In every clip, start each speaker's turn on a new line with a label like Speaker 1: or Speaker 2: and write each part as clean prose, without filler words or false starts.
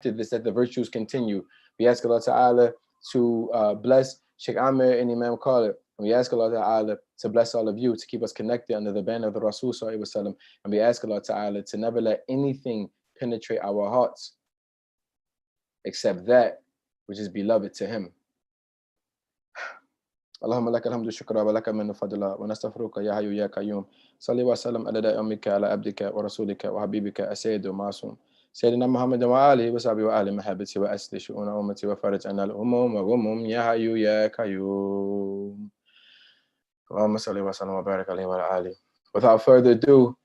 Speaker 1: connectedness, that the virtues continue. We ask Allah Ta'ala to bless Sheikh Amir and Imam Khalid. And we ask Allah Ta'ala to bless all of you, to keep us connected under the banner of the Rasul Sallallahu Alaihi Wasallam. And we ask Allah Ta'ala to never let anything penetrate our hearts except that which is beloved to Him. اللهم لك الحمد والشكر ولك من الفضل ونستغفرك يا حي يا قيوم صلي وسلم على أمك على عبدك ورسولك وحبيبك السيد ومعصوم سيدنا محمد وآله وصحبه وآل محبته وأسل شؤون أمتي وفرج عنا الهموم وغموم يا حي يا قيوم اللهم صل وسلم وبارك عليه وعلى آله. Without further ado,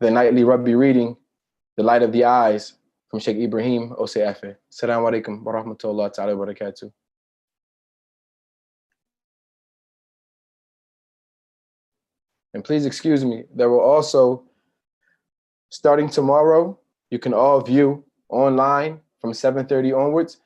Speaker 1: the nightly Rabī reading, The Light of the Eyes, from Sheikh Ibrahim, Osi-Efa. Assalamu alaikum wa rahmatullahi ta'ala wa barakatuh. And please excuse me, there will also, starting tomorrow, you can all view online from 7:30 onwards.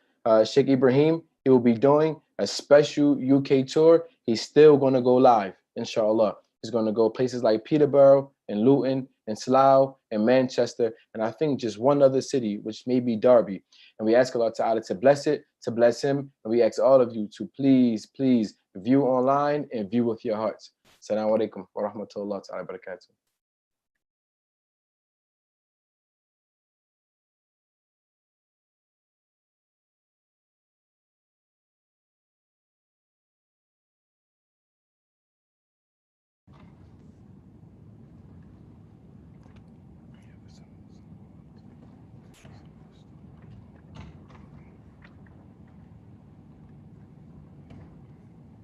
Speaker 1: Sheikh Ibrahim, he will be doing a special UK tour. He's still going to go live, inshallah. He's going to go places like Peterborough and Luton and Slough and Manchester, and I think just one other city, which may be Derby. And we ask Allah Ta'ala to bless it, to bless him. And we ask all of you to please, please view online and view with your hearts. Assalamu alaikum wa rahmatullahi wa barakatuh.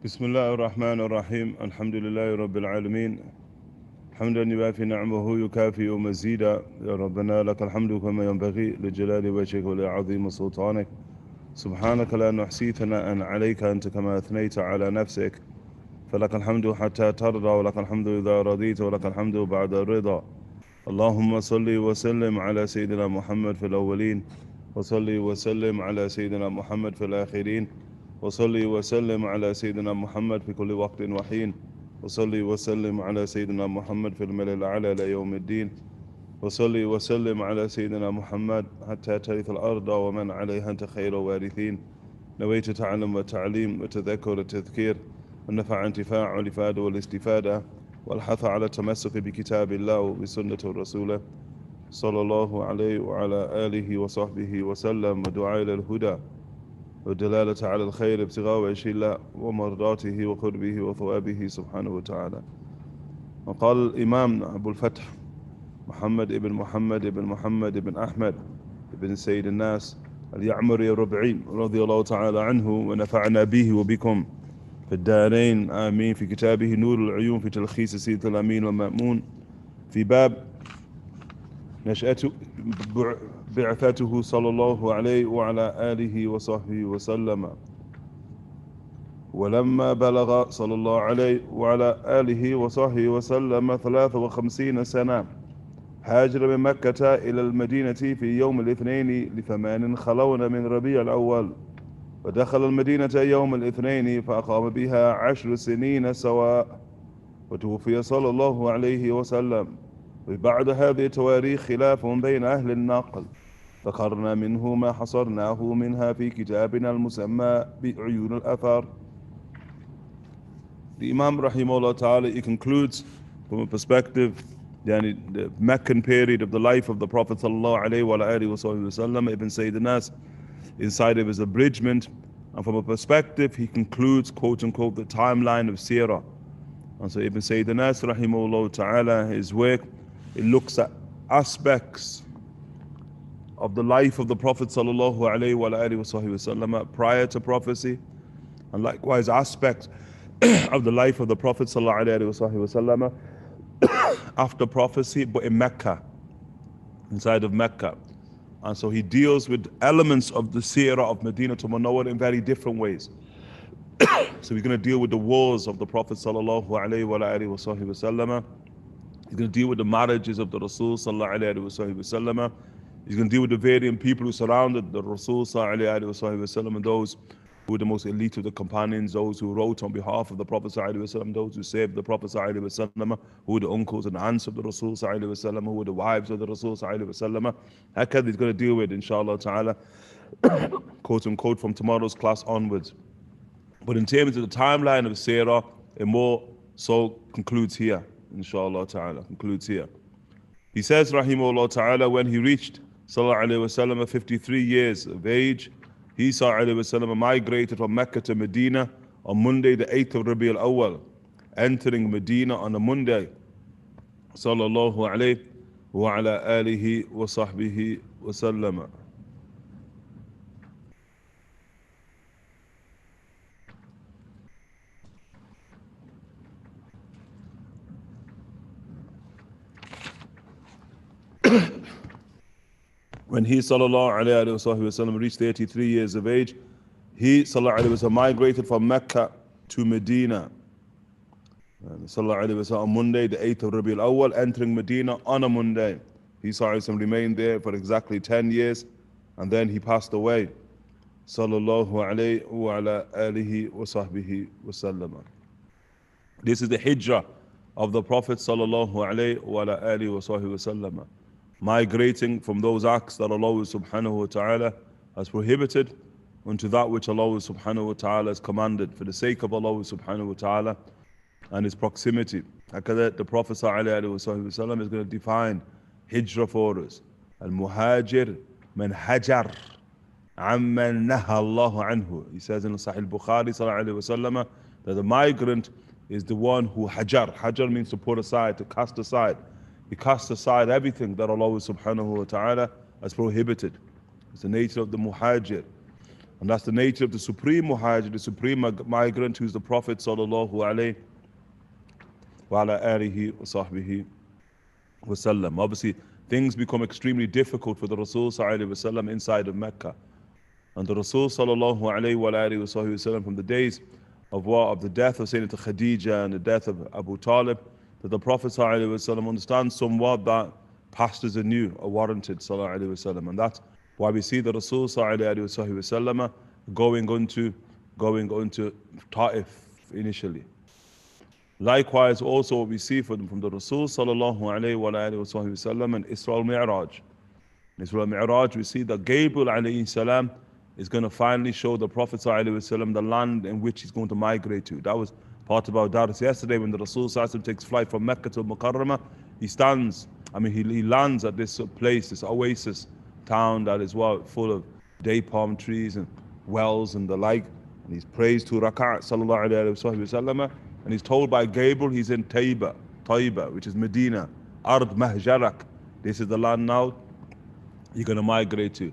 Speaker 2: بسم الله الرحمن الرحيم الحمد لله رب العالمين حمدا يوافي نعمه يكافئ مزيدا يا ربنا لك الحمد كما ينبغي لجلال وجهك ولعظيم سلطانك سبحانك لا نحصي ثناء عليك أنت كما أثنيت على نفسك فلك الحمد حتى ترضى ولك الحمد إذا رضيت ولك الحمد بعد الرضا اللهم صل وسلم على سيدنا محمد في الأولين وصل وسلم على سيدنا محمد في الآخرين وصلي وسلم على سيدنا محمد في كل وقت وحين وصلي وسلم على سيدنا محمد في الملأ الأعلى ليوم الدين وصلي وسلم على سيدنا محمد حتى ترث الأرض ومن عليها أنت خير وارثين نويت تعلم والتعليم وتذكر والتذكير والنفع انتفاع والإفادة والاستفادة والحث على التمسك بكتاب الله وبسنة الرسول صلى الله عليه وعلى آله وصحبه وسلم ودعاء إلى الهدى والدلالة على الخير ابتغاء وجه الله ومرضاته وقربه وثوابه سبحانه وتعالى. وقال الإمام أبو الفتح محمد بن محمد بن محمد بن أحمد بن سيد الناس اليعمري الربعي رضي الله تعالى عنه ونفعنا به وبكم في الدارين آمين في كتابه نور العيون في تلخيص سيرة الأمين والمأمون في باب نشأته بعثته صلى الله عليه وعلى آله وصحبه وسلم ولما بلغ صلى الله عليه وعلى آله وصحبه وسلم 53 سنة هاجر من مكة إلى المدينة في يوم الاثنين ل8 خلون من ربيع الأول ودخل المدينة يوم الاثنين فأقام بها 10 سنين سواء وتوفي صلى الله عليه وسلم. وبعد هذه التواريخ خلاف بين أهل النقل ذكرنا منه ما حصرناه منها في كتابنا المسمى بعيون الأثر. The Imam Rahimahullah Ta'ala, he concludes from a perspective, the Meccan period of the life of the Prophet Sallallahu Alaihi Wasallam, Ibn Sayyid al-Nas, inside of his abridgment, and from a perspective he concludes, quote unquote, the timeline of Sirah. And so Ibn Sayyid al-Nas Rahimahullah Ta'ala, his work, it looks at aspects of the life of the Prophet Sallallahu Alaihi Wasallam prior to prophecy, and likewise aspects of the life of the Prophet Sallallahu Alaihi Wasallam after prophecy, but in Mecca, inside of Mecca. And so he deals with elements of the seerah of Medina to Munawwar in very different ways. So he's going to deal with the wars of the Prophet Sallallahu Alaihi Wasallam. He's going to deal with the marriages of the Rasul Sallallahu Alaihi Wasallam. He's going to deal with the varying people who surrounded the Rasul Sallallahu Alaihi Wasallam and those who were the most elite of the companions, those who wrote on behalf of the Prophet ﷺ, those who saved the Prophet ﷺ, who were the uncles and aunts of the Rasul ﷺ, who were the wives of the Rasul ﷺ. Hakad he's going to deal with, inshallah ta'ala, quote unquote, from tomorrow's class onwards. But in terms of the timeline of Sirah, it more so concludes here, inshallah ta'ala, concludes here. He says, rahimahullah ta'ala, when he reached, sallallahu alayhi wasallam, 53 years of age, he, sallallahu alayhi wasallam, migrated from Mecca to Medina on Monday, the 8th of Rabī al-Awwal, entering Medina on a Monday, sallallahu alayhi wa ala alihi wa sahbihi wa sallama. When he, sallallahu alayhi wa sallam, reached 33 years of age, he, sallallahu alayhi wa sallam, migrated from Mecca to Medina. Sallallahu alayhi wa sallam, on Monday, the 8th of Rabī al-Awwal, entering Medina on a Monday. He, sallallahu alayhi wa sallam, remained there for exactly 10 years, and then he passed away. Sallallahu alayhi wa ala alihi wa sahbihi wa sallam. This is the hijrah of the Prophet, sallallahu alayhi wa ala alihi wa sahbihi wa sallam, migrating from those acts that Allah subhanahu wa ta'ala has prohibited unto that which Allah subhanahu wa ta'ala has commanded for the sake of Allah subhanahu wa ta'ala and his proximity. The Prophet sallallahu alayhi wa sallam is going to define hijrah for us. Al-muhajir man hajar amman naha Allahu anhu. He says in Sahih Bukhari sallallahu alayhi wa sallam that the migrant is the one who hajar. Hajar means to put aside, to cast aside. He casts aside everything that Allah subhanahu wa ta'ala has prohibited. It's the nature of the muhajir. And that's the nature of the supreme muhajir, the supreme migrant, who's the Prophet sallallahu alayhi wa ala alihi wa sahbihi wa sallam. Obviously, things become extremely difficult for the Rasul sallallahu alayhi wa sallam inside of Mecca. And the Rasul sallallahu alayhi wa alihi wa sahbihi wa sallam, from the days of the death of Sayyidah Khadija and the death of Abu Talib, that the Prophet ﷺ understands somewhat that pastors anew are warranted ﷺ. And that's why we see the Rasul ﷺ going onto Ta'if initially. Likewise, also we see from the Rasul ﷺ and Isra al-Mi'raj. In Isra al-Mi'raj, we see that Gabriel ﷺ is going to finally show the Prophet ﷺ the land in which he's going to migrate to. That was part of our dars yesterday when the Rasul takes flight from Mecca to Mukarramah. He lands at this place, this oasis town that is full of day palm trees and wells and the like. And he's praised to Raka'at sallallahu alayhi wa sallam, and he's told by Gabriel he's in Taiba, which is Medina. Ard Mahjarak. This is the land now you're going to migrate to.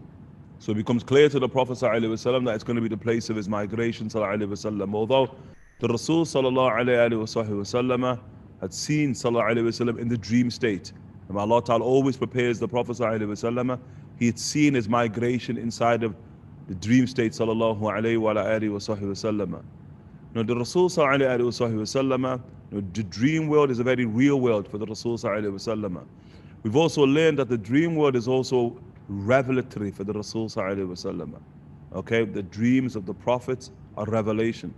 Speaker 2: So it becomes clear to the Prophet sallallahu alayhi wa sallam that it's going to be the place of his migration sallallahu alayhi wa sallam. Although the Rasul sallallahu alayhi wa sallam had seen sallallahu alayhi wa sallam in the dream state. And Allah Ta'ala always prepares the Prophet sallallahu alayhi wa sallam. He had seen his migration inside of the dream state sallallahu alayhi wa sallam. Now the Rasul sallallahu alayhi wa sallam, the dream world is a very real world for the Rasul sallallahu alayhi wa sallam. We've also learned that the dream world is also revelatory for the Rasul sallallahu alayhi wa sallam. Okay, the dreams of the prophets are revelation.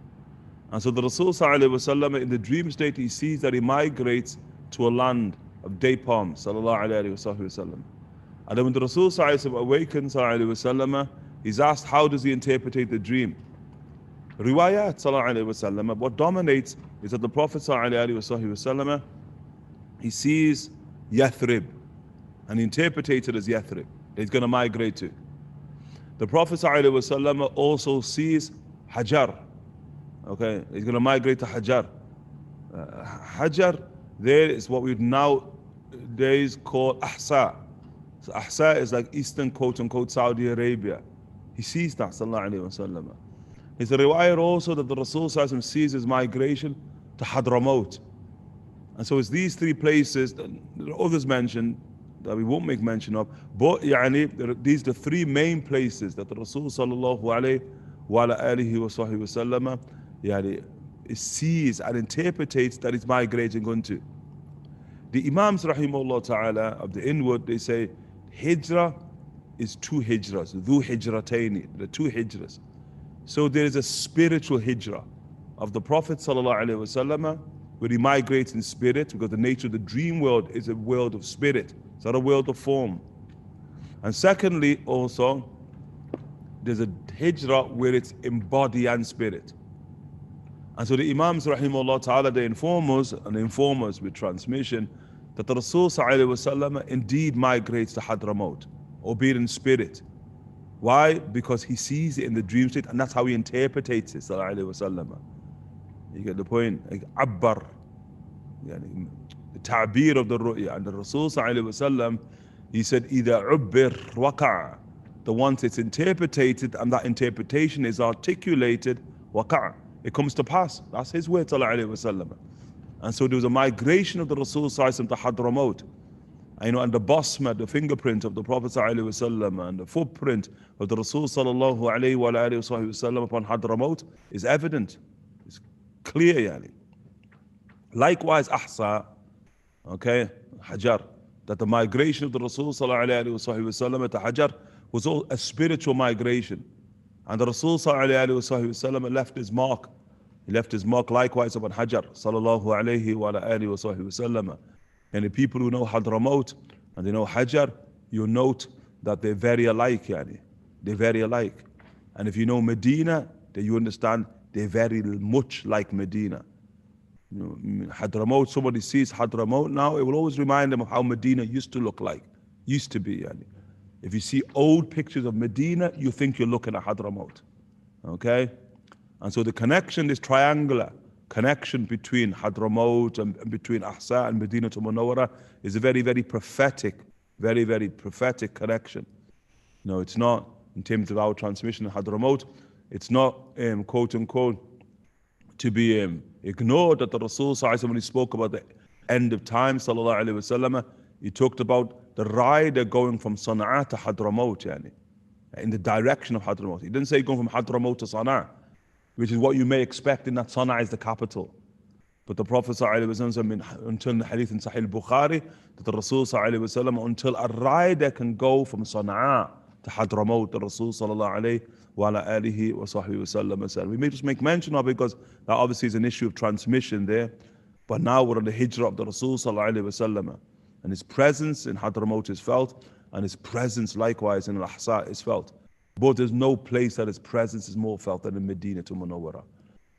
Speaker 2: And so the Rasul sallallahu alayhi wa sallam, in the dream state, he sees that he migrates to a land of day palms sallallahu alayhi wa sallam. And then when the Rasul sallallahu alayhi wa sallam awakens sallallahu alayhi wa sallam, he's asked how does he interpret the dream. Riwayat sallallahu alayhi wa sallam, what dominates is that the Prophet sallallahu alayhi wa sallam, he sees Yathrib, and he interpreted it as Yathrib, that he's going to migrate to. The Prophet sallallahu alayhi wa sallam also sees Hajar. Okay, he's going to migrate to Hajar. Hajar, there is what we nowadays call Ahsa. So Ahsa is like Eastern, quote unquote, Saudi Arabia. He sees that, sallallahu alayhi wa sallam. It's a riwayah also that the Rasul sallallahu alayhi wa sallam sees his migration to Hadramaut. And so it's these three places, that there are others mentioned that we won't make mention of, but these are the three main places that the Rasul sallallahu alayhi wa alihi wa sallam sees and interprets that it's migrating onto. The Imams rahimahullah ta'ala of the inward, they say hijrah is two hijras, dhu hijrataini, the two hijras. So there is a spiritual hijrah of the Prophet ﷺ, where he migrates in spirit, because the nature of the dream world is a world of spirit. It's not a world of form. And secondly, also, there's a hijrah where it's in body and spirit. And so the Imams, rahimahullah ta'ala, they inform us, and they inform us with transmission, that the Rasul ﷺ indeed migrates to Hadramaut, albeit in spirit. Why? Because he sees it in the dream state, and that's how he interprets it, sallallahu alayhi wasallam. You get the point? Like Abbar, the ta'bir of the ru'ya. And the Rasul sallallahu alayhi wasallam, he said, إِذَا عُبِّرْ وَقَعَ. The once it's interpreted and that interpretation is articulated, وَقَعَ, it comes to pass. That's his word, sallallahu alayhi wasallam. And so there was a migration of the Rasul sallallahu alayhi wasallam to Hadramaut. And the basma, the fingerprint of the Prophet ﷺ, and the footprint of the Rasul sallallahu alayhi wa sallam upon Hadramaut is evident. It's clear, yani. Likewise, Ahsa, okay, Hajar, that the migration of the Rasul sallallahu alayhi wa sallam to Hajar was all a spiritual migration. And the Rasul sallallahu alayhi wa sallam left his mark. He left his mark likewise upon Hajar, sallallahu alayhi wa sallam. And the people who know Hadramaut and they know Hajar, you note that they're very alike, yani. They're very alike. And if you know Medina, then you understand they're very much like Medina. You know, Hadramaut, somebody sees Hadramaut now, it will always remind them of how Medina used to look like, used to be, yani. If you see old pictures of Medina, you think you're looking at Hadramaut. Okay? And so the connection is triangular. Connection between Hadramaut and between Ahsa and Medina to Munawwara is a very, very prophetic connection. No, it's not in terms of our transmission in Hadramaut. It's not, quote unquote, to be ignored that the Rasul sallallahu alaihi wasallam, when he spoke about the end of time, sallallahu alaihi wasallam, he talked about the rider going from Sana'a to Hadramaut, yani, in the direction of Hadramaut. He didn't say going from Hadramaut to Sana'a, which is what you may expect in that Sana'a is the capital. But the Prophet ﷺ, until the hadith in Sahih Bukhari, that the Rasul ﷺ, until a rider can go from Sana'a to Hadramaut, the Rasul ﷺ said. We may just make mention of it because that obviously is an issue of transmission there. But now we're on the hijrah of the Rasul ﷺ, and his presence in Hadramaut is felt, and his presence likewise in Al-Ahsa is felt. But there's no place that his presence is more felt than in Medina to Munawwara,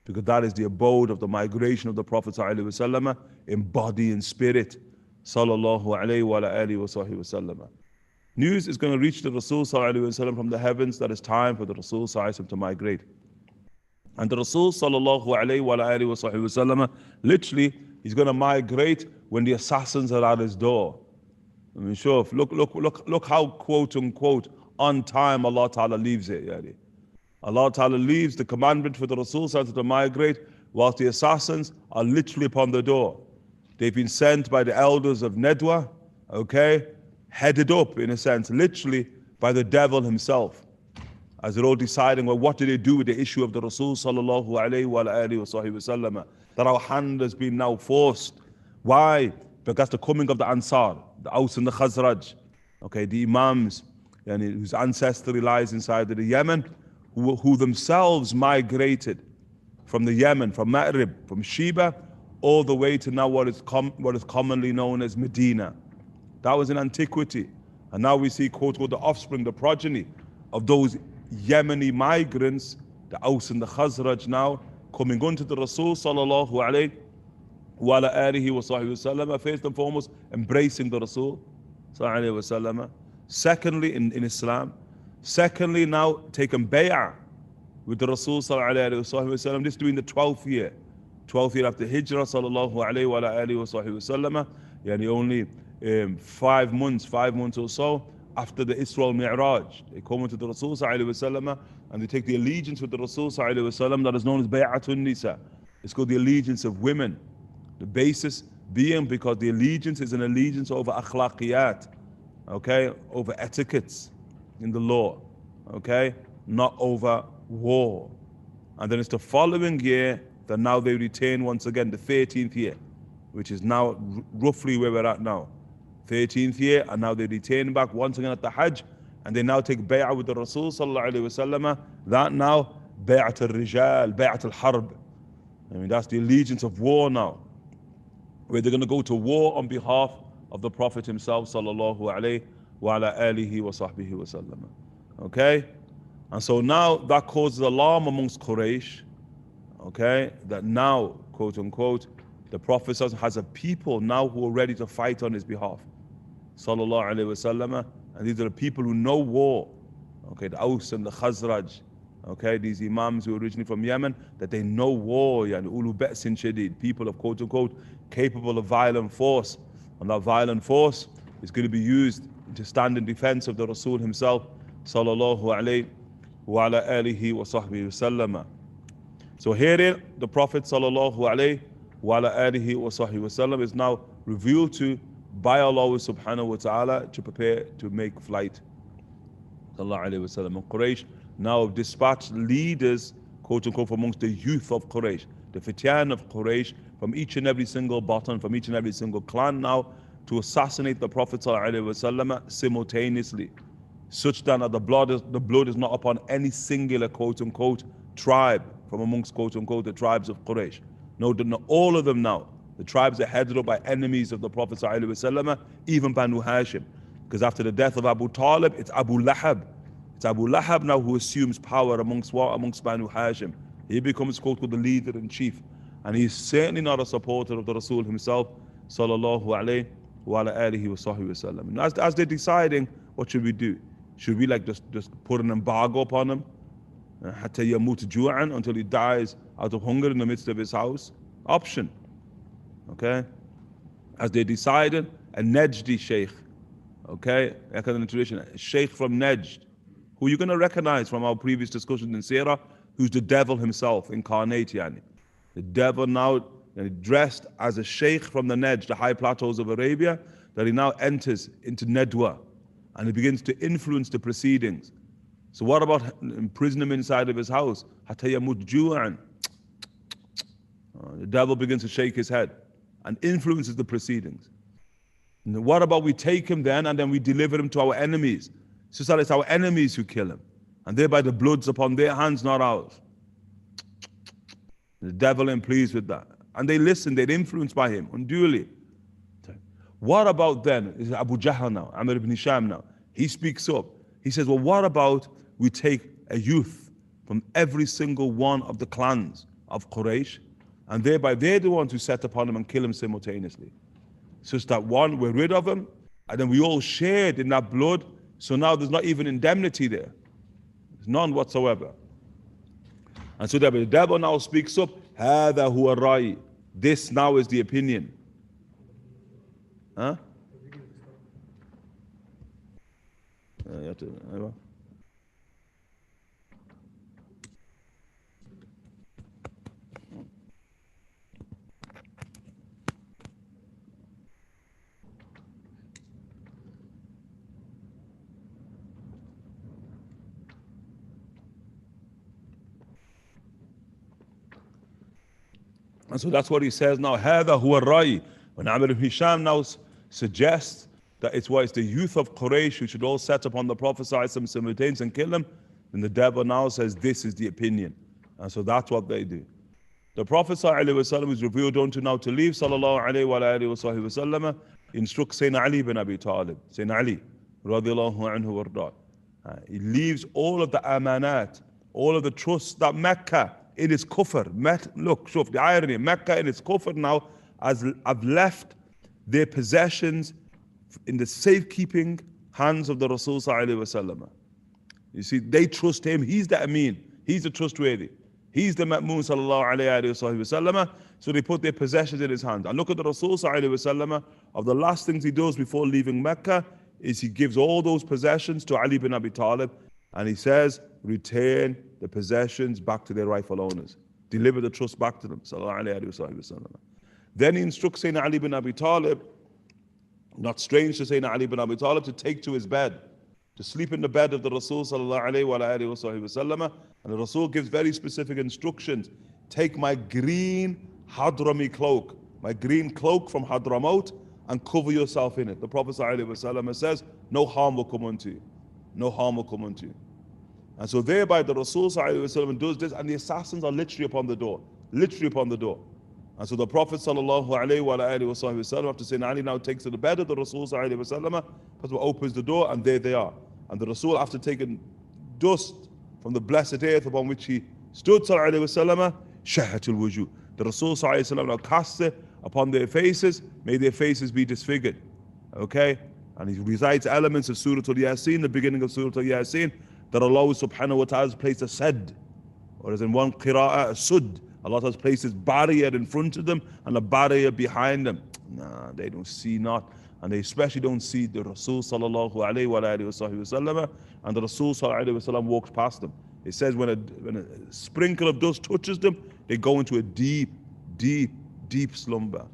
Speaker 2: because that is the abode of the migration of the Prophet ﷺ in body and spirit, sallallahu alayhi wa alihi wa sallam. News is going to reach the Rasul ﷺ from the heavens that it's time for the Rasul ﷺ to migrate. And the Rasul sallallahu alayhi wa alihi wa sallam, literally, he's going to migrate when the assassins are at his door. I mean, sure, look how, quote unquote, on time Allah Ta'ala leaves it. Yani. Allah Ta'ala leaves the commandment for the Rasul to migrate whilst the assassins are literally upon the door. They've been sent by the elders of Nedwa, okay, headed up in a sense, literally by the devil himself, as they're all deciding, well, what do they do with the issue of the Rasul sallallahu alayhi wa alihi wa sallam, that our hand has been now forced. Why? Because the coming of the Ansar, the Aus and the Khazraj, okay, the Imams, and whose ancestry lies inside of the Yemen, who themselves migrated from the Yemen, from Ma'rib, from Sheba, all the way to now what is commonly known as Medina. That was in antiquity. And now we see, quote unquote, the offspring, the progeny of those Yemeni migrants, the Aus and the Khazraj now, coming onto the Rasul sallallahu alayhi wa alihi wa sallam, first and foremost, embracing the Rasul sallallahu alayhi wa sallam. Secondly, in Islam. Secondly, now taking bay'ah with the Rasul sallallahu alayhi wa sallam. This during the 12th year after Hijrah sallallahu alayhi wa alihi wa sallam. Yani only 5 months or so after the Isra al-Mi'raj. They come into the Rasul sallallahu alayhi wa sallam and they take the allegiance with the Rasul sallallahu alayhi wa sallam that is known as bay'atun nisa. It's called the allegiance of women. The basis being because the allegiance is an allegiance over akhlaqiyat, okay, over etiquettes in the law, okay, not over war. And then it's the following year that now they retain once again the 13th year, which is now roughly where we're at now. 13th year, and now they retain back once again at the Hajj, and they now take bay'ah with the Rasul sallallahu alayhi wa sallam. That now Bay'at al-Rijal, Bay'at al-Harb. I mean, that's the allegiance of war now, where they're going to go to war on behalf of the Prophet himself, sallallahu alayhi wa ala alihi wa sahbihi wa sallam. Okay? And so now that causes alarm amongst Quraysh, okay, that now, quote unquote, the Prophet has a people now who are ready to fight on his behalf, sallallahu alayhi wasallam, and these are the people who know war, okay, the Aus and the Khazraj, okay, these imams who are originally from Yemen, that they know war, yani ulu ba'sin shadid, people of quote unquote capable of violent force, and that violent force is going to be used to stand in defense of the Rasul himself, sallallahu alayhi wa ala alihi wa sahbihi wasallam. So here the Prophet sallallahu alayhi wa ala alihi wa sahbihi wasallam is now revealed to by Allah subhanahu wa ta'ala to prepare to make flight. Sallallahu alayhi wa sallam. And Quraysh now dispatched leaders, quote unquote, amongst the youth of Quraysh, the fityan of Quraysh, from each and every single button, from each and every single clan now, to assassinate the Prophet sallallahu alayhi wa sallam simultaneously, such that the blood is not upon any singular, quote unquote, tribe from amongst, quote unquote, the tribes of Quraysh. No, all of them now. The tribes are headed up by enemies of the Prophet ﷺ, even Banu Hashim. Because after the death of Abu Talib, it's Abu Lahab. It's Abu Lahab now who assumes power amongst what? Amongst Banu Hashim. He becomes, quote, the leader in chief. And he's certainly not a supporter of the Rasul himself, sallallahu alayhi wa ala alihi wa sahbihi wa sallam. And as they're deciding, what should we do? Should we just put an embargo upon him? حتى يموت جوعا, until he dies out of hunger in the midst of his house? Option. Okay? As they decided, a Najdi sheikh, okay, in the tradition, a sheikh from Najd, who you're going to recognize from our previous discussions in Sirah, who's the devil himself, incarnate, yani. The devil now dressed as a sheikh from the Najd, the high plateaus of Arabia, that he now enters into Nadwa, and he begins to influence the proceedings. So what about imprison him inside of his house? حتى يموت جوعا. The devil begins to shake his head and influences the proceedings. And what about we take him then and then we deliver him to our enemies? So that it's our enemies who kill him, and thereby the blood's upon their hands, not ours. The devil ain't pleased with that. And they listen, they're influenced by him unduly. What about then? Is Abu Jahl now, Amr ibn Hisham now. He speaks up. He says, well, what about we take a youth from every single one of the clans of Quraysh, and thereby they're the ones who set upon him and kill him simultaneously. Such that one, we're rid of him, and then we all shared in that blood, so now there's not even indemnity there. There's none whatsoever. And so the devil now speaks up, هَذَا هُوَ الرَّأْيِ. This now is the opinion. Huh? You have to, and so that's what he says now. هذا هو الرأي. When Amr ibn Hisham now suggests that it's the youth of Quraysh who should all set upon the Prophet simultaneously and kill him, then the devil now says this is the opinion. And so that's what they do. The Prophet ﷺ is revealed unto now to leave, sallallahu alayhi wa alayhi wa sallam, instructs Sayyidina Ali bin Abi Talib, Sayyidina Ali, radiallahu anhu warda. He leaves all of the amanat, all of the trusts that Mecca in its kufr, look, shuf, the irony, Mecca in its kufr now have left their possessions in the safekeeping hands of the Rasul sallallahu alaihi wasallam. You see, they trust him. He's the Amin. He's the trustworthy. He's the Ma'mun sallallahu alaihi wasallam. So they put their possessions in his hands. And look at the Rasul sallallahu alaihi wasallam. Of the last things he does before leaving Mecca is he gives all those possessions to Ali bin Abi Talib, and he says, return the possessions back to their rightful owners. Deliver the trust back to them. Sallallahu alaihi wasallam. Then he instructs Sayyidina Ali bin Abi Talib, not strange to Sayyidina Ali bin Abi Talib, to take to his bed, to sleep in the bed of the Rasul sallallahu alaihi wasallam. And the Rasul gives very specific instructions. Take my green Hadrami cloak, my green cloak from Hadramaut, and cover yourself in it. The Prophet sallallahu alaihi wasallam says, no harm will come unto you. No harm will come unto you. And so thereby the Rasul ﷺ does this, and the assassins are literally upon the door. Literally upon the door. And so the Prophet ﷺ, after saying Ali, now takes to the bed of the Rasul ﷺ, opens the door, and there they are. And the Rasul, after taking dust from the blessed earth upon which he stood, ﷺ, shahatul wujuh. The Rasul ﷺ now casts it upon their faces, may their faces be disfigured. Okay? And he recites elements of Surah Al-Yasin, the beginning of Surah Al-Yasin, that Allah subhanahu wa ta'ala has placed a sad, or as in one qira'ah, a sud. Allah has placed his barrier in front of them and a barrier behind them. Nah, they don't see not. And they especially don't see the Rasul sallallahu alayhi wa sallam, and the Rasul sallallahu alayhi wa sallam walks past them. It says when a sprinkle of dust touches them, they go into a deep, deep, deep slumber.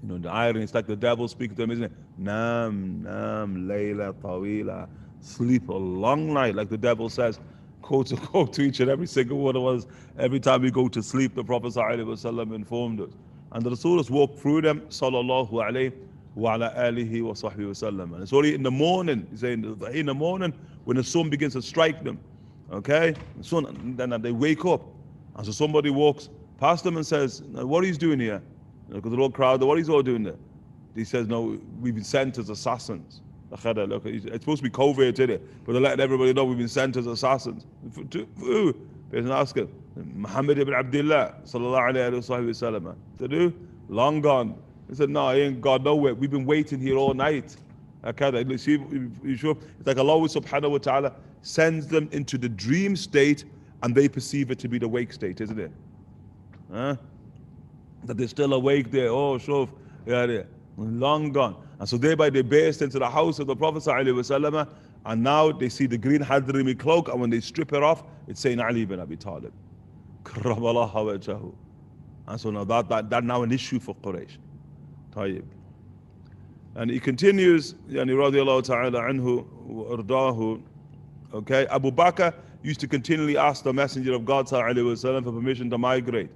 Speaker 2: You know, the irony, it's like the devil speaking to them, isn't it? Nam, layla, tawila. Sleep a long night, like the devil says, quote unquote, to each and every single one of us. Every time we go to sleep, the Prophet ﷺ informed us. And the Rasul has walked through them, sallallahu alayhi wa ala alihi wa sahbihi wa sallam. And it's only in the morning, he's saying, in the morning, when the sun begins to strike them, okay? The sun, then they wake up. And so somebody walks past them and says, what are you doing here? Because they're all crowded, what are you all doing there? He says, no, we've been sent as assassins. Look, it's supposed to be covert, isn't it? But they're letting everybody know we've been sent as assassins. Person asking, Muhammad ibn Abdullah, sallallahu alayhi wa sallam. To do? Long gone. He said, no, I ain't gone nowhere. We've been waiting here all night. You sure? It's like Allah subhanahu wa ta'ala sends them into the dream state and they perceive it to be the wake state, isn't it? Huh? That they're still awake there. Oh, sure. Yeah, long gone. And so thereby they burst into the house of the Prophet ﷺ, and now they see the green Hadrami cloak, and when they strip it off, it's saying Ali ibn Abi Talib. And so now that now an issue for Quraysh. Tayyib. And he continues, yani radiallahu ta'ala anhu wa ardahu. Okay, Abu Bakr used to continually ask the Messenger of God ﷺ for permission to migrate.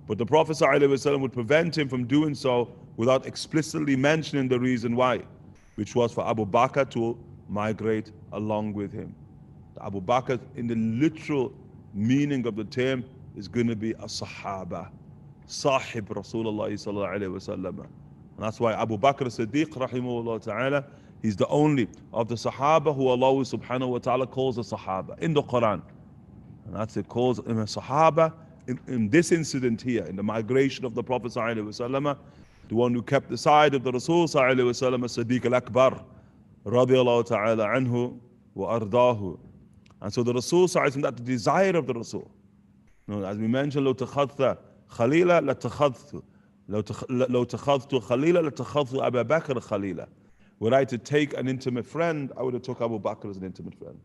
Speaker 2: But the Prophet ﷺ would prevent him from doing so without explicitly mentioning the reason why, which was for Abu Bakr to migrate along with him. Abu Bakr, in the literal meaning of the term, is going to be a Sahaba, Sahib Rasulullah sallallahu alayhi wa sallam. And that's why Abu Bakr as-Siddiq rahimahullah ta'ala, he's the only of the Sahaba who Allah subhanahu wa ta'ala calls a Sahaba in the Quran. And that's it, calls him a Sahaba. In this incident here, in the migration of the Prophet sallallahu alayhi wa sallam, the one who kept the side of the Rasul sallallahu alayhi wa sallam, Siddiq al-Akbar, radiyallahu ta'ala anhu wa ardahu. And so the Rasul sallallahu alayhi wa sallam, that the desire of the Rasul. You know, as we mentioned, لو تخذت خليلا لاتخذت لو تخذت خليلا لاتخذت أبا بكر خليلا. Were I to take an intimate friend, I would have took Abu Bakr as an intimate friend.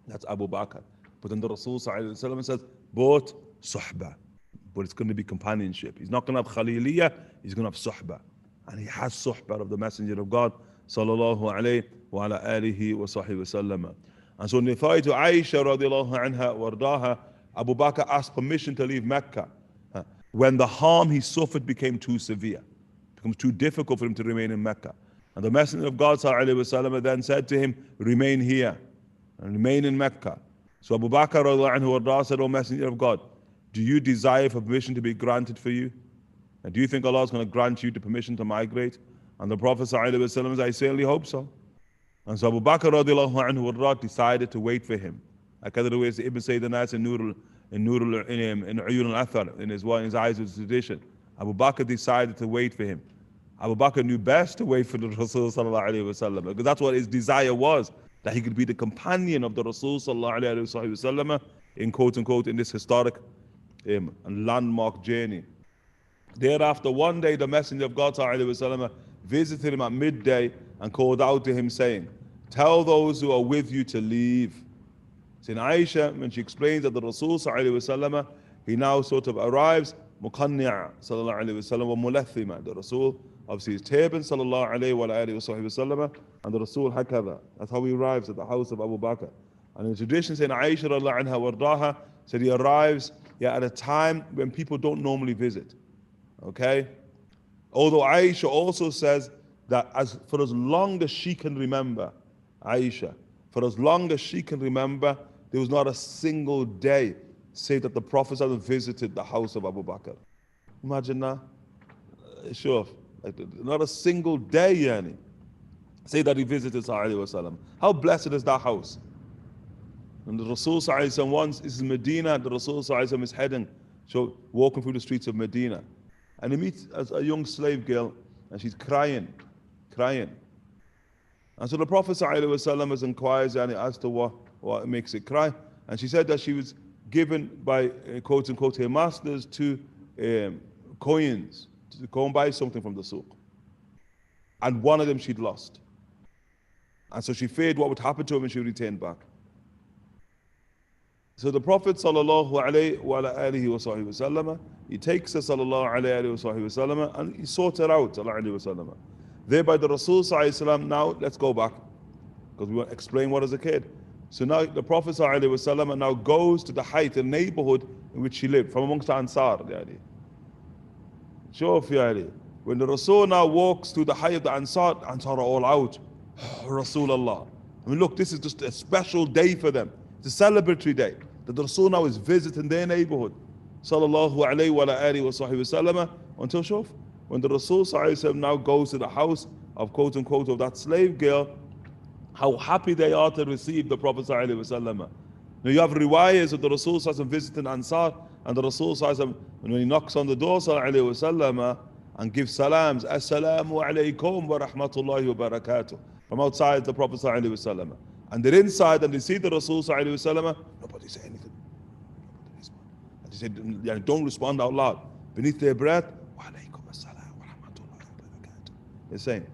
Speaker 2: That's Abu Bakr. But then the Rasul sallallahu alayhi wa sallam says, both suhbah. But it's going to be companionship. He's not going to have khaliliyah, he's going to have suhbah. And he has suhbah of the Messenger of God, sallallahu alayhi wa ala alihi wa sahbihi wa sallam. And so in the authority to Aisha radiallahu anha wa ardaha, Abu Bakr asked permission to leave Mecca when the harm he suffered became too severe. It becomes too difficult for him to remain in Mecca. And the Messenger of God sallallahu alayhi wa sallam then said to him, remain here and remain in Mecca. So Abu Bakr radiallahu anhu wa ardaha said, O Messenger of God, do you desire for permission to be granted for you? And do you think Allah is going to grant you the permission to migrate? And the Prophet ﷺ said, I certainly hope so. And so Abu Bakr radiallahu anhu decided to wait for him. Like other ways, Ibn Sayyid al-Nas in Uyun al-Athar, in his eyes of tradition. Abu Bakr decided to wait for him. Abu Bakr knew best to wait for the Rasul sallallahu alayhi wa sallam, because that's what his desire was, that he could be the companion of the Rasul sallallahu alayhi wa sallam in quote unquote in this historic and landmark journey. Thereafter, one day the Messenger of God ﷺ visited him at midday and called out to him saying, tell those who are with you to leave. Saying Aisha, when she explains that the Rasul ﷺ, he now sort of arrives muqanni'a sallallahu alayhi wa sallam wa mulathima. The Rasul obviously is turban sallallahu alayhi wa alayhi wa sallam, and the Rasul hakadha. That's how he arrives at the house of Abu Bakr. And in tradition, saying Aisha radiallahu anha wardaha said he arrives at a time when people don't normally visit. Okay? Although Aisha also says that for as long as she can remember, Aisha, For as long as she can remember, there was not a single day, say, that the Prophet visited the house of Abu Bakr. Imagine that. Sure. Like, not a single day, yani. Say that he visited Sallallahu Alaihi Wasallam. How blessed is that house? And the Rasul Sallallahu Alaihi Wasallam once is in Medina, the Rasul Sallallahu Alaihi Wasallam is heading, so walking through the streets of Medina. And he meets a young slave girl, and she's crying. And so the Prophet ﷺ inquires as to what makes it cry. And she said that she was given by, quote unquote, her masters two coins to go and buy something from the souk. And one of them she'd lost. And so she feared what would happen to him, and she returned back. So the Prophet ﷺ, he takes her ﷺ, and he sorts her out ﷺ. Thereby the Rasul ﷺ, now let's go back, because we want to explain what has occurred. So now the Prophet ﷺ now goes to the height, the neighborhood in which she lived, from amongst the Ansar. When the Rasul now walks through the height of the Ansar are all out. Rasulullah. I mean, look, this is just a special day for them. It's a celebratory day that the Rasul now is visiting their neighborhood. Sallallahu alayhi wa alihi wa sallam. Until shuf, when the Rasul now goes to the house of, quote unquote, of that slave girl, how happy they are to receive the Prophet sallallahu alaihi wasallam. Now you have riwayas of the Rasul visiting Ansar, and the Rasul when he knocks on the door sallallahu alaihi wasallam and gives salams, assalamu alaikum wa rahmatullahi wa barakatuh, from outside the Prophet sallallahu alaihi wasallam. And they're inside and they see the Rasul sallallahu alaihi wasallam, nobody say anything. And they said, don't respond out loud. Beneath their breath, wa alaikum assalam wa rahmatullahi wa barakatuh. They're saying.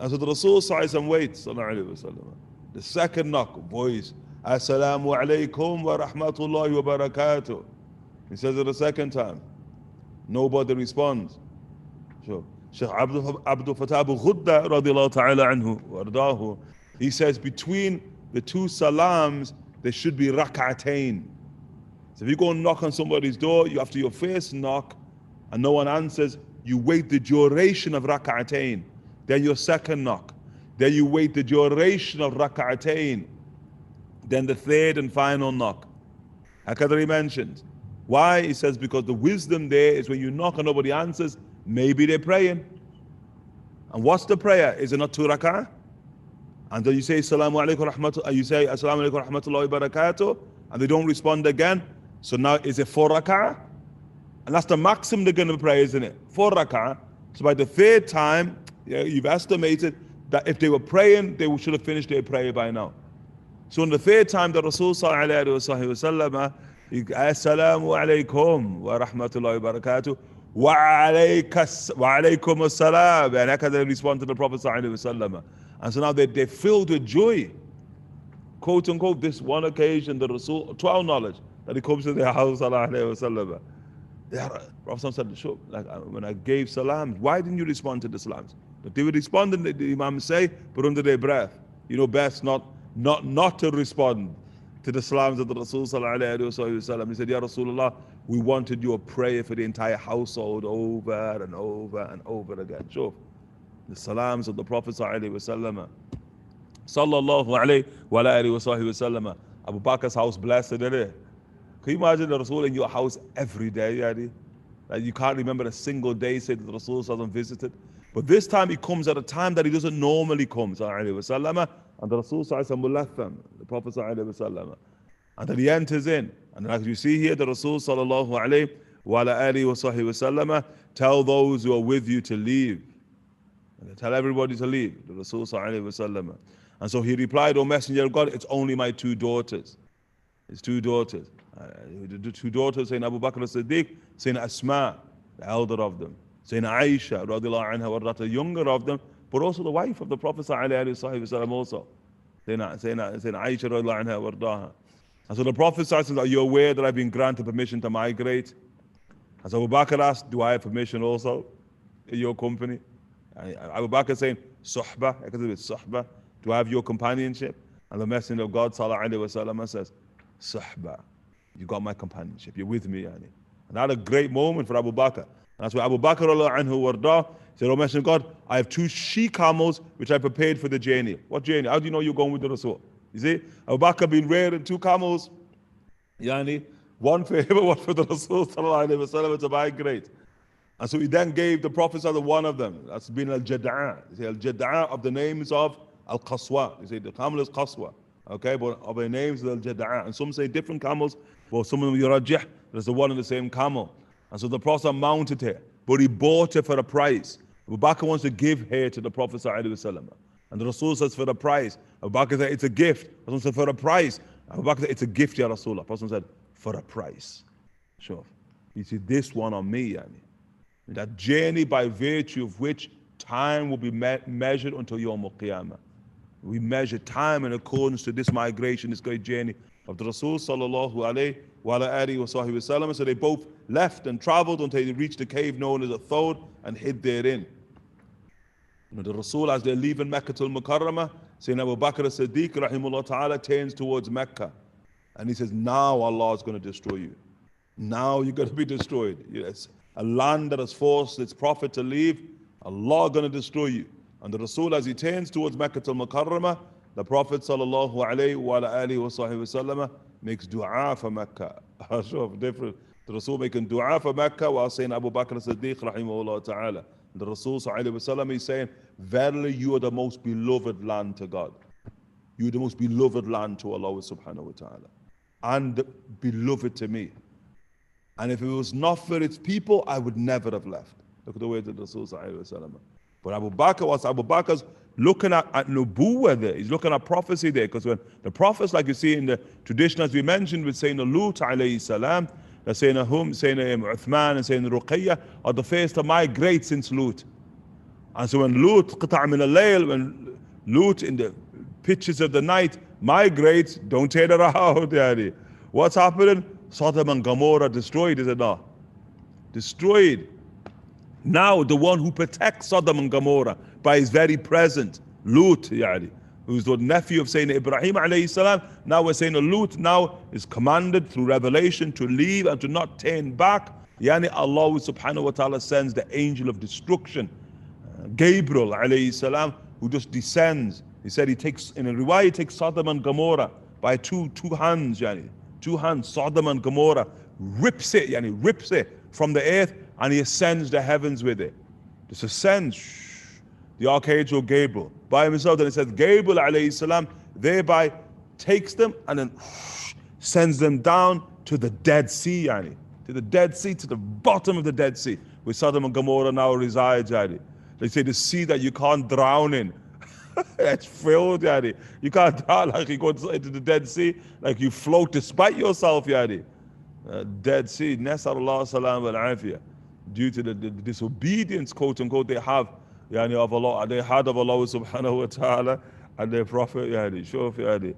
Speaker 2: And so the Rasul waits, sallallahu alaihi wasallam. The second knock, voice, assalamu alaikum wa rahmatullahi wa barakatuh. He says it a second time. Nobody responds. Sure. Shaykh Abdul Fattah Abu Ghudda radiallahu ta'ala anhu wardahu, he says between the two salams there should be rak'atayn. So if you go and knock on somebody's door, you after your first knock and no one answers, you wait the duration of rak'atayn. Then your second knock. Then you wait the duration of rak'atayn. Then the third and final knock. Al-Qadri mentioned. Why? He says because the wisdom there is when you knock and nobody answers, maybe they're praying. And what's the prayer? Is it not 2 rak'ah? And then you say Assalamu alaikum rahmatullahi, you say Assalamu alaikum rahmatullahi wa barakatuh, and they don't respond again. So now is it 4 rak'ah? And that's the maximum they're going to pray, isn't it? 4 rak'ah. So by the third time, you've estimated that if they were praying, they should have finished their prayer by now. So in the third time, the Rasul sallallahu alaihi wasallam, Assalamu alaikum wa rahmatullahi wa barakatuh, wa alaikum assalam, and I can respond to the Prophet sallallahu alaihi wasallam. And so now they're filled with joy. Quote unquote, this one occasion, the Rasul, to our knowledge, that he comes to their house, sallallahu alaihi wasallam. The Prophet said, sure, like when I gave salams, why didn't you respond to the salams? But they would respond, and the Imam say, but under their breath. You know best not to respond to the salams of the Rasul sallallahu alaihi wasallam. He said, Ya Rasulullah, we wanted your prayer for the entire household over and over and over again. Sure. The salams of the Prophet sallallahu alaihi wasallam. Abu Bakr's house blessed, isn't it? Can you imagine the Rasul in your house every day, Yadi? Like you can't remember a single day said that the Rasul hasn't visited. But this time he comes at a time that he doesn't normally come, sallallahu alaihi wasallam, and the Rasul sallallahu the Prophet sallallahu alaihi wasallam, and then he enters in, and as you see here, the Rasul sallallahu alaihi wasallam tell those who are with you to leave. And they tell everybody to leave, the Rasul sallallahu alaihi wasallam. And so he replied, O Messenger of God, it's only my 2 daughters. His 2 daughters. The 2 daughters, Sayyidina Abu Bakr as-Siddiq, Sayyidina Asma, the elder of them, Sayyidina Aisha, radiallahu anha, the younger of them, but also the wife of the Prophet sallallahu alaihi wasallam also. Sayyidina Aisha, radiallahu anha, wardaha. And so the Prophet says, are you aware that I've been granted permission to migrate? And so Abu Bakr asked, do I have permission also in your company? Abu Bakr saying, suhbah, suhbah, do I have your companionship? And the Messenger of God sallallahu alaihi wasallam says, suhbah, you got my companionship, you're with me. And that a great moment for Abu Bakr. And that's why Abu Bakr anhu warda said, O Messenger of God, I have 2 she camels which I prepared for the journey. What journey? How do you know you're going with the Rasul? You see, Abu Bakr been wearing 2 camels, yani, one for him and one for the Rasul sallallahu alayhi wa sallam to migrate. And so he then gave the Prophet one of them. That's been al-Jada'a. You say al-Jada'a of the names of al-Qaswa. You say the camel is Qaswa. Okay, but of the names is al-Jada'a. And some say different camels, but some of them yurajih. There's the one and the same camel. And so the Prophet mounted her, but he bought her for a price. Abu Bakr wants to give her to the Prophet sallallahu alayhi wa sallam. And the Rasul says for a price. Abu Bakr said it's a gift. Rasul said for a price. Abu Bakr said it's a gift, Ya Rasulullah. Prophet said for a price. Sure. You see this one on me, yani. That journey by virtue of which time will be measured until Yawm al-Qiyamah. We measure time in accordance to this migration, this great journey of the Rasul sallallahu alayhi wa alihi wa sahbihi wasallam. So they both left and traveled until they reached the cave known as a Thawd and hid therein. The Rasul, as they're leaving Mecca to Al-Mukarramah, Sayyidina Abu Bakr as-Siddiq rahimahullah ta'ala turns towards Mecca. And he says, now Allah is going to destroy you. Now you're going to be destroyed. Yes. A land that has forced its prophet to leave, Allah is going to destroy you. And the Rasul, as he turns towards Mecca to Al-Mukarramah, the Prophet sallallahu alayhi wa alihi wa sahbihi wasallam makes dua for Mecca. Different. The Rasul making dua for Mecca while saying Abu Bakr as-Siddiq rahimahullah ta'ala. The Rasul sallallahu alayhi wa sallam is saying, verily you are the most beloved land to God. You are the most beloved land to Allah subhanahu wa ta'ala. And beloved to me. And if it was not for its people, I would never have left. Look at the way that Rasul sallallahu alayhi wa sallam. But Abu Bakr's looking at nubuwwah there. He's looking at prophecy there. Because when the prophets, like you see in the tradition, as we mentioned with Sayyidina Lut alayhi salam, Sayyidina Uthman and Sayyidina Ruqayya are the first to migrate since Lut. And so when Lut, qita' min al-layl, when Lut in the pitches of the night migrates, don't turn around, yani. What's happening? Sodom and Gomorrah destroyed, is it not? Destroyed. Now the one who protects Sodom and Gomorrah by his very presence, Lut, yani, who's the nephew of Sayyidina Ibrahim alayhi salam, now we're saying Lut now is commanded through revelation to leave and to not turn back. Yani Allah subhanahu wa ta'ala sends the angel of destruction, Gabriel alayhi salam, who just descends. He said he takes, in a riwayah, he takes Sodom and Gomorrah by two hands, yani. 2 hands, Sodom and Gomorrah, rips it from the earth, and he ascends the heavens with it. Just ascends, the archangel Gabriel by himself. Then it says Gabriel alayhi salam thereby takes them and then sends them down to the Dead Sea, yani. To the Dead Sea, to the bottom of the Dead Sea, where Sodom and Gomorrah now resides, yani. They say the sea that you can't drown in. It's filled, yani. You can't drown like you go into the Dead Sea, like you float despite yourself, yani. Dead Sea, Nasarullah salam al-afiyah. Due to the disobedience, quote unquote, they have, yani, of Allah, they had of Allah subhanahu wa ta'ala and their prophet, yani. Sure, yani.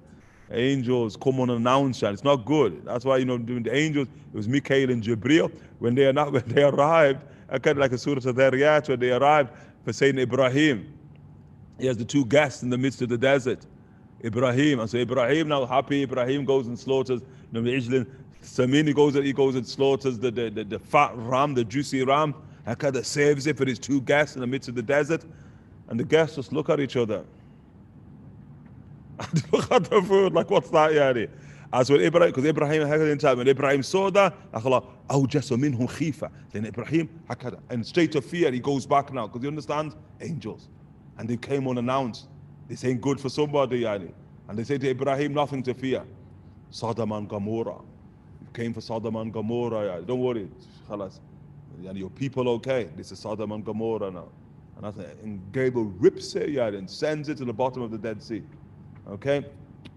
Speaker 2: Angels come unannounced, and it's not good. That's why, during the angels, it was Mikael and Jibreel. When they arrived, kind of like a surah of Dhariyat, when they arrived for Sayyidina Ibrahim. He has the 2 guests in the midst of the desert, Ibrahim. And so Ibrahim, now happy, Ibrahim goes and slaughters, the Ijlin. Samin, he goes and slaughters the fat ram, the juicy ram. And kind of saves it for his 2 guests in the midst of the desert. And the guests just look at each other. And look at the food, like, what's that, yani? As when Ibrahim, because Ibrahim, when Ibrahim saw that, then Ibrahim, and straight to fear, he goes back now, because he understands angels. And they came unannounced. This ain't good for somebody, yani. And they say to Ibrahim, nothing to fear. Sodom and Gomorrah. You came for Sodom and Gomorrah, yani. Don't worry. Khalas. Yani, your people okay. This is Sodom and Gomorrah now. And Gabriel rips it, yani, and sends it to the bottom of the Dead Sea. Okay?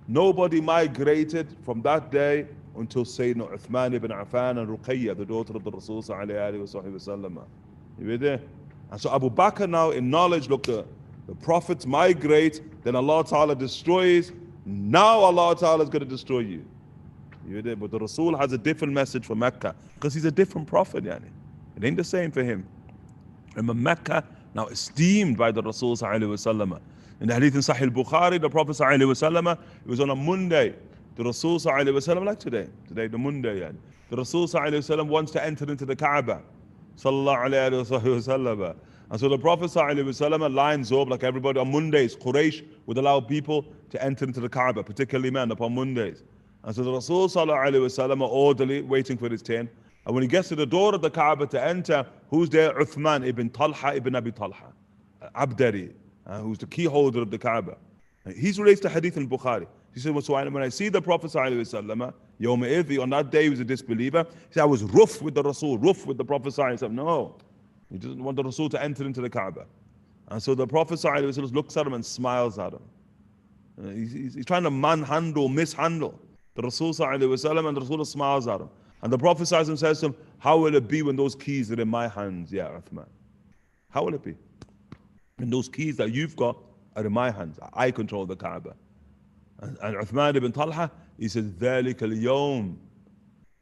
Speaker 2: Nobody migrated from that day until Sayyidina Uthman ibn Affan and Ruqayya, the daughter of the Rasul sallallahu alayhi wa sallam. You with there? And so Abu Bakr now in knowledge, look, the prophets migrate, then Allah Ta'ala destroys. Now Allah Ta'ala is going to destroy you. But the Rasul has a different message for Mecca, because he's a different prophet, yani. It ain't the same for him. Remember, Mecca now esteemed by the Rasul sallallahu alayhi wa sallam. In the hadith in Sahih Bukhari, the Prophet sallallahu alayhi wa sallam, it was on a Monday. The Rasul sallallahu alayhi wa sallam, like today the Monday, yani. The Rasul sallallahu alayhi wa sallam wants to enter into the Kaaba. Sallallahu alayhi wa sallam. And so the Prophet ﷺ lines up like everybody on Mondays. Quraysh would allow people to enter into the Kaaba, particularly men, upon Mondays. And so the Rasul ﷺ are orderly, waiting for his turn. And when he gets to the door of the Kaaba to enter, who's there? Uthman ibn Talha ibn Abi Talha, Abdari, who's the key holder of the Kaaba. He's related to Hadith in Bukhari. He said, well, so when I see the Prophet ﷺ, Yawma Idhi, on that day he was a disbeliever. He said, I was rough with the Rasul, rough with the Prophet ﷺ. No, he doesn't want the Rasul to enter into the Kaaba. And so the Prophet ﷺ looks at him and smiles at him. He's trying to mishandle the Rasul ﷺ, and the Rasul smiles at him. And the Prophet ﷺ says to him, how will it be when those keys are in my hands, Ya Uthman? How will it be? When those keys that you've got are in my hands. I control the Kaaba. And Uthman ibn Talha, he says, ذَلِكَ الْيَوْمِ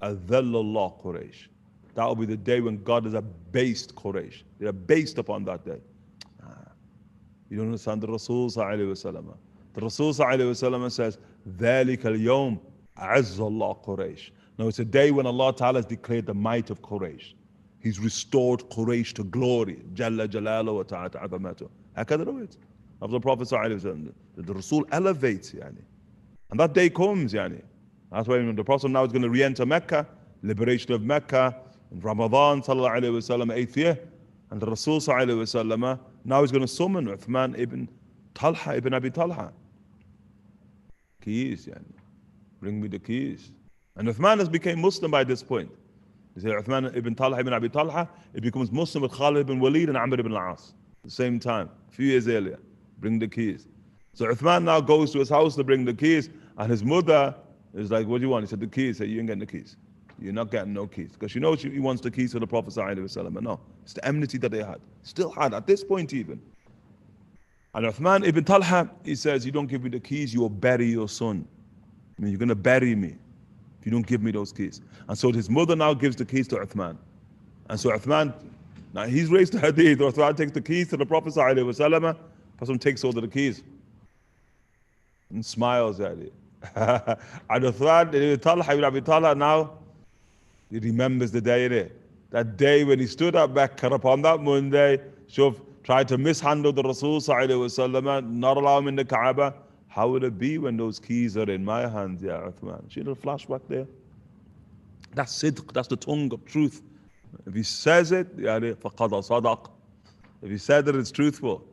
Speaker 2: أَذَلَّ اللَّهُ قُرَيْشِ. That will be the day when God has abased Quraysh. They are based upon that day. You don't understand the Rasul sallallahu alaihi wasallam. The Rasul sallallahu alaihi wasallam says, ذَلِكَ الْيَوْمِ أَعَزَّ اللَّهُ قُرَيْشِ. Now it's a day when Allah Ta'ala has declared the might of Quraysh. He's restored Quraysh to glory. Jalla Jalaluhu wa ta'ala azamatuhu. هكذا رويت. Of the Prophet sallallahu alaihi wasallam. The Rasul elevates, yani. And that day comes, yani. That's why when the Prophet now is going to re-enter Mecca, liberation of Mecca, in Ramadan sallallahu alaihi wasallam, 8th year, and the Rasul sallallahu alaihi wasallam now is going to summon Uthman ibn Talha ibn Abi Talha. Keys, yani. Bring me the keys. And Uthman has become Muslim by this point. You say Uthman ibn Talha ibn Abi Talha, it becomes Muslim with Khalid ibn Walid and Amr ibn al-As. At the same time, a few years earlier. Bring the keys. So Uthman now goes to his house to bring the keys, and his mother is like, what do you want? He said, the keys. He said, you ain't getting the keys. You're not getting no keys. Because she knows he wants the keys to the Prophet ﷺ. But no, it's the enmity that they had. Still had, at this point even. And Uthman ibn Talha, he says, you don't give me the keys, you will bury your son. I mean, you're going to bury me if you don't give me those keys. And so his mother now gives the keys to Uthman. And so Uthman, now he's raised the hadith. Uthman takes the keys to the Prophet ﷺ. Person takes hold of the keys and smiles at it. And Uthman ibn Talha ibn Abi Talha now, he remembers the day there. That day when he stood at Mecca upon that Monday, tried to mishandle the Rasul sallallahu alaihi wasallam, not allow him in the Kaaba. How will it be when those keys are in my hands, Ya Uthman? See the flashback there? That's sidq, that's the tongue of truth. If he says it, فَقَدَ صَدَقْ. If he said that it's truthful,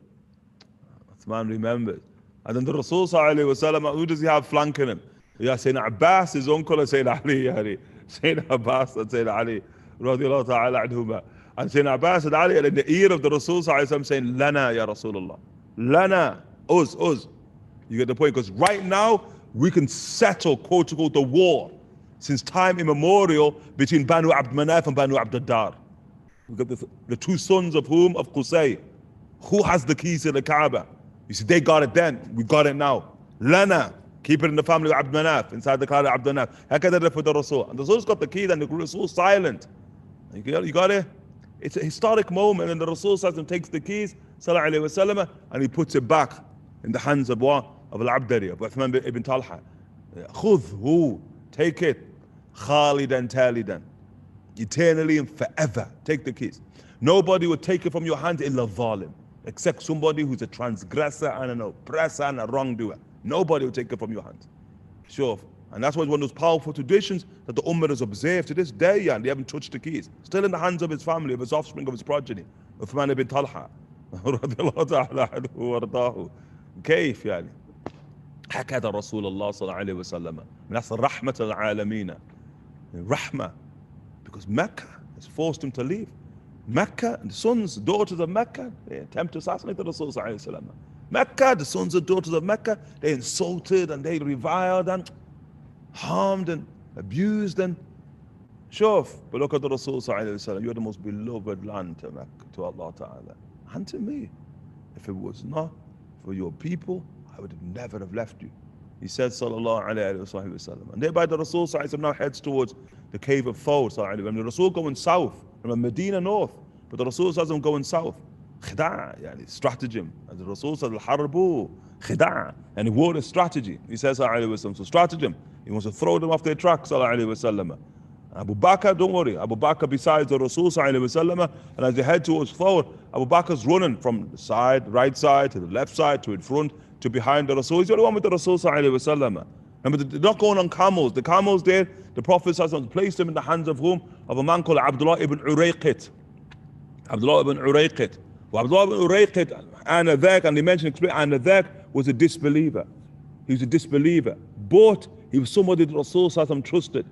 Speaker 2: Uthman remembers. And then the Rasul sallallahu alaihi wasallam, who does he have flanking him? Yeah, Sayyidina Abbas, his uncle, and Sayyidina Ali. Sayyidina Abbas and Sayyidina Ali, radiallahu ta'ala anhuma. And Sayyidina Abbas and Ali are in the ear of the Rasul sallallahu alaihi wasallam saying, Lana, Ya Rasulullah. Lana, us. You get the point? Because right now, we can settle, quote unquote, the war since time immemorial between Banu Abd Manaf and Banu Abd Dar. We've got the two sons of whom? Of Qusay. Who has the keys to the Kaaba? You see, they got it then, we got it now. Lana, keep it in the family of Abd Manaf, inside the Kaaba of Abd Manaf. Hakadha for the Rasul. And the Rasul's got the key, and the Rasul's silent. You got it? It's a historic moment, and the Rasul takes the keys, sallallahu alayhi wasallam, and he puts it back in the hands of what? Of Al-Abdari, of Uthman ibn Talha. Khudhu, take it. Khalidan talidan. Eternally and forever. Take the keys. Nobody will take it from your hand illa zalim, except somebody who's a transgressor and an oppressor and a wrongdoer. Nobody will take it from your hand. Sure. And that's why it's one of those powerful traditions that the Ummah has observed to this day, and they haven't touched the keys. Still in the hands of his family, of his offspring, of his progeny. Uthman ibn Talha. كيف يعني هكذا رسول الله صلى الله عليه وسلم. That's رحمة العالمين. Rahmah. Because Mecca has forced him to leave. Mecca, and the sons, daughters of Mecca, they attempt to assassinate the Rasul sallallahu alaihi wasallam. Mecca, the sons and daughters of Mecca, they insulted and they reviled and harmed and abused and sure. But look at the Rasul sallallahu alaihi wasallam. You're the most beloved land to Mecca, to Allah Ta'ala, and to me. If it was not for your people, I would never have left you. He said, sallallahu alayhi wa sallam. And thereby the Rasul sallallahu alayhi wa sallam now heads towards the cave of Thawr, sallallahu alayhi wa sallam. The Rasul going south, from Medina north, but the Rasul sallallahu alayhi wa sallam going south. Khida', yani stratagem. And the Rasul said, al-harbu, khida', and he wore a strategy. He says, sallallahu alayhi wa sallam, so stratagem. He wants to throw them off their tracks, sallallahu alayhi wa sallam. Abu Bakr, don't worry. Abu Bakr besides the Rasul sallallahu alaihi wasallam, and as they head towards forward, Abu Bakr's running from the side, right side, to the left side, to in front, to behind the Rasul. He's the only one with the Rasul sallallahu alaihi wasallam. Remember, they're not going on camels. The camels there, the Prophet sallallahu alaihi wasallam placed them in the hands of whom? Of a man called Abdullah ibn Urayqit. Abdullah ibn Urayqit. Well, Abdullah ibn Urayqit, and they mentioned, Anadhak was a disbeliever. He was a disbeliever. But he was somebody that Rasul sallallahu alaihi wasallam trusted.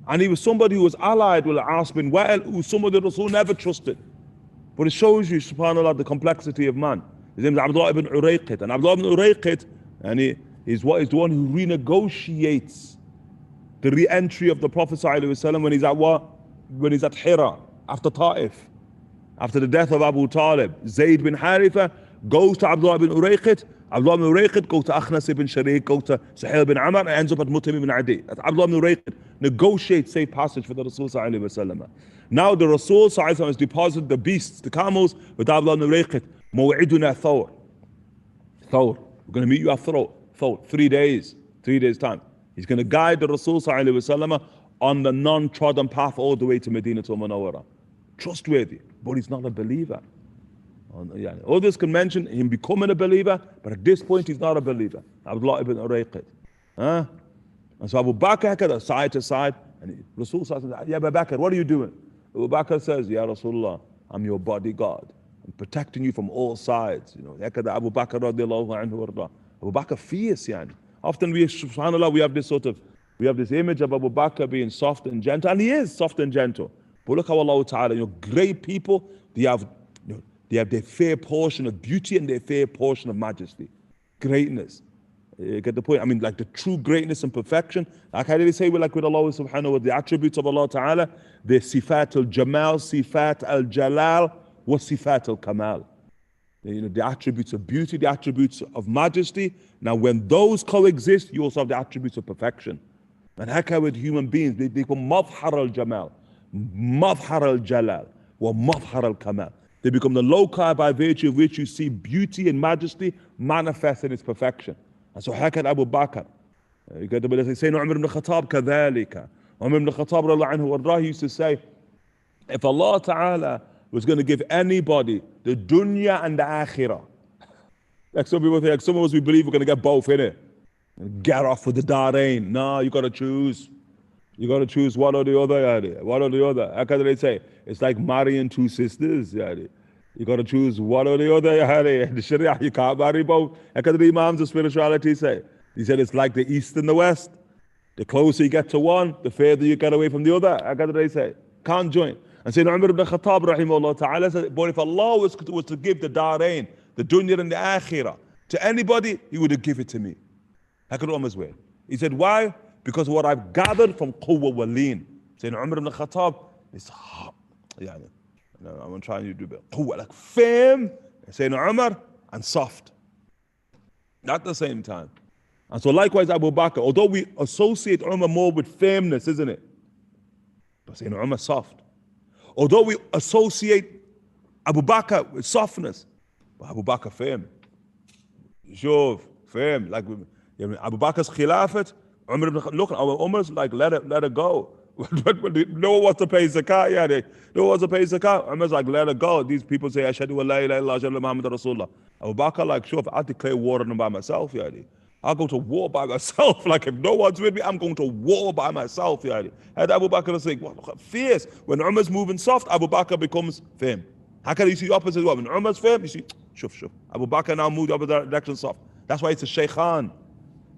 Speaker 2: And he was somebody who was allied with Al-As bin Wa'il, who was somebody that Rasul never trusted. But it shows you, subhanAllah, the complexity of man. His name is Abdullah ibn Urayqit. And Abdullah ibn Urayqit, and he is the one who renegotiates the re-entry of the Prophet ﷺ when he's at what? When he's at Hira, after Ta'if. After the death of Abu Talib. Zayd bin Haritha goes to Abdullah ibn Urayqit. Abdullah ibn Urayqit goes to Akhnas ibn Sharik, goes to Sahil bin Amr, and ends up at Mutim ibn Adi. That's Abdullah ibn Urayqit. Negotiates safe passage for the Rasul sallallahu alaihi wasallam. Now the Rasul sallallahu alaihi wasallam has deposited the beasts, the camels, with Abdullah ibn Urayqit. Maw'iduna Thawr. Thawr. We're going to meet you at Thawr. 3 days. 3 days time. He's going to guide the Rasul sallallahu alaihi wasallam on the non-trodden path all the way to Medina to Munawwara. Trustworthy, but he's not a believer. Others can mention him becoming a believer, but at this point he's not a believer. Abdullah ibn Urayqit. And so Abu Bakr had side to side, and Rasul says, "Ya Abu Bakr, what are you doing?" Abu Bakr says, "Ya Rasulullah, I'm your bodyguard. I'm protecting you from all sides." You know, Abu Bakr radiallahu anhu warda. Abu Bakr fierce, yani. Often subhanAllah, we have this image of Abu Bakr being soft and gentle, and he is soft and gentle. But look how Allah Ta'ala, great people, they have their fair portion of beauty and their fair portion of majesty. Greatness. You get the point? I mean, like the true greatness and perfection. Like how did he say, with Allah subhanahu wa ta'ala, the attributes of Allah Ta'ala, the sifat al-jamal, sifat al-jalal, wa sifat al-kamal. The attributes of beauty, the attributes of majesty. Now, when those coexist, you also have the attributes of perfection. And how with human beings, they become mafhar al-jamal, mafhar al-jalal, wa mafhar al-kamal. They become the loci by virtue of which you see beauty and majesty manifest in its perfection. And so how can Abu Bakr? You get the way they say, Umar ibn Khattab kadhalika. Umar ibn Khattab radiallahu anhu, he used to say, if Allah Ta'ala was going to give anybody the dunya and the akhirah, like some people think, like some of us, we believe we're going to get both in it. Get off with the darain. No, you got to choose. You got to choose one or the other. Yadi. One or the other. How can they say? It's like marrying two sisters. Yadi. You got to choose one or the other. Yadi. The Sharia, you can't marry both. How can the Imams of spirituality say? He said it's like the East and the West. The closer you get to one, the further you get away from the other. How can they say? Can't join. And Sayyidina Umar ibn Khattab rahimahullah ta'ala said, but if Allah was to give the darain, the dunya and the akhirah, to anybody, he would have given it to me. How could Umar's way? He said, why? Because what I've gathered from Quwwa Walin. Sayyidina Umar ibn Khattab is I'm going to try and do it. Quwwa, like firm, Sayyidina Umar, and soft. At the same time. And so likewise Abu Bakr, although we associate Umar more with firmness, isn't it? But Sayyidina Umar soft. Although we associate Abu Bakr with softness, but Abu Bakr firm. Sure, firm. Like Abu Bakr's khilafat, Umar ibn Khattab, look, Umar's like, let it go. No one wants to pay zakat, no one wants to pay zakat. Umar's like, let it go. These people say, Ashhadu an la ilaha illallah, Ashhadu anna Muhammadan Rasulullah. Abu Bakr like, sure, if I declare war on them by myself, I'll go to war by myself. Like if no one's with me, I'm going to war by myself. And Abu Bakr saying, fierce. When Umar's moving soft, Abu Bakr becomes firm. How can you see the opposite? When Umar's firm, you see, shuf. Abu Bakr now moved the opposite direction soft. That's why it's a shaykhan.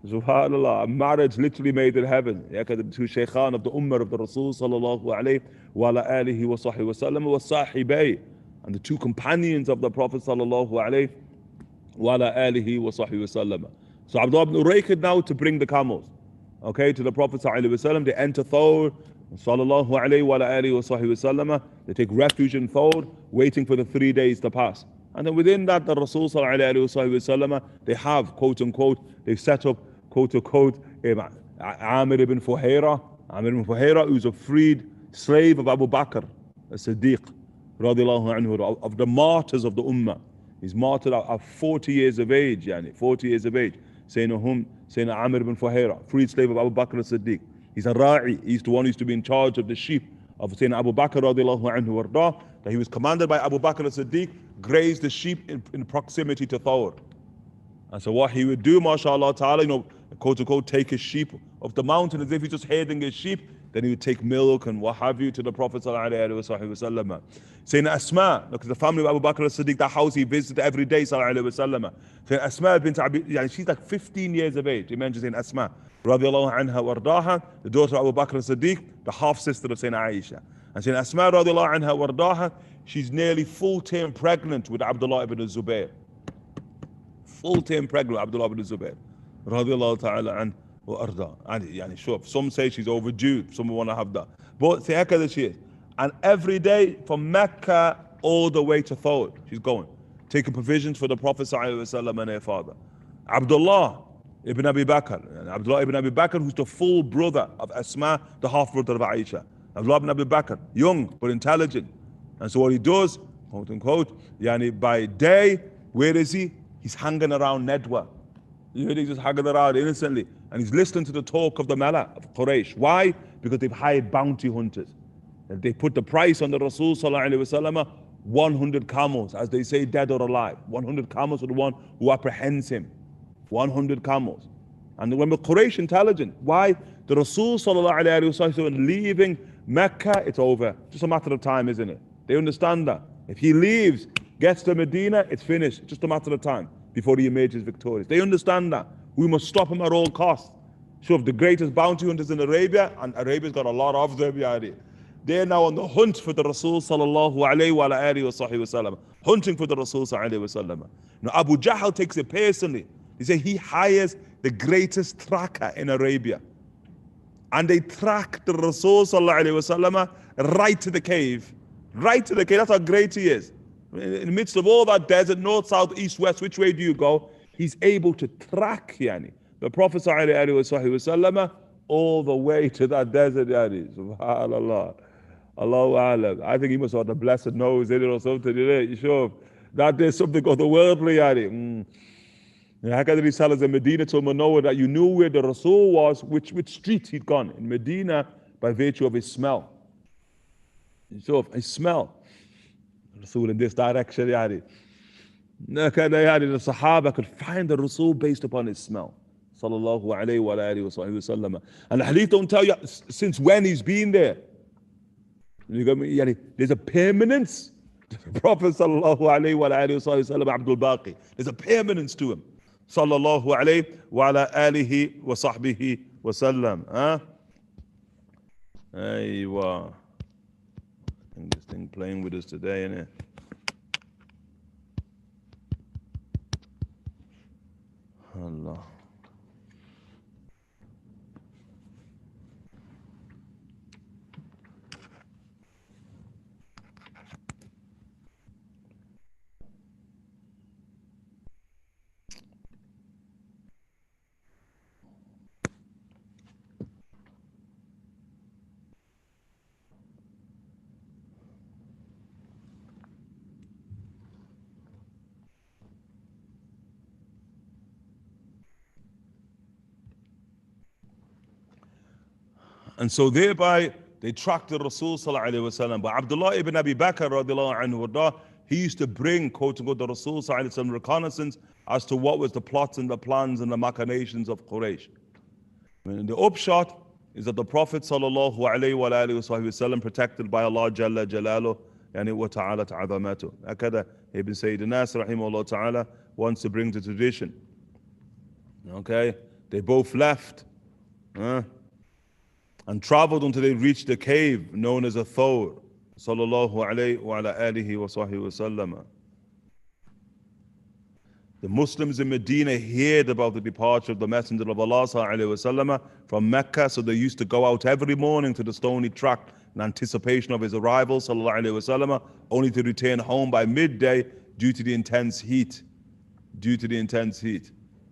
Speaker 2: SubhanAllah, a marriage literally made in heaven. Two shaykhan of the ummah of the Rasul sallallahu alayhi wa ala alihi wa sahbihi wa sallam wa sahibay. And the two companions of the Prophet sallallahu alayhi wa ala alihi wa sahbihi wa sallam. So Abdullah ibn Urayqit now to bring the camels, okay, to the Prophet sallallahu alaihi wasallam. They enter Thawr, sallallahu alaihi wa alihi wa sahbihi wasallam. They take refuge in Thawr, waiting for the 3 days to pass. And then within that, the Rasul sallallahu alaihi wasallam, they have, quote unquote, they set up, quote unquote, Amir ibn Fuhaira. Amir ibn Fuhaira, who's a freed slave of Abu Bakr, a Siddiq, radiallahu anhu, of the martyrs of the Ummah. He's martyred at 40 years of age, 40 years of age. Sayyidina Amir ibn Fuhaira, freed slave of Abu Bakr as-Siddiq. He's a ra'i. He's the one who used to be in charge of the sheep of Sayyidina Abu Bakr radiallahu anhu warda, that he was commanded by Abu Bakr as-Siddiq, graze the sheep in proximity to Thawr. And so what he would do, mashallah ta'ala, quote unquote, take his sheep off the mountain as if he's just herding his sheep. Then he would take milk and what have you to the Prophet sallallahu alaihi wasallam. Sayyidina Asma, look at the family of Abu Bakr as-Siddiq, that house he visited every day sallallahu alaihi wasallam. Sayyidina Asma bint Abi, she's like 15 years of age. He mentions Sayyidina Asma radiallahu anha wardaha, the daughter of Abu Bakr as-Siddiq, the half sister of Sayyidina Aisha. And Sayyidina Asma radiallahu anha wardaha, she's nearly full-term pregnant with Abdullah ibn Zubayr. Full-term pregnant with Abdullah ibn Zubayr radiallahu ta'ala anhu. And sure, some say she's overdue, some want to have that. But say that she is. And every day from Mecca all the way to Thawr, she's going, taking provisions for the Prophet ﷺ and her father. Abdullah ibn Abi Bakr, Abdullah ibn Abi Bakr, who's the full brother of Asma, the half brother of Aisha. Abdullah ibn Abi Bakr, young but intelligent. And so what he does, quote unquote, by day, where is he? He's hanging around Nedwa. He's just hanging around innocently. And he's listening to the talk of the Mala of Quraysh. Why? Because they've hired bounty hunters. And they put the price on the Rasul sallallahu alaihi wasallam, 100 camels, as they say, dead or alive. 100 camels for the one who apprehends him. 100 camels. And when the Quraysh intelligent, why? The Rasul sallallahu alaihi wasallam leaving Mecca, it's over. Just a matter of time, isn't it? They understand that. If he leaves, gets to Medina, it's finished. Just a matter of time before he emerges victorious. They understand that. We must stop him at all costs. So if the greatest bounty hunters in Arabia, and Arabia's got a lot of them, they're now on the hunt for the Rasul sallallahu alayhi wa alihi wa sallam, hunting for the Rasul sallallahu alayhi wa sallam. Now Abu Jahl takes it personally. He says he hires the greatest tracker in Arabia. And they track the Rasul sallallahu alayhi wa sallam right to the cave. Right to the cave, that's how great he is. In the midst of all that desert, north, south, east, west, which way do you go? He's able to track the Prophet ﷺ all the way to that desert. Subhanallah. Allahu A'lam. I think he must have the blessed nose in it or something. You sure? That there's something of the worldly. How can he tell us in Medina to Munawwar that you knew where the Rasul was, which street he'd gone? In Medina, by virtue of his smell. So his smell. Rasul in this direction. The Sahaba could find the Rasul based upon his smell. Sallallahu alayhi wa alihi wa sallam. And the hadith don't tell you since when he's been there. There's a permanence. The Prophet sallallahu alayhi wa alihi wa sallam, Abdul Baqi. There's a permanence to him. Sallallahu alayhi wa alihi wa sahbihi wa sallam. Aywa. I think this thing playing with us today, innit? Allah. And so thereby they tracked the Rasul sallallahu alaihi wasallam. But Abdullah ibn Abi Bakr radiallahu anhu, he used to bring, quote unquote, the Rasul sallallahu alaihi wasallam reconnaissance as to what was the plots and the plans and the machinations of Quraysh. The upshot is that the Prophet sallallahu alaihi wasallam, protected by Allah Jalla Jalaluhu wa ta'ala ta'azamatu. Akada Ibn Sayyid Nas rahimahullah ta'ala wants to bring the tradition. Okay, they both left. And traveled until they reached the cave known as a Thawr. Sallallahu alayhi wa ala alihi wa sahbihi wa sallam. The Muslims in Medina heard about the departure of the Messenger of Allah sallallahu alayhi wa sallam from Mecca, so they used to go out every morning to the stony tract in anticipation of his arrival sallallahu alayhi wa sallam, only to return home by midday due to the intense heat.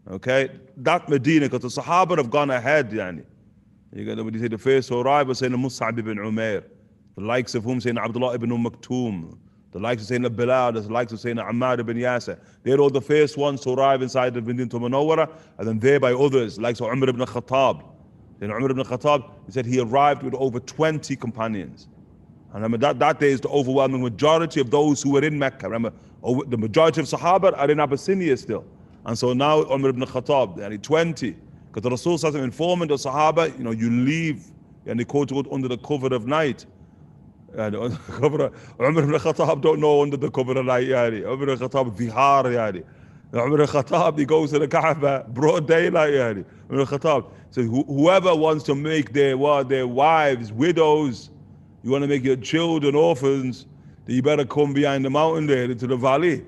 Speaker 2: Okay? That Medina, because the Sahaba have gone ahead, You got what you say, the first who arrived was Sayyidina Mus'ab ibn Umair, the likes of whom Sayyidina Abdullah ibn Maktoum, the likes of Sayyidina Bilal, the likes of Sayyidina Ammar ibn Yasir. They're all the first ones to arrive inside the Medina Munawwara, and then there by others, likes of Umar ibn Khattab, Then Umar ibn Khattab, he said he arrived with over 20 companions. And remember that day is the overwhelming majority of those who were in Mecca. Remember, the majority of Sahaba are in Abyssinia still. And so now Umar ibn Khattab, 20. Because the Rasul says informing the Sahaba, you leave, and they quote under the cover of night. And Umar ibn Khattab don't know under the cover of night. Umar ibn Khattab vihar. Umar ibn Khattab, he goes to the Kaaba, broad daylight. Umar ibn Khattab says, whoever wants to make their wives widows, you want to make your children orphans, then you better come behind the mountain there into the valley.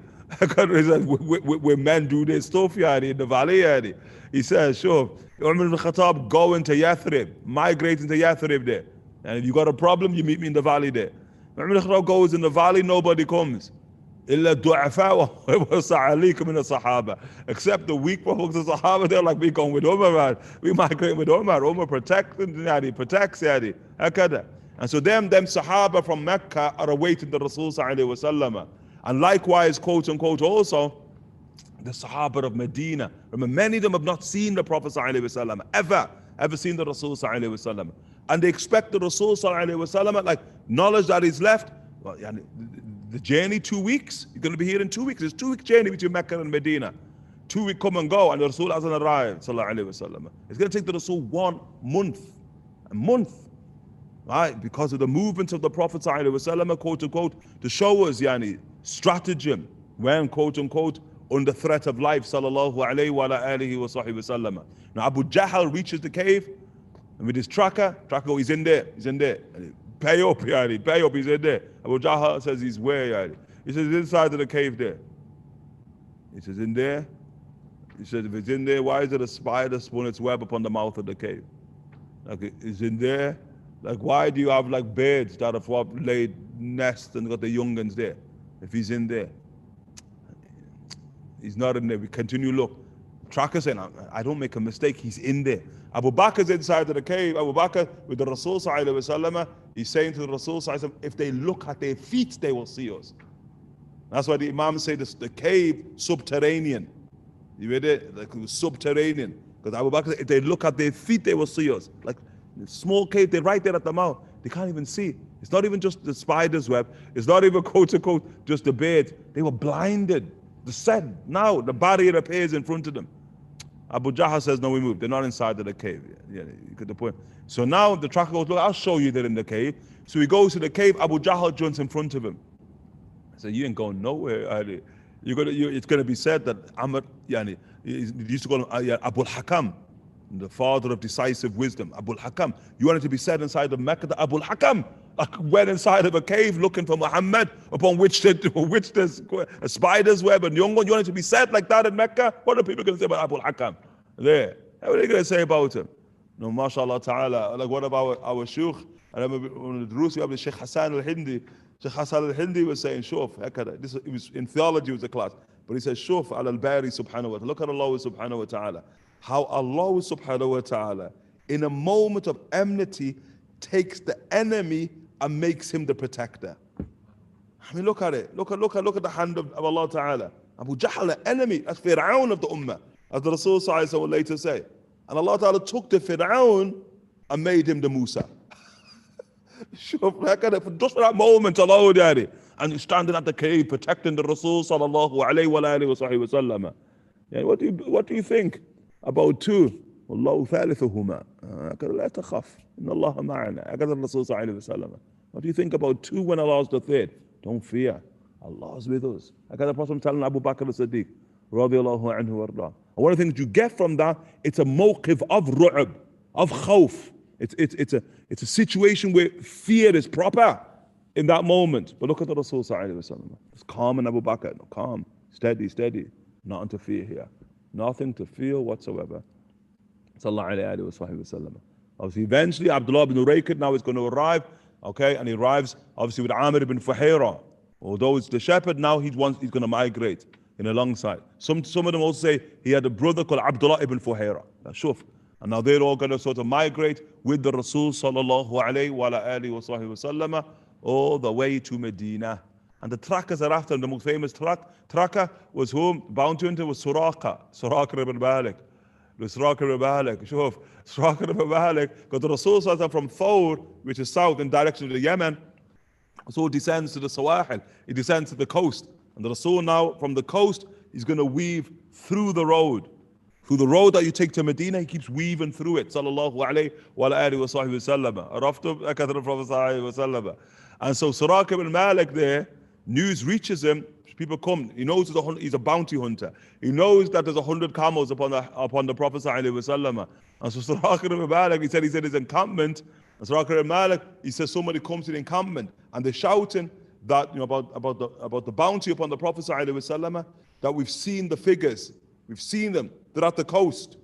Speaker 2: Where men do their stuff in the valley. He says, sure, Umar ibn Khattab going to Yathrib, migrating to Yathrib there. And if you got a problem, you meet me in the valley there. Umar ibn Khattab goes in the valley, nobody comes. Except the weak folks of Sahaba, they're like, we going with Umar, man. We migrate with Umar. Umar protects, and so them Sahaba from Mecca are awaiting the Rasul sallallahu alaihi wasallam. And likewise, quote unquote, also the Sahaba of Medina. Remember, many of them have not seen the Prophet sallallahu alaihi wasallam ever seen the Rasul sallallahu alaihi wasallam, and they expect the Rasul sallallahu alaihi wasallam, like knowledge that he's left. Well, the journey 2 weeks. You're going to be here in 2 weeks. There's 2 week journey between Mecca and Medina. 2 week come and go, and the Rasul hasn't arrived sallallahu alaihi wasallam. It's going to take the Rasul 1 month, a month. Right, because of the movements of the Prophet ﷺ, quote unquote, to show us stratagem when, quote unquote, under threat of life, sallallahu alayhi wa alihi wa sahbihi wasallam. Now Abu Jahl reaches the cave, and with his tracker, he's in there. Pay up, he's in there. Abu Jahl says he's where? He says inside of the cave there. He says in there. He says if it's in there, why is it a spider spun its web upon the mouth of the cave? Like it's in there. Like, why do you have like birds that have laid nests and got the young ones there? If he's in there, he's not in there. We continue look. Tracker saying, I don't make a mistake. He's in there. Abu Bakr's inside of the cave. Abu Bakr with the Rasul sallallahu alaihi wasallam. He's saying to the Rasul sallallahu alaihi wasallam, if they look at their feet, they will see us. That's why the Imams say this, the cave subterranean. You read it? Like subterranean. Because Abu Bakr, if they look at their feet, they will see us. Like small cave, they're right there at the mouth. They can't even see. It's not even just the spider's web. It's not even quote unquote just the birds. They were blinded. The sun, now the barrier appears in front of them. Abu Jahl says, no, we moved. They're not inside of the cave. Yeah, you get the point. So now the tracker goes, look, I'll show you they're in the cave. So he goes to the cave. Abu Jahl jumps in front of him. I said, you ain't going nowhere. It's going to be said that Amr, he used to call him Abu Hakam, the father of decisive wisdom. Abu Hakam. You want it to be said inside of Mecca that Abu Hakam went inside of a cave looking for Muhammad, upon which there's a spider's web and young one. You want it to be said like that in Mecca? What are people going to say about Abu Hakam? There. What are they going to say about him? No, mashallah ta'ala. Like what about our shuyukh? I remember when the Rus, we have the Sheikh Hassan al-Hindi. Sheikh Hassan al-Hindi was saying, shuf, it was in theology, it was a class. But he says, shuf al-Bari subhanahu wa ta'ala. Look at Allah subhanahu wa ta'ala. How Allah subhanahu wa ta'ala, in a moment of enmity, takes the enemy and makes him the protector. I mean, look at it. Look at the hand of Allah Ta'ala. Abu Jahl, the enemy, that's Fir'aun of the Ummah, as the Rasul will later say. And Allah Ta'ala took the Fir'aun and made him the Musa. Just for that moment alone, Daddy. And you're standing at the cave protecting the Rasul sallallahu alayhi wa sallam. Yeah, what do you think about two? والله ثالثهما لا تخف إن الله معنا. الرسول صلى الله عليه وسلم. What do you think about two when Allah is the third? Don't fear, Allah is with us. The Prophet telling Abu Bakr as-Siddiq radiyallahu anhu warda. One of the things you get from that, it's a mawqif of ru'ab, of khawf. It's a situation where fear is proper in that moment. But look at the Rasul sallallahu alaihi wasallam. It's calm in Abu Bakr. No, calm, steady. Nothing to fear here. Nothing to fear whatsoever. Sallallahu alayhi wa sallam. Obviously, eventually, Abdullah ibn Urayqid now is going to arrive, okay, and he arrives obviously with Amir ibn Fuhaira. Although it's the shepherd, now he's going to migrate in alongside. Some of them also say he had a brother called Abdullah ibn Fuhaira. Shuf. And now they're all going to sort of migrate with the Rasul sallallahu alayhi wa sallam all the way to Medina. And the trackers are after him. The most famous tracker was whom? Bound to enter was Suraqa ibn Malik. Suraka Rabalik. Shuf, Suraka Rabalik. Because the Rasul from Thawr, which is south in direction of the Yemen, so it descends to the Sawahil. It descends to the coast. And the Rasul now, from the coast, he's going to weave through the road. Through the road that you take to Medina, he keeps weaving through it. Sallallahu alayhi wa alihi wa sahbihi wa sallam. Araftum akadar Prophet sallallahu alayhi wa sallam. And so Suraka ibn Malik there, news reaches him. People come. He knows he's a bounty hunter. He knows that there's 100 camels upon the Prophet sallallahu alayhi wa sallam. And so Suraka ibn Malik, he said his encampment. And Suraka ibn Malik, he says somebody comes to the encampment and they're shouting that about the bounty upon the Prophet sallallahu alayhi wa sallam, that we've seen the figures. We've seen them. They're at the coast.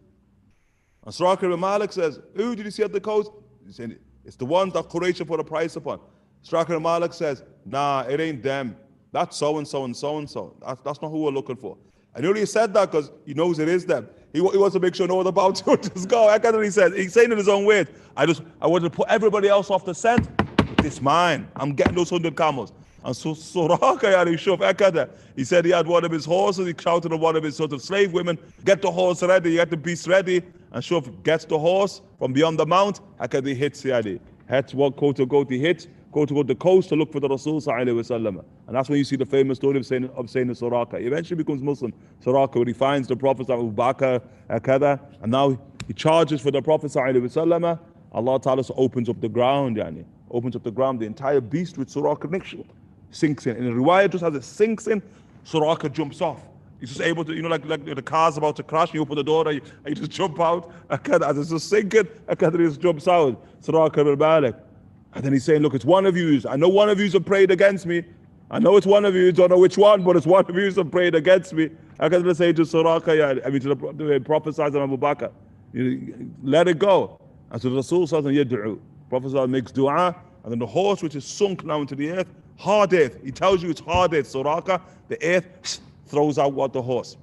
Speaker 2: And Suraka ibn Malik says, who did you see at the coast? He said, it's the ones that Quraysh put a price upon. Suraka ibn Malik says, nah, it ain't them. That's so-and-so and so-and-so. That's not who we're looking for. And he only said that because he knows it is them. He wants to make sure no other bounty hunters go. I can't really say. He's saying in his own way, I want to put everybody else off the scent. It's mine. I'm getting those 100 camels. And so Suraka, he said he had one of his horses. He shouted to one of his sort of slave women, get the horse ready, get the beast ready. And Shuf gets the horse from beyond the mount. He hits Yadi. Hits what go to hit. Go to the coast to look for the Rasul sallallahu alaihi wasallam. And that's when you see the famous story of saying Suraka. He eventually becomes Muslim, Suraka, where he finds the Prophet Abu Bakr, and now he charges for the Prophet sallallahu alaihi wasallam. Allah Ta'ala opens up the ground, opens up the ground, the entire beast with Suraka sinks in. In the riwayah, just as it sinks in, Suraka jumps off. He's just able to, like the car's about to crash, you open the door and you just jump out. As it's just sinking, he just jumps out. Suraka ibn Malik. And then he's saying, look, it's one of you. I know one of you have prayed against me. I know it's one of you. Don't know which one, but it's one of you have prayed against me. I can say to Suraka, to the Prophet Abu Bakr, let it go. And so the Rasul yad'u. Prophet makes dua, and then the horse, which is sunk now into the earth, hard earth. He tells you it's hard earth, Suraka. The earth throws out what the horse.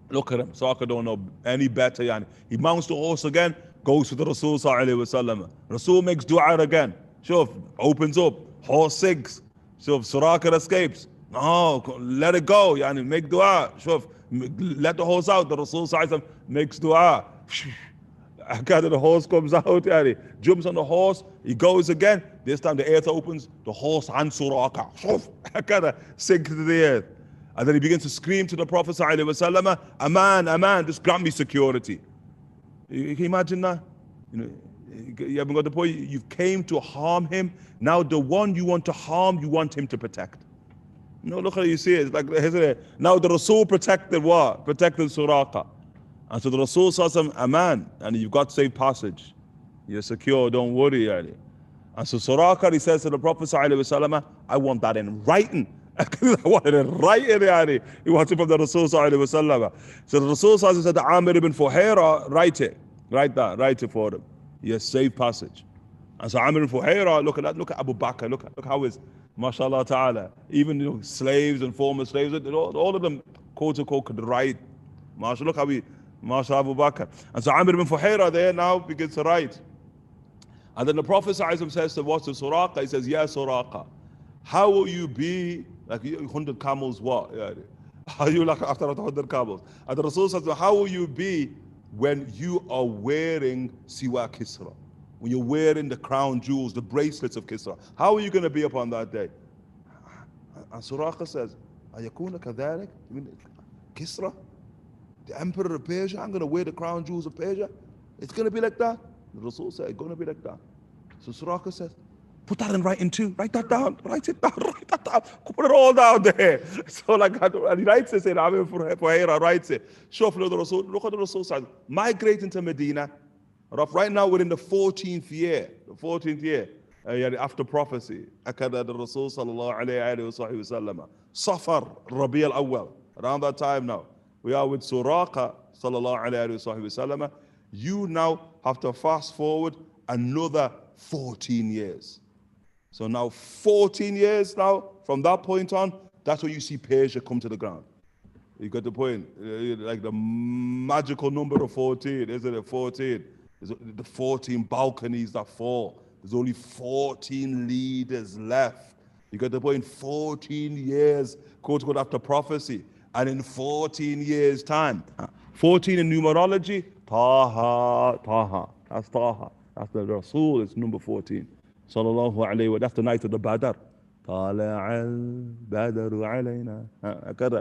Speaker 2: Look at him. Suraka don't know any better. He mounts the horse again, goes to the Rasul sallallahu alaihi wasallam. Rasul makes dua again. Shuf, opens up, horse sinks. Shuf, Suraka escapes. No, let it go. Make dua. Shuf, let the horse out. The Rasul sallallahu alaihi wasallam makes dua. The horse comes out, jumps on the horse, he goes again. This time the earth opens, the horse and Suraka sink to the earth. And then he begins to scream to the Prophet sallallahu alaihi wasallam, Aman, just grant me security. You can imagine that? You haven't got the point. You came to harm him. Now the one you want to harm, you want him to protect. Look how you see it. It's like, now the Rasul protected what? Protected Suraka. And so the Rasul says, Aman, and you've got safe passage. You're secure, don't worry. And so Suraka, he says to the Prophet ﷺ, I want that in writing. I want it in writing. He wants it from the Rasul ﷺ. So the Rasul said to Amir ibn Fuhaira, write it for him. Yes, safe passage. And so Amir ibn Fuhaira, look at that, look at Abu Bakr, look how his, mashallah ta'ala, even slaves and former slaves, all of them, quote unquote, could write. Mashallah, look how we, mashallah Abu Bakr. And so Amir ibn Fuhaira there now begins to write. And then the Prophet says to what's the Suraka? He says, yeah, Suraka, how will you be, like 100 camels, what? How you like after 100 camels? And the Rasul says, how will you be when you are wearing Siwa Kisra? When you're wearing the crown jewels, the bracelets of Kisra? How are you going to be upon that day? And Suraka says, Ayakuna kadhalik? You mean Kisra? The emperor of Persia? I'm going to wear the crown jewels of Persia? It's going to be like that? The Rasul said, it's going to be like that. So Suraka says, put that in writing too. Write that down. Write it down. Write that down. Put it all down there. So and he writes it. Amir Fuhaira writes it. Look what the Rasul says. Migrating to Medina. Right now we're in the 14th year. The 14th year after prophecy. Akada the Rasul sallallahu alayhi wa sallam. Safar Rabī al-Awwal. Around that time now. We are with Suraka sallallahu alayhi wa sallam. You now have to fast forward another 14 years. So now 14 years now, from that point on, that's where you see Persia come to the ground. You got the point? Like the magical number of 14, isn't it? 14. There's the 14 balconies that fall. There's only 14 leaders left. You got the point? 14 years, quote unquote, after prophecy. And in 14 years' time, 14 in numerology, Taha, Taha. That's Taha. That's the Rasul. It's number 14. Sallallahu alayhi wa. That's the night of the Badr. طالع البدر علينا.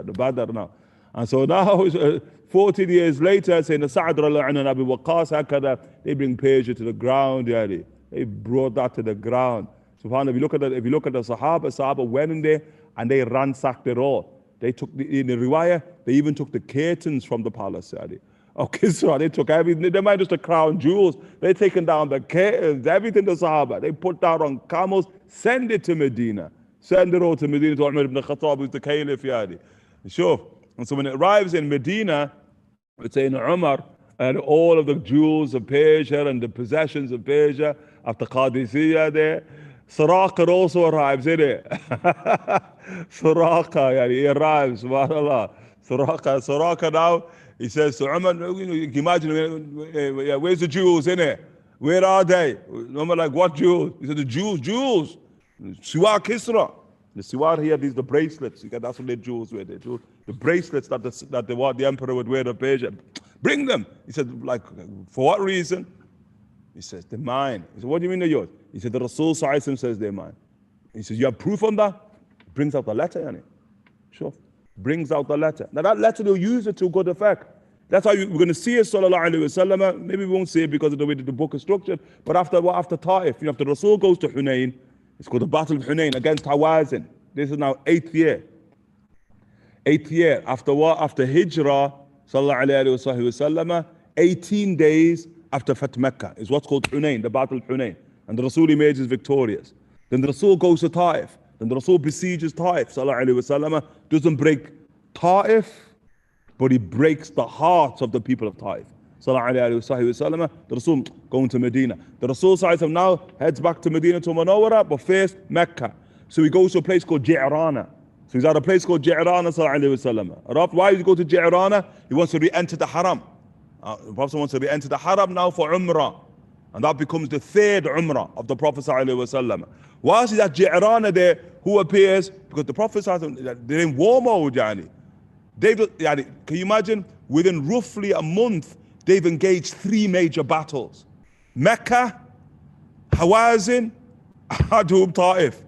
Speaker 2: The Badr now. And so now, 14 years later, saying the Sa'd and Abi Waqqas, they bring Persia to the ground. They brought that to the ground. SubhanAllah, if you look at the Sahaba went in there and they ransacked it all. They took in the riwayah, they even took the curtains from the palace. Okay, so they took everything. They might just the crown jewels. They taken down the curtains, everything the Sahaba. They put that on camels, send it to Medina. Send it all to Medina to Umar ibn Khattab, who's the caliph. Sure. And so when it arrives in Medina, it's saying Umar and all of the jewels of Persia and the possessions of Persia after Qadisiyah there. Suraqah also arrives, isn't it? Suraqah, he arrives, subhanAllah. Suraqah now, he says to Umar, you can imagine, where's the jewels, innit? Where are they? Umar like, what jewels? He said, the jewels. Siwar Kisra. The siwar here, these are the bracelets. That's what their jewels were. The bracelets that the emperor would wear to Persia. Bring them. He said, like, for what reason? He says, they're mine. He said, what do you mean they're yours? He said, the Rasul says they're mine. He says, you have proof on that? Brings out the letter, yani. Sure. Brings out the letter. Now that letter, they'll use it to good effect. That's how we're going to see it, sallallahu alayhi wa sallam. Maybe we won't see it because of the way that the book is structured. But after Ta'if, after Rasul goes to Hunayn, it's called the Battle of Hunayn against Hawazin. This is now 8th year. 8th year. After what? After Hijrah, sallallahu alayhi wa sallam, 18 days after Fath Mecca is what's called Hunayn, the Battle of Hunayn. And the Rasul emerges victorious. Then the Rasul goes to Ta'if. Then the Rasul besieges Ta'if, sallallahu alayhi wa sallam, doesn't break Ta'if, but he breaks the hearts of the people of Ta'if. Sallallahu alayhi wa sallam, the Rasul going to Medina. The Rasul now heads back to Medina to Munawwara, but first Mecca. So he goes to a place called Ji'rana. So he's at a place called Ji'rana, sallallahu alayhi wa sallam. Why does he go to Ji'rana? He wants to re-enter the Haram. The Prophet wants to re-enter the Haram now for Umrah. And that becomes the 3rd Umrah of the Prophet sallallahu alayhi wa sallam. Whilst he's at Ji'rana there, who appears? Because the Prophet sallallahu alayhi wa sallam, they're in war mode, yani. Can you imagine? Within roughly a month, they've engaged 3 major battles. Mecca, Hawazin, Adhub, Ta'if.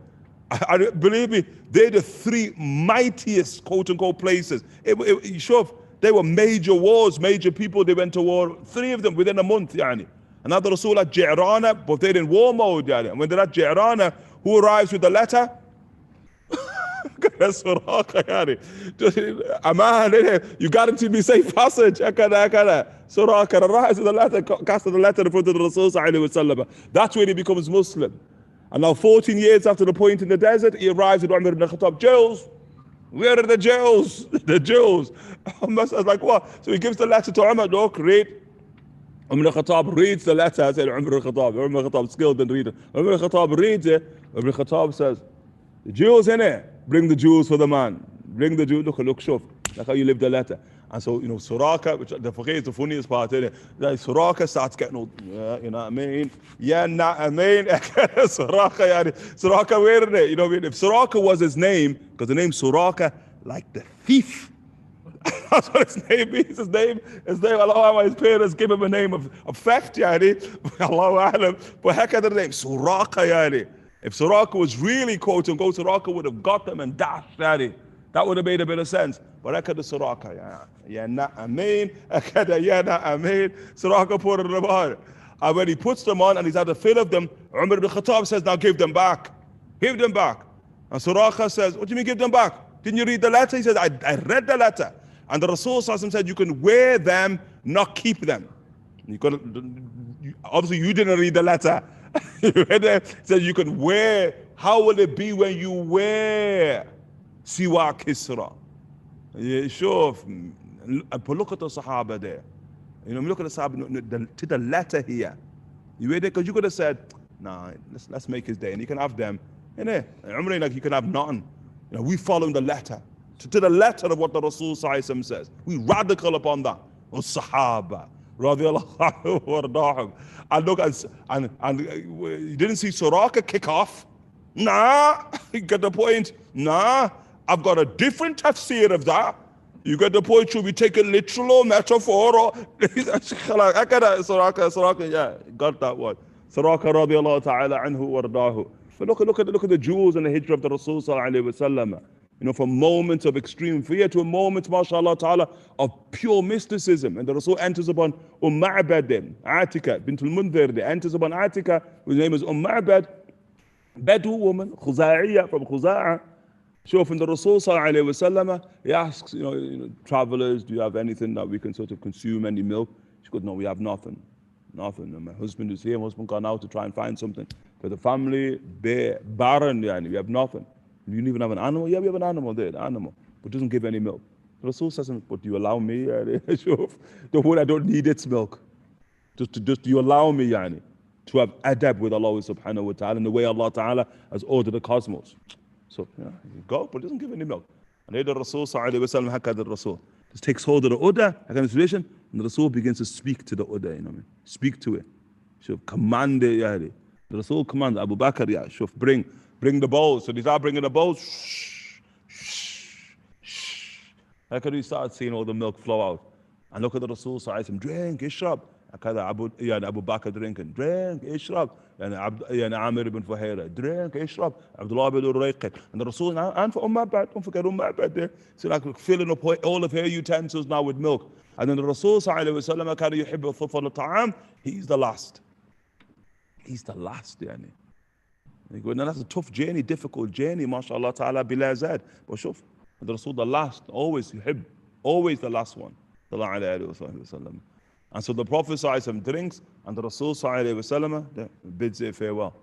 Speaker 2: Believe me, they're the 3 mightiest, quote-unquote, places. They were major wars, major people, they went to war, 3 of them within a month, yani. And now the Rasul at Ji'rana, but they're in war mode, yani. And when they're at Ji'rana, who arrives with the letter? Aman, you guarantee me safe passage. Suraqah arrives with the letter, casted the letter in front of the Rasul. That's when he becomes Muslim. And now 14 years after the point in the desert, he arrives with Umar ibn Khattab. Jewels. Where are the jewels? The jewels. I was like, what? So he gives the letter to Umar. Look, read. Umar ibn Khattab reads the letter. I said, Umar ibn Khattab skilled in reading. Umar ibn Khattab reads it. Umar ibn Khattab says, the jewels in it. Bring the jewels for the man. Bring the jewels. Look, shuf. That's how you live the letter. And so, Suraqah, which the Faqih is the funniest part, isn't it? Like, Suraqah starts getting old, you know what I mean? Yeah, nah, I mean, Suraqah, where is it? You know what I mean? If Suraqah was his name, because the name Suraqah, like the thief. That's what his name means. His name, Allah, his parents give him a name of theft, yani. Allahu Alam. But heck of the name, Suraqah, yani. If Suraqah was really quote unquote, Suraqah would have got them and dashed, yani. That would have made a bit of sense. But I could have Suraqah. Yeah, nah, I mean. Suraqah put it on. And when he puts them on and he's had a fill of them, Umar ibn Khattab says, now give them back. Give them back. And Suraqah says, what do you mean give them back? Didn't you read the letter? He says, I read the letter. And the Rasul said, you can wear them, not keep them. Obviously, you didn't read the letter. He said, you can wear. How will it be when you wear Siwa Kisra? Yeah, sure. But look at the Sahaba there. Look at the Sahaba to the letter here. You read it? Because you could have said, nah, let's make his day. And you can have them. Umrah, like you can have nothing. We follow the letter. To the letter of what the Rasul says. We radical upon that. O Sahaba. And look, and you didn't see Suraqah kick off. Nah, you get the point. Nah, I've got a different tafsir of that. You get the poetry, we take it literal or metaphor or yeah, got that one. Saraka radiallahu ta'ala anhu wardahu. But look at the jewels and the hijrah of the Rasul sallallahu alayhi wa sallam. You know, from moments of extreme fear to a moment, mashallah ta'ala, of pure mysticism. And the Rasul enters upon Ma'bad, Atika, bint al-Mundhir, enters upon Atika, whose name is Ma'bad, Bedu woman, Khuza'iyya, from Khuza'a. So from the Rasul sallallahu alayhi wa sallam, he asks, you know, travelers, do you have anything that we can sort of consume, any milk? She goes, no, we have nothing. Nothing. And my husband is here, my husband gone out to try and find something. For the family, barren, yani, we have nothing. You don't even have an animal? Yeah, we have an animal there, the animal, but doesn't give any milk. The Rasul says, but do you allow me? The word I don't need its milk. Just do you allow me, yani, to have adab with Allah subhanahu wa ta'ala in the way Allah ta'ala has ordered the cosmos. So, yeah, you go, but it doesn't give any milk. And the Rasul sallallahu alayhi wa sallam, hakad al-Rasul, just takes hold of the udda, and the Rasul begins to speak to the udda, you know what I mean? Speak to it. So command it, yani. The Rasul commands Abu Bakr, yeah, shuf, bring the bowls. So they start bringing the bowls. Shh, shh, shh. How could we start seeing all the milk flow out? And look at the Rasul sallallahu alayhi wa sallam, drink, ishrab. Abu Bakr drinking, drink, ishrab. And Amir ibn Fuhayra, drink, ishrab. Abdullah ibn Urayqit. And the Rasul, and for Ma'bad, don't forget Ma'bad there. So like filling up all of her utensils now with milk. And then the Rasul sallallahu alayhi wa sallam, he's the last. He's the last, yani. Now that's a tough journey, difficult journey, mashallah ta'ala, bila zad. But shuf, the Rasul, the last, always always the last one. And so the Prophet ﷺ drinks, and the Rasul ﷺ bids it farewell.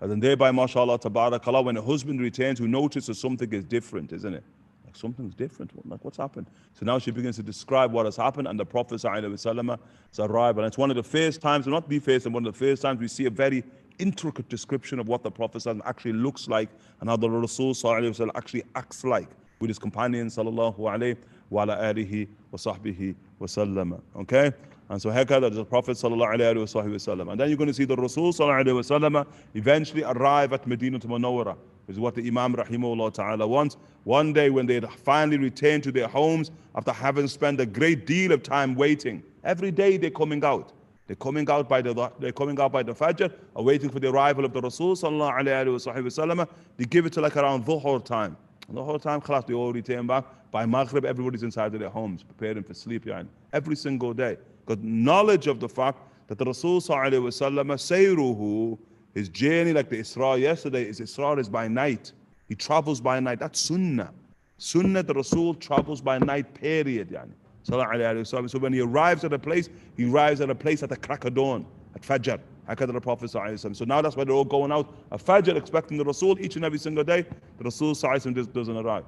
Speaker 2: And then thereby, mashallah, tabarakallah, when a husband returns who notices something is different, isn't it? Like something's different, like what's happened? So now she begins to describe what has happened, and the Prophet ﷺ has arrived. And it's one of the first times, not the first, and one of the first times we see a very intricate description of what the Prophet ﷺ actually looks like, and how the Rasul ﷺ actually acts like with his companions, sallallahu alayhi wa alihi wa sahbihi wa sallam. Okay? And so hakada is the Prophet sallallahu alayhi wa sallam. And then you're going to see the Rasul sallallahu alayhi wa sallam eventually arrive at Medina to Munawwara. This is what the Imam rahimahullah ta'ala wants. One day when they finally return to their homes after having spent a great deal of time waiting. Every day they're coming out. They're coming out by the Fajr, waiting for the arrival of the Rasul sallallahu alayhi wa sallam. They give it to like around Dhuhr time. And the whole time, khalas, they all return back. By Maghrib, everybody's inside of their homes, preparing for sleep, every single day. Because knowledge of the fact that the Rasul sallallahu alayhi wa sallam, sayruhu, his journey like the Isra yesterday, Isra is by night. He travels by night. That's sunnah. Sunnah, the Rasul travels by night, period. Sallallahu alayhi wa sallam. So when he arrives at a place, he arrives at a place at the crack of dawn, at Fajr. The Prophet sallallahu alayhi wa sallam. So now that's why they're all going out at Fajr, expecting the Rasul each and every single day. The Rasul sallallahu alayhi wa sallam doesn't arrive.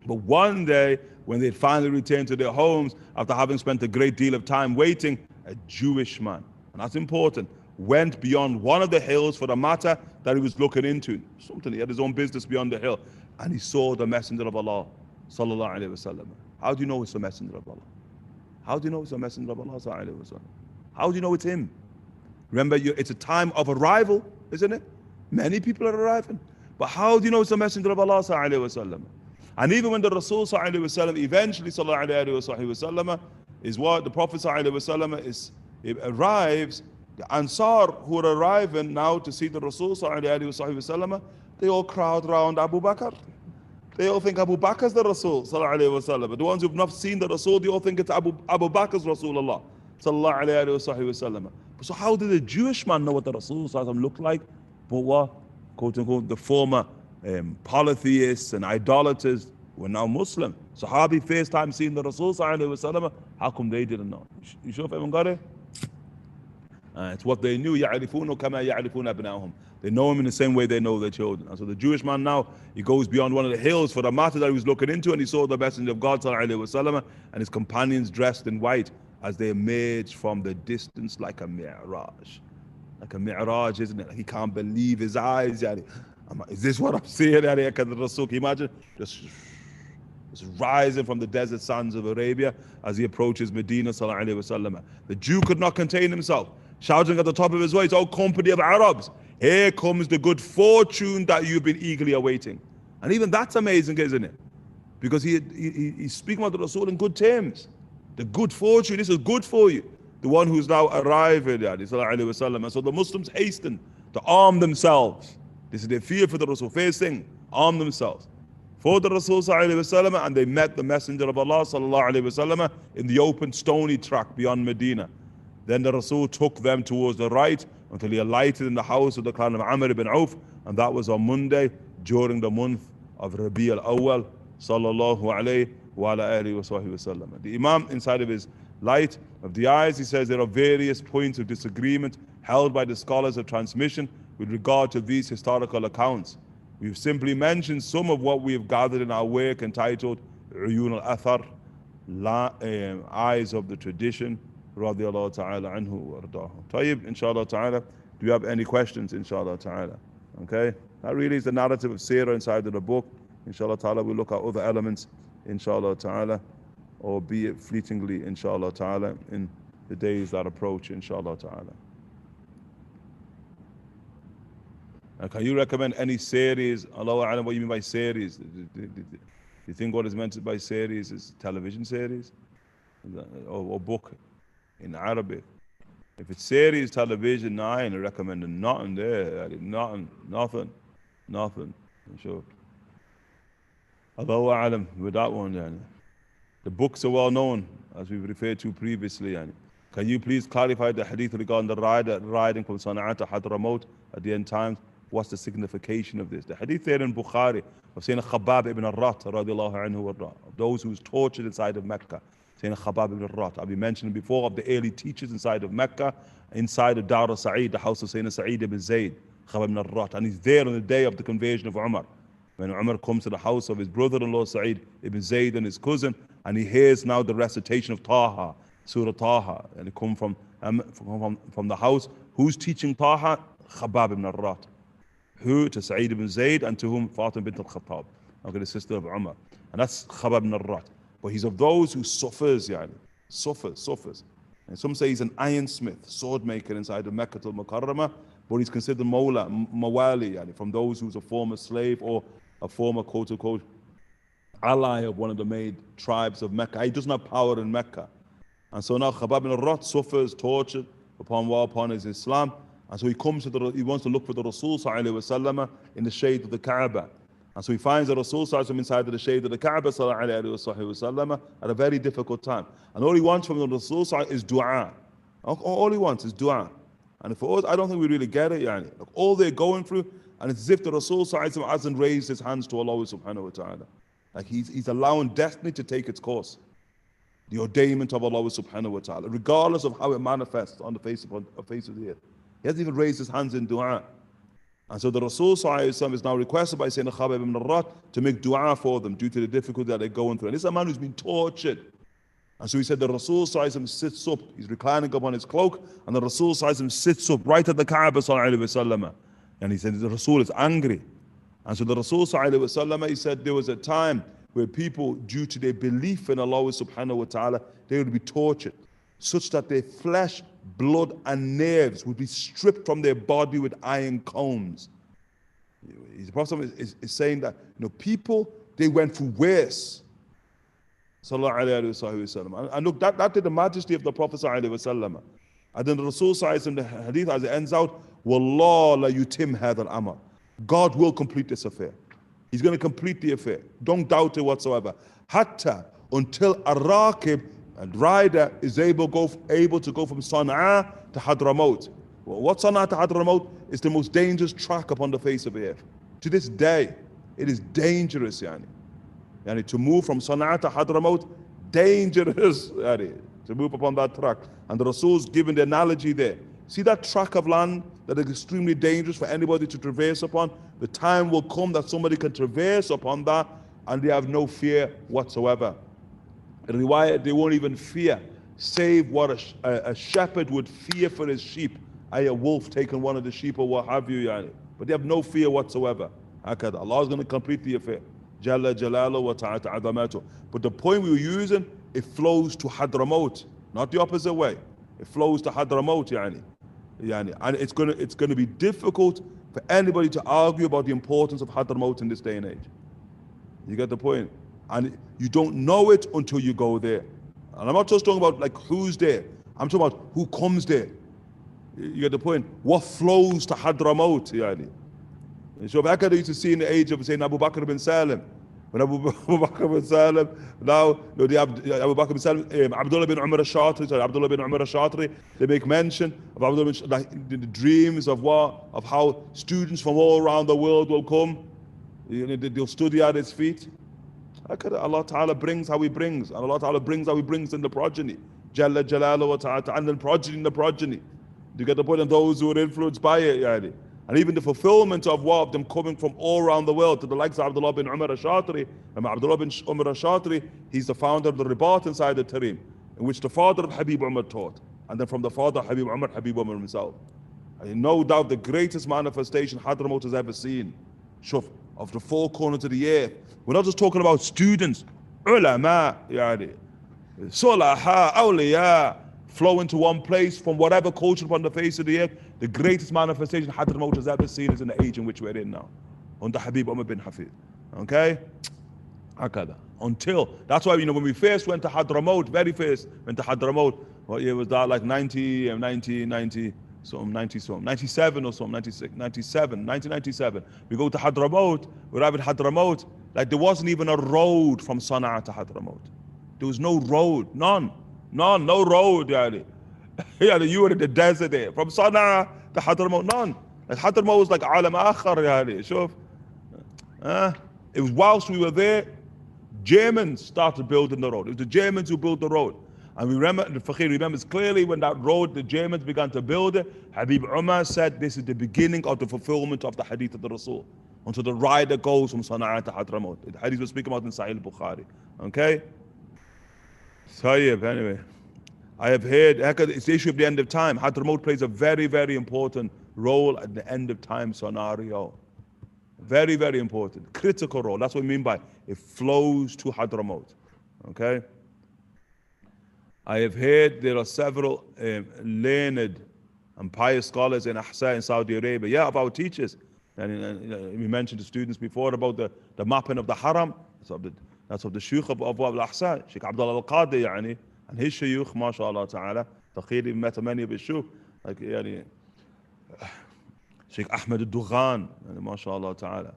Speaker 2: But one day, when they finally returned to their homes, after having spent a great deal of time waiting, a Jewish man, and that's important, went beyond one of the hills for the matter that he was looking into. Something, he had his own business beyond the hill. And he saw the Messenger of Allah, sallallahu alayhi wa sallam. How do you know it's the Messenger of Allah? How do you know it's the Messenger of Allah, sallallahu alayhi wa sallam? How do you know it's him? Remember, it's a time of arrival, isn't it? Many people are arriving. But how do you know it's the Messenger of Allah, sallallahu alayhi wa sallam? And even when the Rasul sallallahu alayhi wa sallam eventually sallallahu alayhi wa sallam is what the Prophet sallallahu alayhi wa sallam arrives, the Ansar who are arriving now to see the Rasul sallallahu alayhi wa sallam, they all crowd around Abu Bakr. They all think Abu Bakr's the Rasul sallallahu alayhi wa sallam. But the ones who've not seen the Rasul, they all think it's Abu Bakr's Rasulullah sallallahu alayhi wa sallam. So how did a Jewish man know what the Rasul sallallahu alayhi wa sallam looked like? But what, quote unquote, the former polytheists and idolaters were now Muslim. Sahabi first time seeing the Rasul sallallahu alayhi wa sallam, how come they didn't know? You sure if everyone got it? It's what they knew. يَعْرِفُونَ كَمَا يَعْرِفُونَ أَبْنَاءَهُم. They know him in the same way they know their children. And so the Jewish man now, he goes beyond one of the hills for the matter that he was looking into, and he saw the Messenger of God sallallahu alayhi wa sallam and his companions dressed in white as they emerged from the distance like a mi'raj. Like a mi'raj, isn't it? He can't believe his eyes. Is this what I'm seeing? Can you imagine? Just rising from the desert sands of Arabia as he approaches Medina sallallahu alayhi wa sallam. The Jew could not contain himself, shouting at the top of his voice, "O company of Arabs, here comes the good fortune that you've been eagerly awaiting." And even that's amazing, isn't it? because he's speaking about the Rasul in good terms. The good fortune, this is good for you. The one who's now arrived, and so the Muslims hasten to arm themselves. This is their fear for the Rasul. First thing, arm themselves for the Rasul, and they met the Messenger of Allah in the open stony track beyond Medina. Then the Rasul took them towards the right until he alighted in the house of the clan of Amr ibn Auf, and that was on Monday during the month of Rabī al-Awwal, sallallahu alayhi wa ala alihi wa sahbihi wa sallam. The Imam, inside of his light of the eyes, he says there are various points of disagreement held by the scholars of transmission with regard to these historical accounts. We've simply mentioned some of what we have gathered in our work entitled Uyun al-Athar, Eyes of the Tradition, radiyallahu ta'ala anhu wa ardahu. Tayyib, inshallah ta'ala. Do you have any questions, inshallah ta'ala? Okay? That really is the narrative of Sirah inside of the book. Inshallah ta'ala, we'll look at other elements, inshallah ta'ala, or be it fleetingly, inshallah ta'ala, in the days that approach, inshallah ta'ala. Can you recommend any series? Allahu a'lam, what you mean by series? Do you think what is meant by series is television series? Or book in Arabic? If it's series, television, I ain't recommending nothing there. Nothing. I'm sure. Allahu a'lam with that one. Yani. The books are well known, as we've referred to previously. Yani. Can you please clarify the hadith regarding the riding from Sana'a to Hadramaut at the end times? What's the signification of this? The hadith there in Bukhari of Sayyidina Khabbab ibn al-Rat, radiallahu anhu, of those who was tortured inside of Mecca. Sayyidina Khabbab ibn al-Rat. I've been mentioning before of the early teachers inside of Mecca, inside of Dar al-Sa'id, the house of Sayyidina Sa'id ibn Zayd, Khabbab ibn al-Rat. And he's there on the day of the conversion of Umar. When Umar comes to the house of his brother-in-law Sa'id ibn Zayd and his cousin, and he hears now the recitation of Taha, Surah Taha, and it come from the house. Who's teaching Taha? Khabbab ibn al-Rat. Who? To Sa'id ibn Zayd, and to whom? Fatima bint al-Khattab, okay, the sister of Umar. And that's Khabbab ibn al-Rat. But he's of those who suffers. And some say he's an ironsmith, sword maker inside of Mecca al-Mukarramah, but he's considered mawali, from those who's a former slave or a former quote-unquote ally of one of the main tribes of Mecca. He doesn't have power in Mecca. And so now Khabbab ibn al-Rat suffers, tortured upon his Islam. And so he wants to look for the Rasul sallallahu alaihi wasallam in the shade of the Kaaba. And so he finds the Rasul sallallahu alaihi wasallam inside of the shade of the Kaaba sallallahu alaihi wasallam at a very difficult time. And all he wants from the Rasul sallallahu is dua. All he wants is dua. And for us, I don't think we really get it. Yani. Like all they're going through, and it's as if the Rasul sallallahu alaihi wasallam hasn't raised his hands to Allah subhanahu wa ta'ala. Like he's allowing destiny to take its course. The ordainment of Allah subhanahu wa ta'ala, regardless of how it manifests on the face of the earth. He hasn't even raised his hands in dua. And so the Rasul is now requested by Sayyidina Khabbab ibn al-Rat to make dua for them due to the difficulty that they're going through. And this is a man who's been tortured. And so he said the Rasul sits up, he's reclining upon his cloak, and the Rasul sits up right at the Kaaba sallallahu. And he said the Rasul is angry. And so the Rasul sallallahu, he said there was a time where people, due to their belief in Allah subhanahu wa ta'ala, they would be tortured, such that their flesh, blood and nerves would be stripped from their body with iron combs. The Prophet is saying that people, they went through worse. Sallallahu alayhi wa sallam. And look, that did the majesty of the Prophet sallallahu alayhi wa sallam. And then the Rasul sallallahu alayhi wa sallam, the hadith as it ends out, Wallah la yutim hadha al-amr. God will complete this affair. He's going to complete the affair. Don't doubt it whatsoever. Hatta, until a raqib and rider is able to go from Sana'a to Hadramaut. Well, what Sana'a to Hadramaut is the most dangerous track upon the face of the earth. To this day, it is dangerous, yani to move from Sana'a to Hadramaut, dangerous, to move upon that track. And the Rasul's given the analogy there. See that track of land that is extremely dangerous for anybody to traverse upon? The time will come that somebody can traverse upon that and they have no fear whatsoever. In riwayat, they won't even fear, save what a shepherd would fear for his sheep. A wolf taking one of the sheep or what have you. But they have no fear whatsoever. Allah is going to complete the affair. Jalla Jalalu wa ta'ata azamatu. But the point we were using, it flows to Hadramaut, not the opposite way. It flows to Hadramaut, and it's going to be difficult for anybody to argue about the importance of Hadramaut in this day and age. You get the point? And you don't know it until you go there. And I'm not just talking about like who's there. I'm talking about who comes there. You get the point? What flows to Hadramaut, yani. So back I used to see in the age of saying Abu Bakr bin Salim. When Abu Bakr bin Salim, now the Abu Bakr bin Salim, Abdullah bin Umar al-Shatri, sorry, Abdullah bin Umar al-Shatri, they make mention of Abdullah bin, like, the dreams of what? Of how students from all around the world will come. They'll study at his feet. Allah Ta'ala brings how He brings. And Allah Ta'ala brings how He brings in the progeny. Jalla Jalaluhu wa Ta'ala, and then progeny in the progeny. Do you get the point? And those who are influenced by it, yani. And even the fulfillment of what? Of them coming from all around the world to the likes of Abdullah bin Umar al-Shatri. And Abdullah bin Umar al-Shatri, he's the founder of the Ribat inside the Tarim, in which the father of Habib Umar taught. And then from the father of Habib Umar himself. And no doubt the greatest manifestation Hadramaut has ever seen. Shuf, of the four corners of the earth. We're not just talking about students, ulama, yani, sulaha, awliya, flow into one place from whatever culture upon the face of the earth. The greatest manifestation Hadramaut has ever seen is in the age in which we're in now, under Habib Umar bin Hafid. Okay? Until, that's why, when we first went to Hadramaut, very first went to Hadramaut, what year was that? Like 1997 or something, 1997. We go to Hadramaut, we're having Hadramaut, like there wasn't even a road from Sana'a to Hadramaut. There was no road, no road, yani. You were in the desert there. From Sana'a to Hadramaut, none. Like Hadramaut was like alam akhar, yani. Shuf. It was whilst we were there, Germans started building the road. It was the Germans who built the road. And we remember, the Fakir remembers clearly when that road, the Germans began to build it, Habib Umar said this is the beginning of the fulfillment of the hadith of the Rasul. Until the rider goes from Sana'a to Hadramaut. The hadith was speaking about in Sahih Bukhari. Okay? Sayyib, anyway. I have heard, it's the issue of the end of time. Hadramaut plays a very, very important role at the end of time scenario. Very, very important. Critical role. That's what we mean by it flows to Hadramaut. Okay? I have heard there are several learned and pious scholars in Ahsa in Saudi Arabia. Yeah, of our teachers. And we mentioned to students before about the mapping of the haram. That's of the Shaykh of Ahsa, Sheikh Abdullah al-Qadi, yani, and his Shaykh, mashallah ta'ala. Taqir met many of his Shaykh, like yani, Sheikh Ahmed al-Dughan, mashallah ta'ala.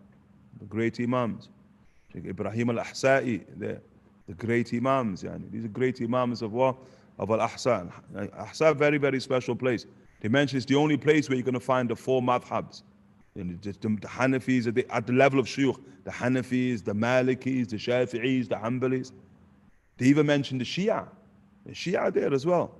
Speaker 2: The great Imams. Sheikh Ibrahim al-Ahsa'i, the great Imams, yani. These are great Imams of what? Of Al-Ahsa. Ahsa, very, very special place. They mention it's the only place where you're going to find the four madhabs. The Hanafis at the level of Shuyukh, the Hanafis, the Malikis, the Shafi'is, the Hanbalis. They even mention the Shia. The Shia there as well.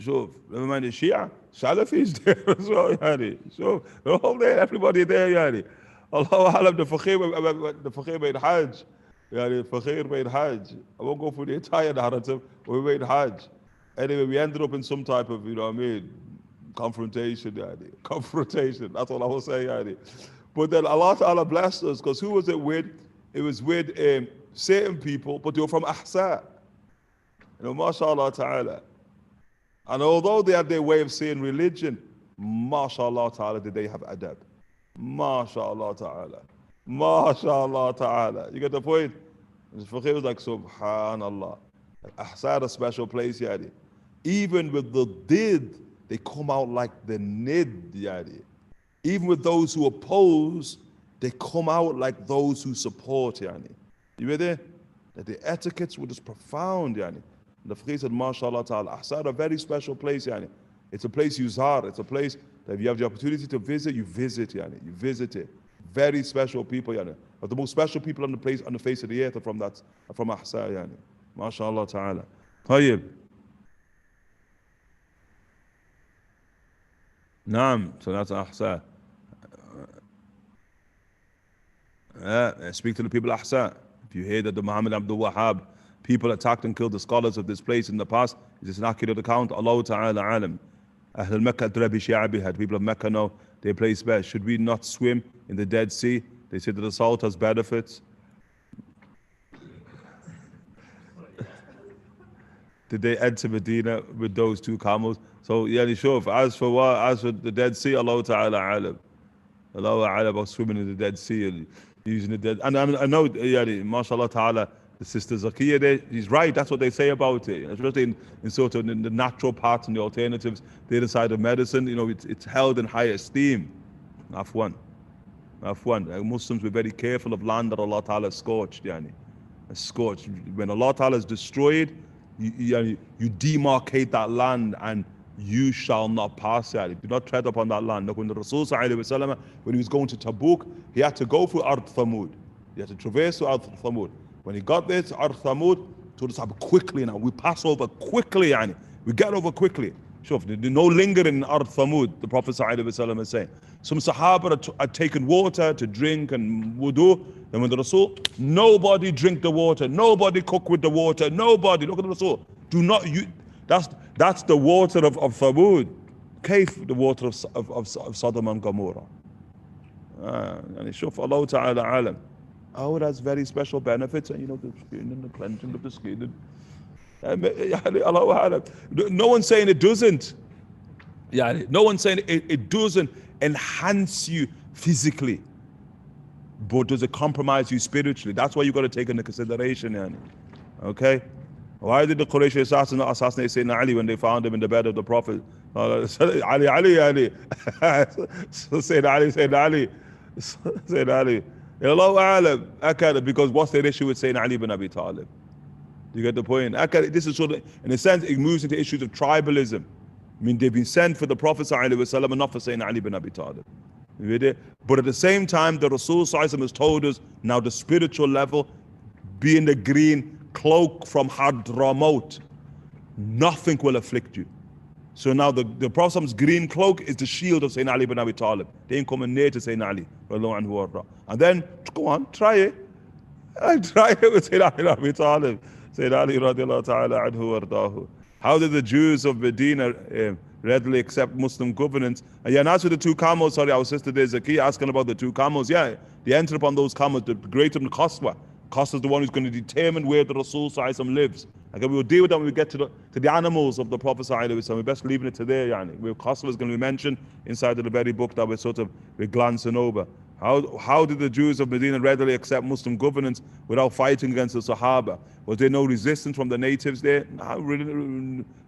Speaker 2: So, never mind the Shia, Salafis there as well, yani. So, they're all there, everybody there, yani. Allahu Alam, the Fakir made Hajj. Yani, Fakir made Hajj. I won't go through the entire narrative, but we made Hajj. Anyway, we ended up in some type of, confrontation, yani. Confrontation, that's all I will say, yani. But then Allah Ta'ala blessed us, because who was it with? It was with certain people, but they were from Ahsa. MashaAllah Ta'ala. And although they had their way of seeing religion, MashaAllah Ta'ala, did they have adab? MashaAllah Ta'ala. MashaAllah Ta'ala. You get the point? The Fakir was like, Subhanallah. Ahsa, a special place, yani. Even with the did, they come out like the nid, yani. Even with those who oppose, they come out like those who support, yani. You with it? That the etiquettes were just profound, yani. The Fakir said, MashaAllah Ta'ala, Ahsa, a very special place, yani. It's a place you zar, it's a place that if you have the opportunity to visit, you visit, yani. You visit it. Very special people, yani. But the most special people on the face of the earth are from Ahsa, yani. MashaAllah Ta'ala. Tayyib. Naam, so that's Ahsa. Speak to the people of Ahsa. If you hear that the Muhammad Abdul Wahhab people attacked and killed the scholars of this place in the past, is this an accurate account? Allah Ta'ala alam. Ahl Mecca Drabi Shi'abi had people of Mecca know their place best. Should we not swim in the Dead Sea? They said that the salt has benefits. Did they enter Medina with those two camels? So, yani sure, as for the Dead Sea, Allah Ta'ala alam. Allah alam about swimming in the Dead Sea. using it. And I know, mashallah ta'ala, the sister Zakiya there, he's right. That's what they say about it. Especially in sort of in the natural parts and the alternatives, the other side of medicine, it's held in high esteem. Afwan. Muslims were very careful of land that Allah Ta'ala scorched. Scorched. When Allah Ta'ala is destroyed, you demarcate that land and you shall not pass it. Do not tread upon that land. Look, when the Rasul ﷺ, when he was going to Tabuk, he had to go through Ard Thamud. He had to traverse through Ard Thamud. When he got there to Ard Thamud, told us quickly now. We pass over quickly, we get over quickly. Sure, there's no lingering in Ard Thamud, the Prophet ﷺ is saying. Some Sahaba had taken water to drink and wudu. And when the Rasul, nobody drink the water, nobody cook with the water, nobody. Look at the Rasul. Do not use. That's the water of Thamud. Kaif, the water of Sodom and Gomorrah. And shuf Allah Ta'ala alam. Oh, it has very special benefits, and the skin and the cleansing of the skin. No one's saying it doesn't. No one's saying it doesn't enhance you physically, but does it compromise you spiritually? That's why you got to take into consideration. Okay. Why did the Quraysh assassinate Sayyidina Ali when they found him in the bed of the Prophet? Ali. So Sayyidina Ali. Allahu A'lam. Because what's their issue with Sayyidina Ali ibn Abi Talib? You get the point? This is sort of, in a sense, it moves into issues of tribalism. I mean, they've been sent for the Prophet ﷺ and not for Sayyidina Ali ibn Abi Talib. But at the same time, the Rasul ﷺ has told us, now the spiritual level, be in the green cloak from Hadramaut. Nothing will afflict you. So now the Prophet's green cloak is the shield of Sayyidina Ali ibn Abi Talib. They ain't coming near to Sayyidina Ali. And then, go on, try it. Try it with Sayyidina Ali ibn Abi Talib. Sayyidina Ali radiallahu ta'ala anhu wardahu. How did the Jews of Medina readily accept Muslim governance? And as with the two camels, sorry, our sister there, Zakiya, asking about the two camels. They entered upon those camels, the great Qaswa. Qaswa is the one who's going to determine where the Rasul ﷺ lives. Okay, we will deal with that when we get to the animals of the Prophet ﷺ. We're best leaving it to there. Qaswa is going to be mentioned inside of the very book that we're glancing over. How did the Jews of Medina readily accept Muslim governance without fighting against the Sahaba? Was there no resistance from the natives there? No,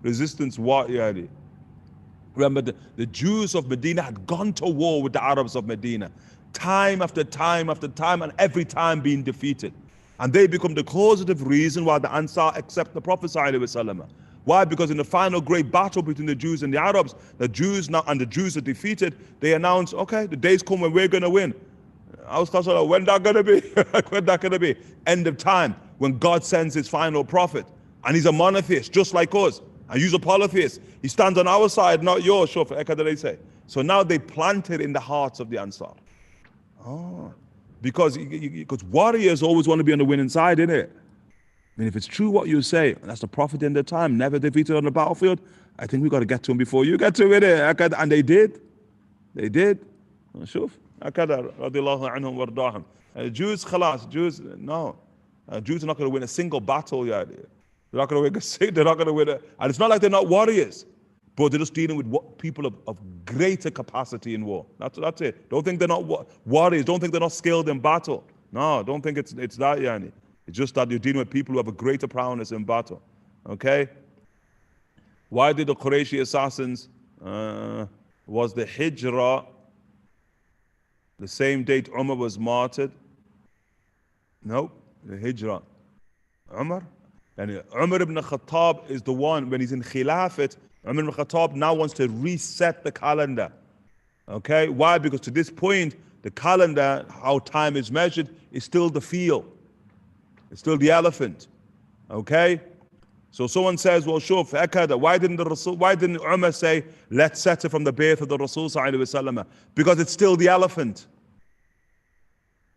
Speaker 2: resistance what? Remember, the Jews of Medina had gone to war with the Arabs of Medina, time after time after time, and every time being defeated. And they become the causative reason why the Ansar accept the Prophet ﷺ. Why? Because in the final great battle between the Jews and the Arabs, the Jews are defeated. They announce, okay, the day's come when we're going to win. I was like, when that going to be? When that going to be? End of time, when God sends his final prophet. And he's a monotheist, just like us. And you're a polytheist. He stands on our side, not yours. So now they planted in the hearts of the Ansar. Because warriors always want to be on the winning side, innit? I mean, if it's true what you say, and that's the Prophet in the time, never defeated on the battlefield, I think we got to get to him before you get to it. And they did. They did. Shuf. Radiallahu anhum wardahum. Jews, khalas. Jews, no. Jews are not going to win a single battle. They're not going to win and it's not like they're not warriors, but they're just dealing with people of greater capacity in war. That's it. Don't think they're not warriors. Don't think they're not skilled in battle. No, don't think it's that, It's just that you're dealing with people who have a greater prowess in battle. Okay? Why did the Qurayshi assassins, was the Hijrah the same date Umar was martyred? No, the Hijrah. Umar? And Umar ibn Khattab is the one, when he's in Khilafat, Umar ibn Khattab now wants to reset the calendar. Okay? Why? Because to this point, the calendar, how time is measured, is still the field. It's still the elephant. Okay? So someone says, well, shuf, why didn't Umar say, let's set it from the birth of the Rasul sallallahu alaihi wasallam? Because it's still the elephant.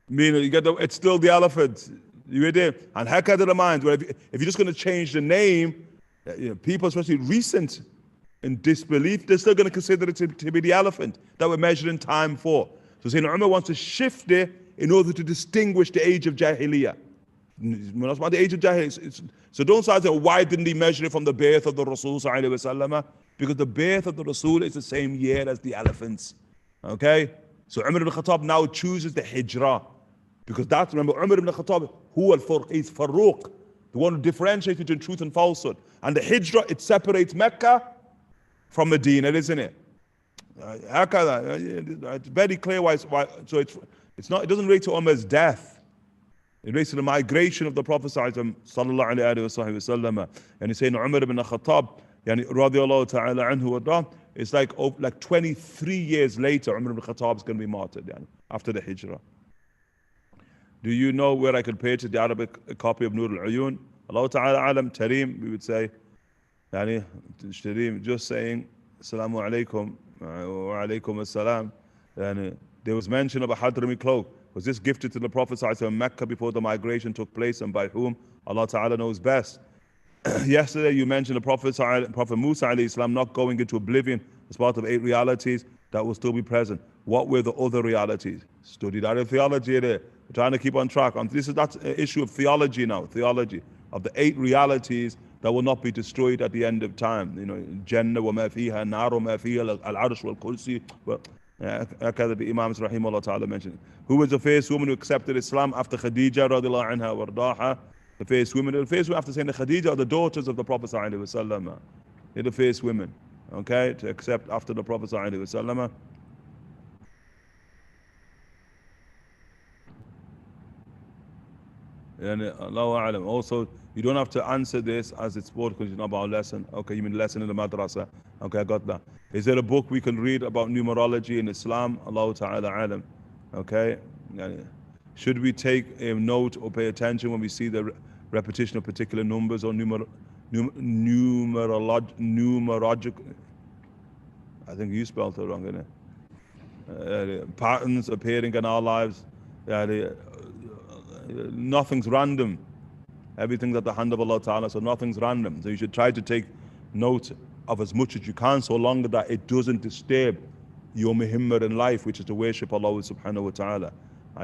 Speaker 2: Meaning, it's still the elephant. You there? And hakada reminds, well, if you're just going to change the name, people, especially recent in disbelief, they're still going to consider it to be the elephant that we're measuring time for. So Sayyidina Umar wants to shift it in order to distinguish the age of Jahiliyyah. The age of Jahiliyyah. So don't say, why didn't he measure it from the birth of the Rasul sallallahu alaihi wasallam? Because the birth of the Rasul is the same year as the elephants. Okay? So Umar ibn Khattab now chooses the Hijrah. Because that's, remember, Umar ibn Khattab, huwa al-furq, he's Faruq, the one who differentiates between truth and falsehood. And the Hijrah, it separates Mecca from Medina, isn't it? It's very clear why. So it's not. It doesn't relate to Umar's death. It relates to the migration of the Prophet sallallahu alaihi wasallam. And he's saying Umar ibn Khattab, yani radiyallahu ta'ala anhu wa, it's like 23 years later, Umar ibn Khattab is going to be martyred, yani, after the Hijrah. Do you know where I could purchase the Arabic copy of Nur al-Uyun? Allah ta'ala alam, Tareem, we would say, yani, Tareem, just saying, Assalamu alaikum, wa alaikum assalam. And there was mention of a Hadrami cloak. Was this gifted to the Prophet in Mecca before the migration took place, and by whom? Allah Ta'ala knows best. Yesterday you mentioned the Prophet Musa alayhi salam not going into oblivion as part of 8 realities that will still be present. What were the other realities? Studied Arab theology there. We're trying to keep on track. That's an issue of theology now, theology of the 8 realities that will not be destroyed at the end of time. You know, Jannah wa ma fiha, Nar wa ma fiha, Al-Arsh wal Kursi. The Imams rahimahullah ta'ala mentioned. Who was the first woman who accepted Islam after Khadija radiallahu anha wardaha? The first women after saying the Khadija are the daughters of the Prophet sallallahu alaihi wasallam. They're the first women, okay, to accept after the Prophet sallallahu alaihi wasallam. And Allahu A'lam. Also, you don't have to answer this as it's sport because it's not about a lesson. Okay, you mean lesson in the madrasa. Okay, I got that. Is there a book we can read about numerology in Islam? Allahu Ta'ala A'lam. Okay. Should we take a note or pay attention when we see the repetition of particular numbers or numerological? I think you spelled it wrong, isn't it? Patterns appearing in our lives. Nothing's random. Everything's at the hand of Allah Ta'ala, so nothing's random. So you should try to take note of as much as you can, so long that it doesn't disturb your muhimmah in life, which is to worship Allah subhanahu wa ta'ala.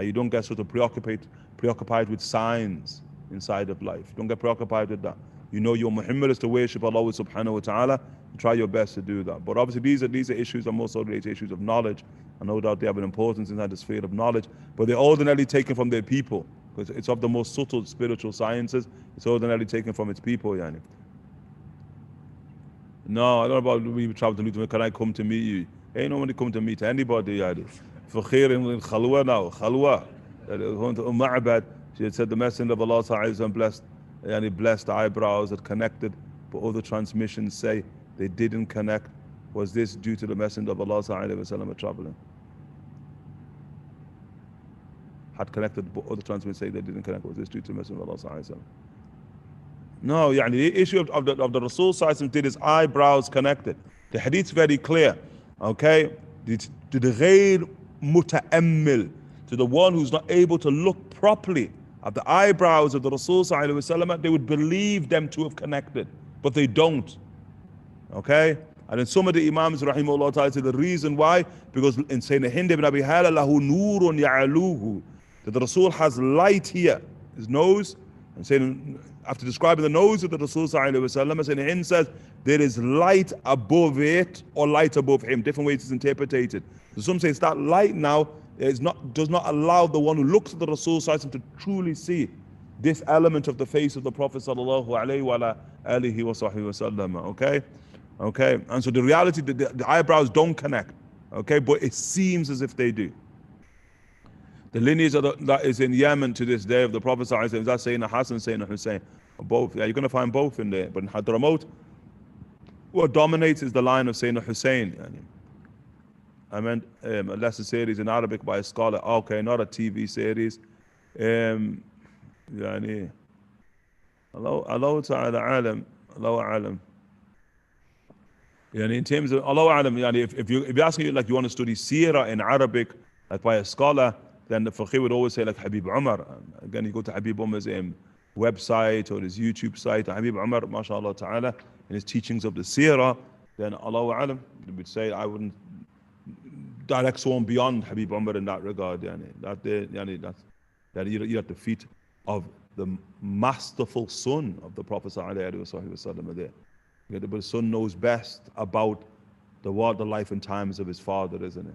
Speaker 2: You don't get sort of preoccupied with signs inside of life. Don't get preoccupied with that. You know your muhimmah is to worship Allah subhanahu wa ta'ala. Try your best to do that. But obviously these are issues are most related to issues of knowledge. And no doubt they have an importance inside the sphere of knowledge. But they're ordinarily taken from their people. Because it's of the most subtle spiritual sciences. It's ordinarily taken from its people, yani. No, I don't know about we travel to Luton. Can I come to meet you? Ain't nobody come to meet anybody, yani. For khair in khalwa now, khalwa. Going to Ma'bad, she had said the Messenger of Allah blessed, yani blessed eyebrows that connected, but other transmissions say they didn't connect. Was this due to the Messenger of Allah traveling? Had connected, but other transmissions say they didn't connect. Was this due to the Messenger of Allah? No, yani the issue of the Rasul did his eyebrows connected. The hadith's very clear. Okay? To the ghayr muta'ammil, to the one who's not able to look properly at the eyebrows of the Rasul they would believe them to have connected, but they don't. Okay? And then some of the Imams rahimahullah ta'ala say the reason why, because in Sayyidina Hind ibn Abi Hala lahu nurun ya'aluhu, that the Rasul has light here, his nose, and saying after describing the nose of the Rasul Sayyidina Hind says there is light above it or light above him. Different ways it's interpreted. So some say it's that light now does not allow the one who looks at the Rasul to truly see this element of the face of the Prophet sallallahu alaihi wasallam. Okay? Okay, and so the reality, the eyebrows don't connect, okay, but it seems as if they do. The lineage that is in Yemen to this day of the Prophet is that Sayyidina Hassan, Sayyidina Hussein, both. Yeah, you're going to find both in there, but in Hadramaut, what dominates is the line of Sayyidina Hussein. I meant a lesson series in Arabic by a scholar, okay, not a TV series. Yani, Allah Ta'ala alam, Allah alam. In terms of Allah Alam, if you're asking you like you want to study Sirah in Arabic, like by a scholar, then the Faqih would always say like Habib Umar. Again, you go to Habib Umar's website or his YouTube site, Habib Umar, mashallah ta'ala, in his teachings of the Sirah, then Allah Alam, you would say I wouldn't direct someone beyond Habib Umar in that regard. That you're at the feet of the masterful son of the Prophet sallallahu alaihi wasallam there. But the son knows best about the life and times of his father, isn't it?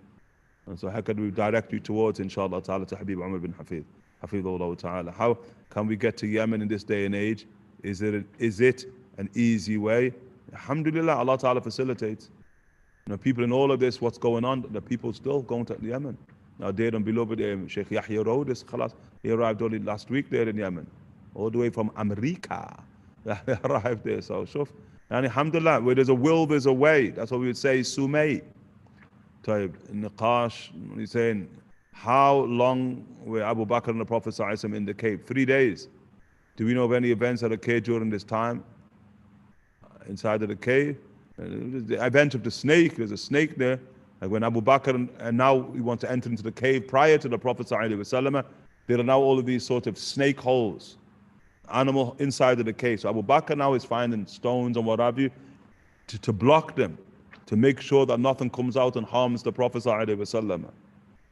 Speaker 2: And so how could we direct you towards, inshallah ta'ala, to Habib Umar bin Hafid? Hafidhullah ta'ala. How can we get to Yemen in this day and age? Is it an easy way? Alhamdulillah, Allah ta'ala facilitates. People in all of this, what's going on, the people still going to Yemen. Now, dear and beloved, Sheikh Yahya wrote this, he arrived only last week there in Yemen, all the way from America. He arrived there, so shuf. And alhamdulillah, where there's a will, there's a way. That's what we would say, Sumay. Taib, Niqash, he's saying, how long were Abu Bakr and the Prophet ﷺ in the cave? 3 days. Do we know of any events that occurred during this time inside of the cave? The event of the snake, there's a snake there. Like when Abu Bakr and now he wants to enter into the cave prior to the Prophet ﷺ, there are now all of these sort of snake holes, animal inside of the cave. So Abu Bakr now is finding stones and what have you to block them, to make sure that nothing comes out and harms the Prophet ﷺ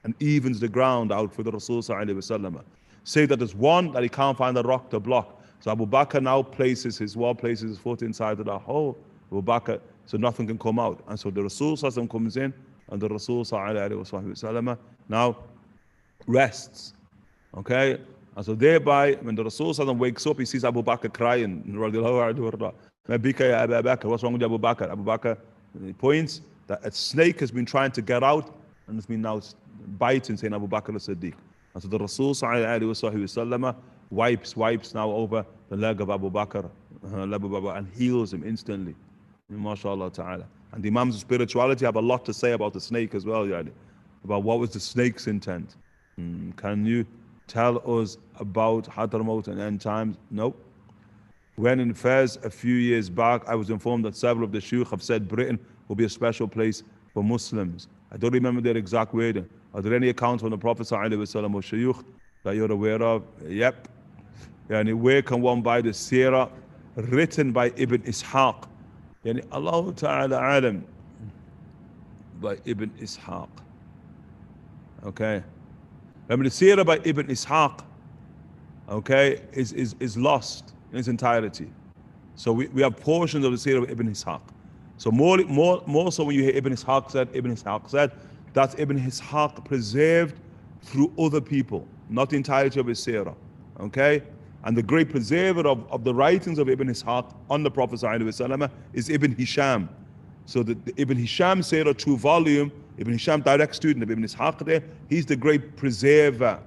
Speaker 2: and evens the ground out for the Rasul ﷺ. Say that there's one that he can't find a rock to block. So Abu Bakr now places his foot inside of that hole, Abu Bakr, so nothing can come out. And so the Rasul ﷺ comes in and the Rasul ﷺ now rests. Okay? And so thereby, when the Rasul ﷺ wakes up, he sees Abu Bakr crying. What's wrong with Abu Bakr? Abu Bakr points that a snake has been trying to get out and it's been now biting, saying Abu Bakr as-Siddiq. And so the Rasul ﷺ wipes now over the leg of Abu Bakr and heals him instantly. MashaAllah ta'ala. And the Imams of spirituality have a lot to say about the snake as well, about what was the snake's intent. Can you tell us about Hadramaut and end times? Nope. When in Fez a few years back, I was informed that several of the shuyukh have said Britain will be a special place for Muslims. I don't remember their exact wording. Are there any accounts from the Prophet ﷺ or shuyukh that you're aware of? Yep. Where can one buy the seerah written by Ibn Ishaq? Allah Ta'ala alam, by Ibn Ishaq. Okay. Remember the seerah by Ibn Ishaq, okay, is lost in its entirety. So we have portions of the seerah of Ibn Ishaq. So more so when you hear Ibn Ishaq said, that's Ibn Ishaq preserved through other people, not the entirety of his seerah. Okay? And the great preserver of the writings of Ibn Ishaq on the Prophet ﷺ is Ibn Hisham. So the Ibn Hisham seerah, 2-volume, Ibn Hisham, direct student of Ibn Ishaq there, he's the great preserver,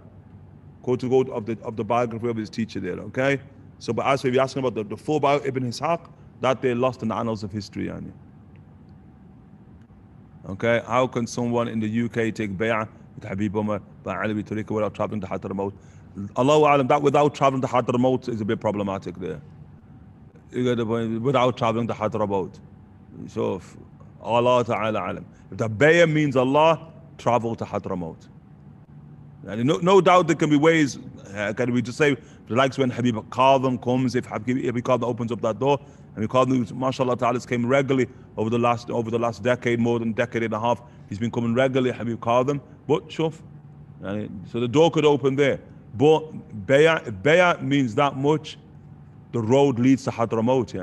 Speaker 2: quote unquote, of the biography of his teacher there, okay? So but as if you're asking about the full biography of Ibn Ishaq, that they're lost in the annals of history. Okay, how can someone in the UK take bay'ah with Habib Umar by Alawi Tariqa without traveling to Hadramaut? Allahu Alam, that without traveling to Hadramaut is a bit problematic there. You get the point, without traveling to Hadramaut. So, Allah Ta'ala Alam. If the bay'ah means Allah, travel to Hadramaut. And no doubt there can be ways, can we just say, the likes when Habib Qadim comes, if Habib Qadim opens up that door, and Qadim, mashallah ta'ala, came regularly over the last decade, more than a decade and a half, he's been coming regularly, Habib Qadim, but shuf. So the door could open there. But if bay'ah means that much, the road leads to Hadramaut,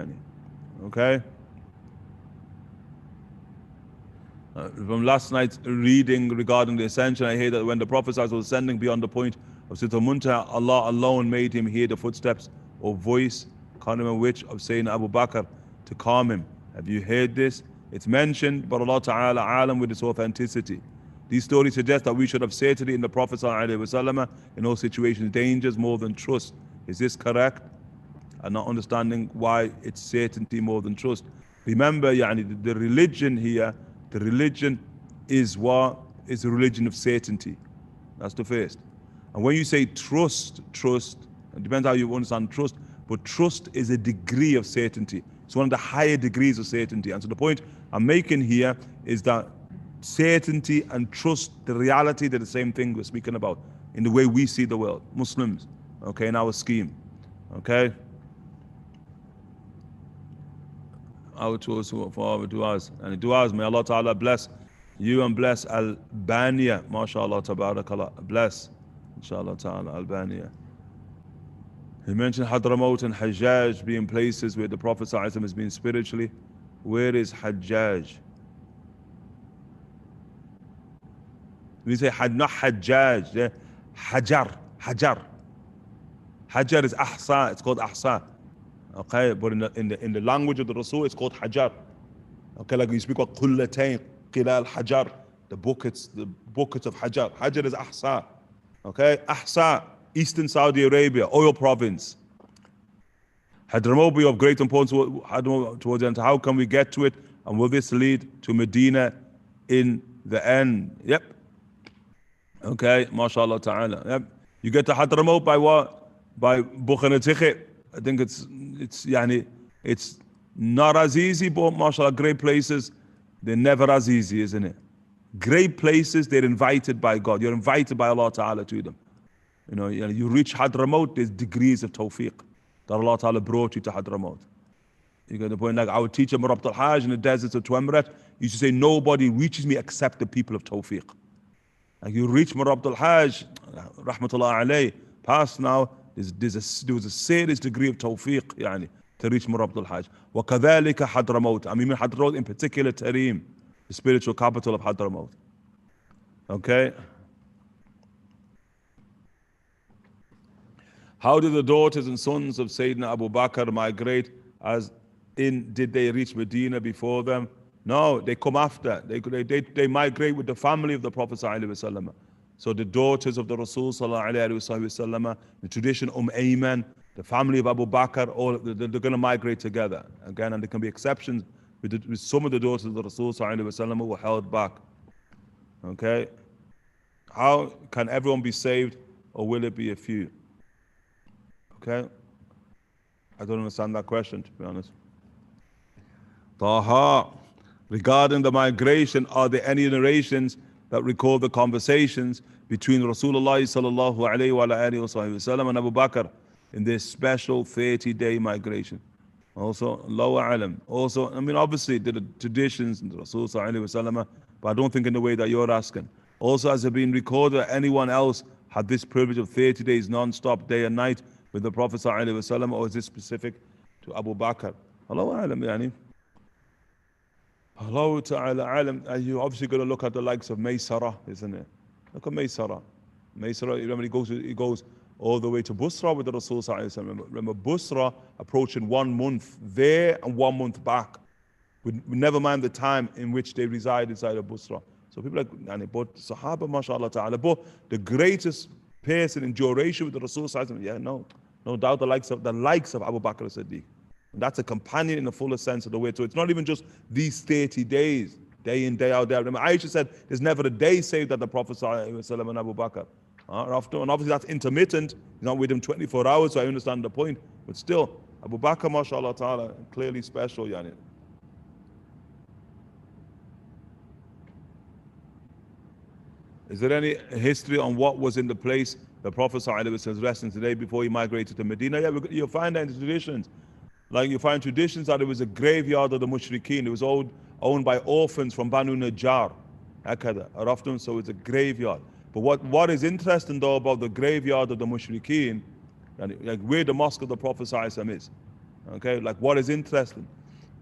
Speaker 2: okay? From last night's reading regarding the ascension, I hear that when the Prophet was ascending beyond the point of Sidratul Muntaha, Allah alone made him hear the footsteps or voice, condiment which of Sayyidina Abu Bakr to calm him. Have you heard this? It's mentioned, but Allah Ta'ala alam with its authenticity. These stories suggest that we should have certainty in the Prophet ﷺ in all situations, dangers more than trust. Is this correct? I'm not understanding why it's certainty more than trust. Remember, the religion here, the religion is what? Is a religion of certainty. That's the first. And when you say trust, it depends how you understand trust, but trust is a degree of certainty. It's one of the higher degrees of certainty. And so the point I'm making here is that certainty and trust, the reality, they're the same thing we're speaking about in the way we see the world, Muslims, okay, in our scheme, okay? Our tours for our du'as. And the du'as, may Allah Ta'ala bless you and bless Albania, mashallah, tabarakallah, bless, inshallah Ta'ala, Albania. He mentioned Hadramaut and Hajjaj being places where the Prophet ﷺ has been spiritually. Where is Hajjaj? We say not Hajjaj, Hajar. Hajar. Hajar is ahsa, it's called ahsa. Okay, but in the language of the Rasul, it's called hajar. Okay, like you speak about qullatayn, qilal hajar, the buckets of hajar. Hajar is ahsa. Okay, ahsa, eastern Saudi Arabia, oil province. Hadramaut be of great importance towards the end. How can we get to it? And will this lead to Medina in the end? Yep. Okay, mashallah ta'ala. Yep. You get to Hadramaut by what? By Bukhanatikhit. I think it's not as easy, but mashallah, great places, they're never as easy, isn't it? Great places, they're invited by God. You're invited by Allah Ta'ala to them. You reach Hadramaut, there's degrees of tawfiq that Allah Ta'ala brought you to Hadramaut. You get the point, like our teacher Murabit al-Hajj in the deserts of Tuamrat used to say, nobody reaches me except the people of tawfiq. Like you reach Murabit al-Hajj, rahmatullah alayh, past now, there was a serious degree of tawfiq, to reach Murabit al-Hajj. وَكَذَلِكَ Hadramaut. I mean Hadramaut in particular, Tarim, the spiritual capital of Hadramaut. Okay? How did the daughters and sons of Sayyidina Abu Bakr migrate? Did they reach Medina before them? No, they come after. They migrate with the family of the Prophet ﷺ. So the daughters of the Rasul ﷺ, the tradition Ayman, the family of Abu Bakr, they're going to migrate together. Again, and there can be exceptions with some of the daughters of the Rasul ﷺ who were held back. Okay? How can everyone be saved, or will it be a few? Okay? I don't understand that question, to be honest. Taha, regarding the migration, are there any narrations that record the conversations between Rasulullah sallallahu alayhi wa alihi wasallam and Abu Bakr in this special 30-day migration? Also, Allahu a'lam. Also, I mean, obviously, there are traditions in the Rasul sallallahu alayhi wa sallam, but I don't think in the way that you're asking. Also, has it been recorded that anyone else had this privilege of 30 days non-stop, day and night, with the Prophet ﷺ, or is this specific to Abu Bakr? Allahu a'lam, yani. Allah Ta'ala a'lam. You obviously got to look at the likes of Maysara, isn't it? Look at Maysara. Maysara, remember he goes all the way to Busra with the Rasul ﷺ. Remember Busra approaching 1 month there and 1 month back. We never mind the time in which they reside inside of Busra. So people like, but Sahaba, mashallah ta'ala, but the greatest person in duration with the Rasul ﷺ, no doubt the likes of Abu Bakr as-Siddiq. And that's a companion in the fullest sense of the word. So it's not even just these 30 days, day in, day out, day out. Remember, Aisha said there's never a day saved that the Prophet ﷺ and Abu Bakr. And obviously that's intermittent. He's not with him 24 hours, so I understand the point. But still, Abu Bakr, mashallah ta'ala, clearly special, yani. Is there any history on what was in the place the Prophet ﷺ was resting today before he migrated to Medina? Yeah, you'll find that in the traditions. Like you find traditions that it was a graveyard of the Mushrikeen. It was owned by orphans from Banu Najjar. So it's a graveyard. But what is interesting though about the graveyard of the Mushrikeen, like where the mosque of the Prophet ﷺ is. Okay, like what is interesting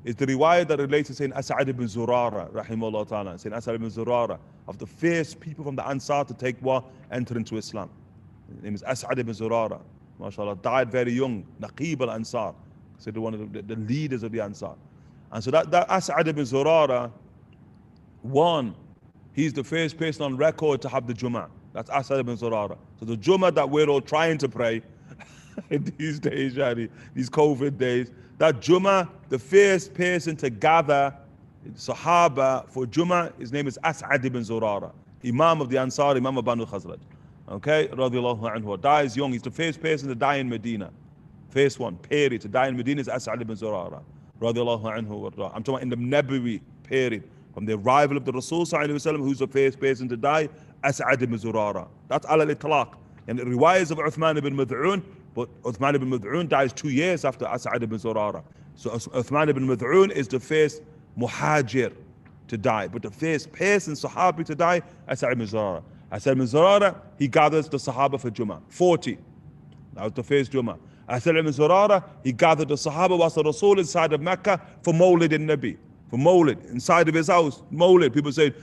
Speaker 2: is the riwayah that relates to Sayyidina As'ad ibn Zurara, rahimahullah ta'ala, Sayyidina As'ad ibn Zurara, of the first people from the Ansar to enter into Islam. His name is As'ad ibn Zurara, mashallah, died very young, Naqib al-Ansar, considered one of the leaders of the Ansar. And so that As'ad ibn Zurara, he's the first person on record to have the Jummah. That's As'ad ibn Zurara. So the Jummah that we're all trying to pray in these days, these COVID days, that Jummah, the first person to gather Sahaba for Jummah, his name is As'ad ibn Zurara, Imam of the Ansar, Imam of Banu Khazraj. Okay, radiallahu anhu, dies young. He's the first person to die in Medina. First one, period, to die in Medina is As'ad ibn Zurara, radiallahu anhu. I'm talking about in the Nabawi period, from the arrival of the Rasul sallallahu alaihi wasallam, who's the first person to die, As'ad ibn Zurara. That's al-itlaq. And the riwayas of Uthman ibn Mad'un, but Uthman ibn Mad'un dies 2 years after As'ad ibn Zurara. So Uthman ibn Mad'un is the first muhajir to die, but the first person, Sahabi, to die, As'ad ibn Zurara. As'ad ibn Zurara, he gathers the Sahaba for Jummah, 40. That was the first Jummah. As'ad ibn Zurara, he gathered the Sahaba whilst the Rasul inside of Mecca for Mawlid in Nabi. For Mawlid, inside of his house, Mawlid. People say,